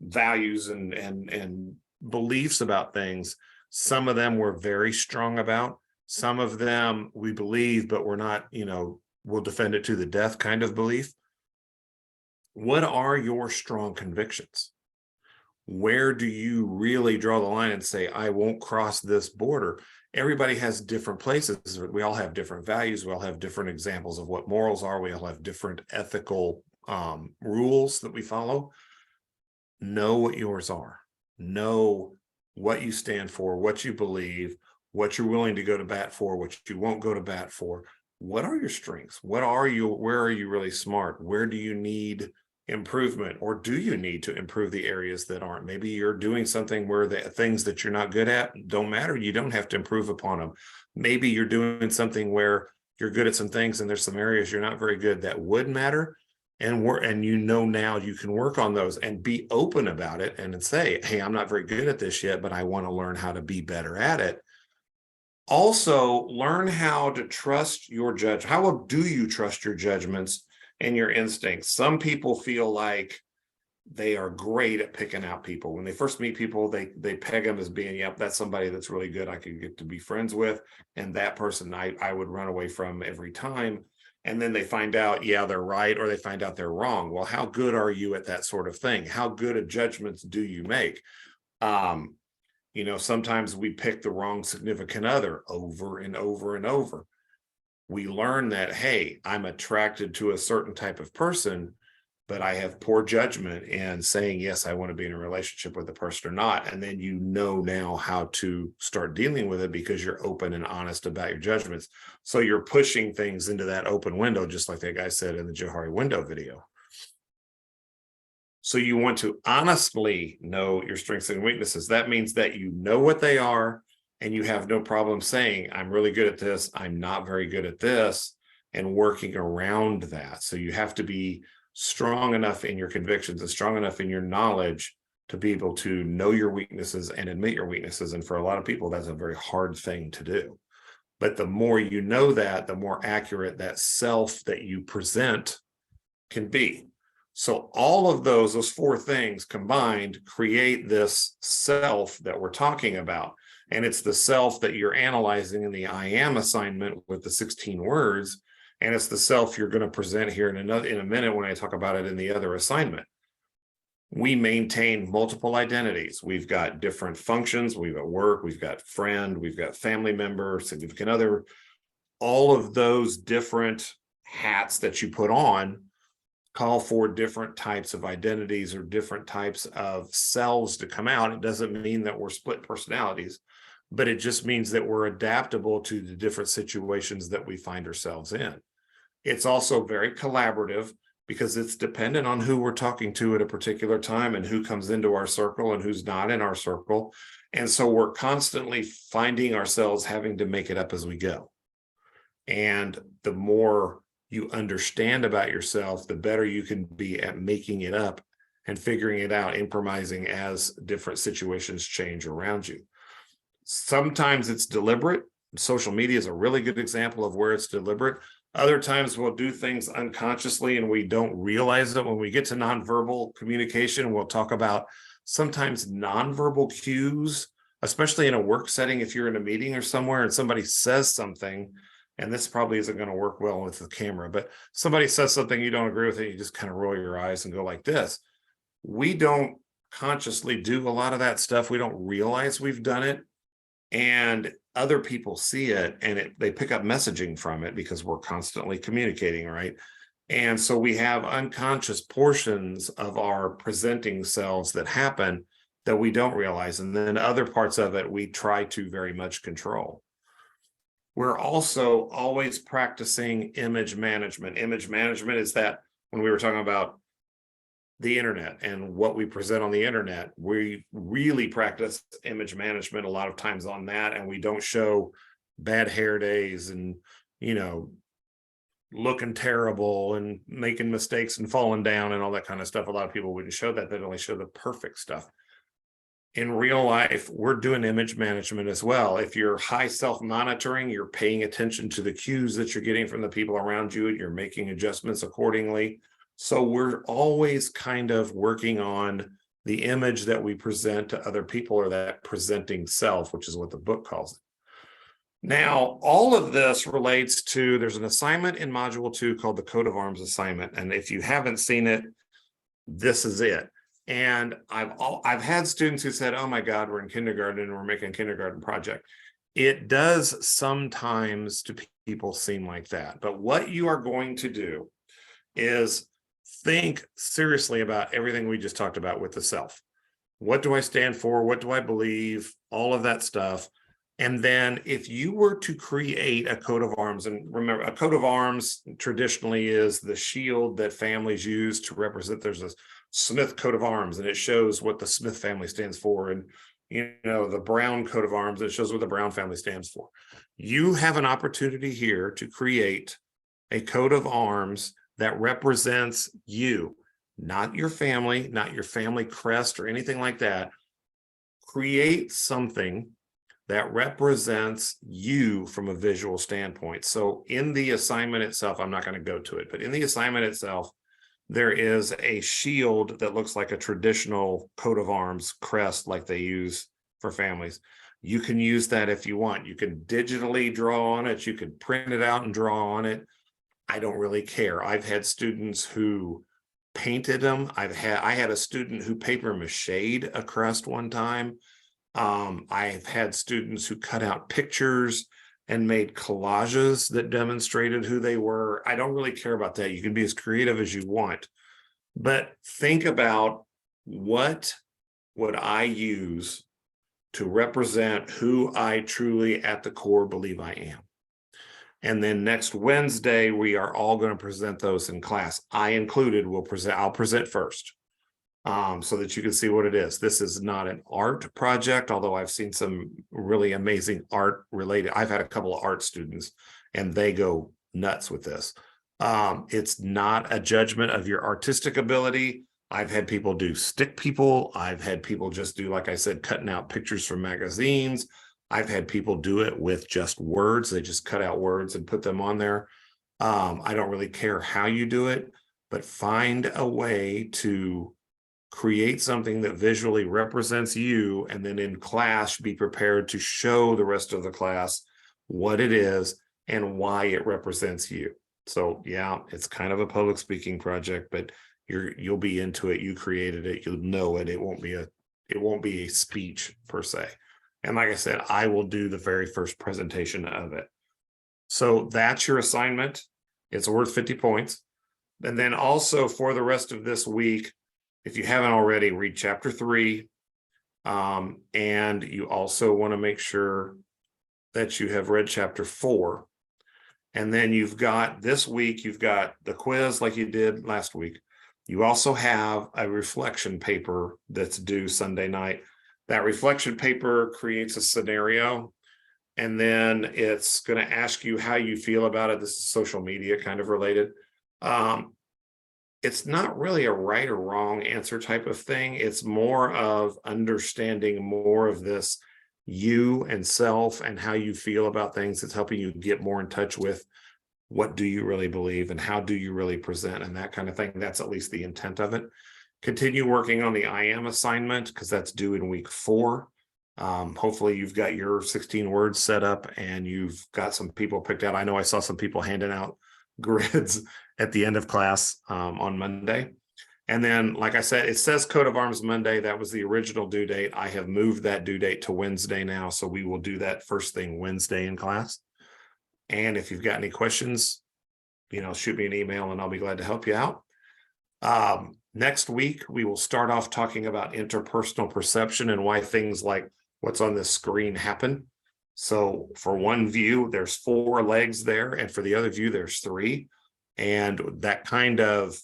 values and beliefs about things. Some of them we're very strong about. Some of them we believe, but we're not, we'll defend it to the death kind of belief. What are your strong convictions? Where do you really draw the line and say, I won't cross this border? Everybody has different places. We all have different values. We all have different examples of what morals are. We all have different ethical rules that we follow. Know what yours are. Know what you stand for, what you believe, what you're willing to go to bat for, what you won't go to bat for. What are your strengths? Where are you really smart? Where do you need improvement, or do you need to improve the areas that aren't? Maybe you're doing something where the things that you're not good at don't matter. You don't have to improve upon them. Maybe you're doing something where you're good at some things and there's some areas you're not very good that would matter. And now you can work on those and be open about it and say, hey, I'm not very good at this yet, but I want to learn how to be better at it. Also, learn how to trust your judge. How do you trust your judgments and your instincts? Some people feel like they are great at picking out people. When they first meet people, they peg them as being, yep, that's somebody that's really good I could get to be friends with. And that person I would run away from every time. And then they find out, yeah, they're right, or they find out they're wrong. Well, how good are you at that sort of thing? How good at judgments do you make? Sometimes we pick the wrong significant other over and over and over. We learn that, hey, I'm attracted to a certain type of person, but I have poor judgment in saying, yes, I want to be in a relationship with the person or not. And then you know now how to start dealing with it because you're open and honest about your judgments. So you're pushing things into that open window, just like that guy said in the Johari window video. So you want to honestly know your strengths and weaknesses. That means that you know what they are and you have no problem saying, I'm really good at this, I'm not very good at this, and working around that. So you have to be strong enough in your convictions and strong enough in your knowledge to be able to know your weaknesses and admit your weaknesses. And for a lot of people, that's a very hard thing to do. But the more you know that, the more accurate that self that you present can be. So all of those four things combined create this self that we're talking about. And it's the self that you're analyzing in the I am assignment with the 16 words. And it's the self you're going to present here in a minute when I talk about it in the other assignment. We maintain multiple identities. We've got different functions. We've got work, we've got friend, we've got family member, significant other. All of those different hats that you put on call for different types of identities or different types of selves to come out. It doesn't mean that we're split personalities, but it just means that we're adaptable to the different situations that we find ourselves in. It's also very collaborative because it's dependent on who we're talking to at a particular time and who comes into our circle and who's not in our circle. And so we're constantly finding ourselves having to make it up as we go. And the more you understand about yourself, the better you can be at making it up and figuring it out, improvising as different situations change around you. Sometimes it's deliberate. Social media is a really good example of where it's deliberate. Other times we'll do things unconsciously and we don't realize it. When we get to nonverbal communication, we'll talk about sometimes nonverbal cues, especially in a work setting. If you're in a meeting or somewhere and somebody says something, and this probably isn't going to work well with the camera, but somebody says something you don't agree with it, you just kind of roll your eyes and go like this. We don't consciously do a lot of that stuff. We don't realize we've done it. And other people see it and they pick up messaging from it because we're constantly communicating, right? And so we have unconscious portions of our presenting selves that happen that we don't realize. And then other parts of it, we try to very much control. We're also always practicing image management. Image management is that when we were talking about the internet and what we present on the internet, we really practice image management a lot of times on that. And we don't show bad hair days and, looking terrible and making mistakes and falling down and all that kind of stuff. A lot of people wouldn't show that. They'd only show the perfect stuff. In real life, we're doing image management as well. If you're high self-monitoring, you're paying attention to the cues that you're getting from the people around you, and you're making adjustments accordingly. So we're always kind of working on the image that we present to other people, or that presenting self, which is what the book calls it. Now, all of this relates to, there's an assignment in Module 2 called the Coat of Arms assignment. And if you haven't seen it, this is it. And I've had students who said, oh my God, we're in kindergarten and we're making a kindergarten project. It does sometimes to people seem like that. But what you are going to do is think seriously about everything we just talked about with the self. What do I stand for? What do I believe? All of that stuff. And then if you were to create a coat of arms, and remember, a coat of arms traditionally is the shield that families use to represent, there's a Smith coat of arms, and it shows what the Smith family stands for, and the Brown coat of arms, it shows what the Brown family stands for. You have an opportunity here to create a coat of arms that represents you, not your family, not your family crest or anything like that. Create something that represents you from a visual standpoint. So in the assignment itself, I'm not going to go to it, but in the assignment itself, there is a shield that looks like a traditional coat of arms crest like they use for families. You can use that if you want. You can digitally draw on it. You can print it out and draw on it. I don't really care. I've had students who painted them. I had a student who paper mached a crest one time. I've had students who cut out pictures and made collages that demonstrated who they were. I don't really care about that. You can be as creative as you want, but think about what would I use to represent who I truly at the core believe I am. And then next Wednesday, we are all going to present those in class. I included I'll present first. So that you can see what it is. This is not an art project, although I've seen some really amazing art related. I've had a couple of art students and they go nuts with this. It's not a judgment of your artistic ability. I've had people do stick people. I've had people just do, like I said, cutting out pictures from magazines. I've had people do it with just words. They just cut out words and put them on there. I don't really care how you do it, but find a way to create something that visually represents you, and then in class be prepared to show the rest of the class what it is and why it represents you. So yeah, it's kind of a public speaking project, but you'll be into it. You created it, you'll know it. It won't be a speech per se. And like I said, I will do the very first presentation of it. So that's your assignment. It's worth 50 points. And then also for the rest of this week, if you haven't already, read chapter 3. And you also want to make sure that you have read chapter 4. And then this week, you've got the quiz like you did last week. You also have a reflection paper that's due Sunday night. That reflection paper creates a scenario, and then it's going to ask you how you feel about it. This is social media kind of related. It's not really a right or wrong answer type of thing. It's more of understanding more of this you and self and how you feel about things. It's helping you get more in touch with what do you really believe and how do you really present and that kind of thing. That's at least the intent of it. Continue working on the I am assignment because that's due in week 4. Hopefully you've got your 16 words set up and you've got some people picked out. I know I saw some people handing out grids at the end of class on Monday. And then, like I said, it says coat of arms Monday. That was the original due date. I have moved that due date to Wednesday now. So we will do that first thing Wednesday in class. And if you've got any questions, shoot me an email and I'll be glad to help you out. Next week, we will start off talking about interpersonal perception and why things like what's on this screen happen. So for one view, there's 4 legs there, and for the other view, there's 3. And that kind of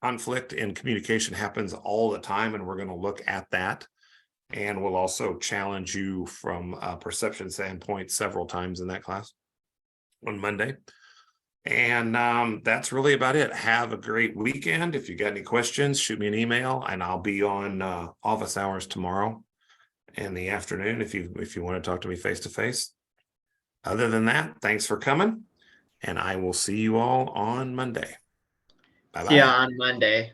conflict in communication happens all the time, and we're going to look at that. And we'll also challenge you from a perception standpoint several times in that class on Monday. And that's really about it. Have a great weekend. If you got any questions, shoot me an email, and I'll be on office hours tomorrow in the afternoon if you want to talk to me face to face. Other than that, thanks for coming, and I will see you all on Monday. Bye-bye. See you on Monday.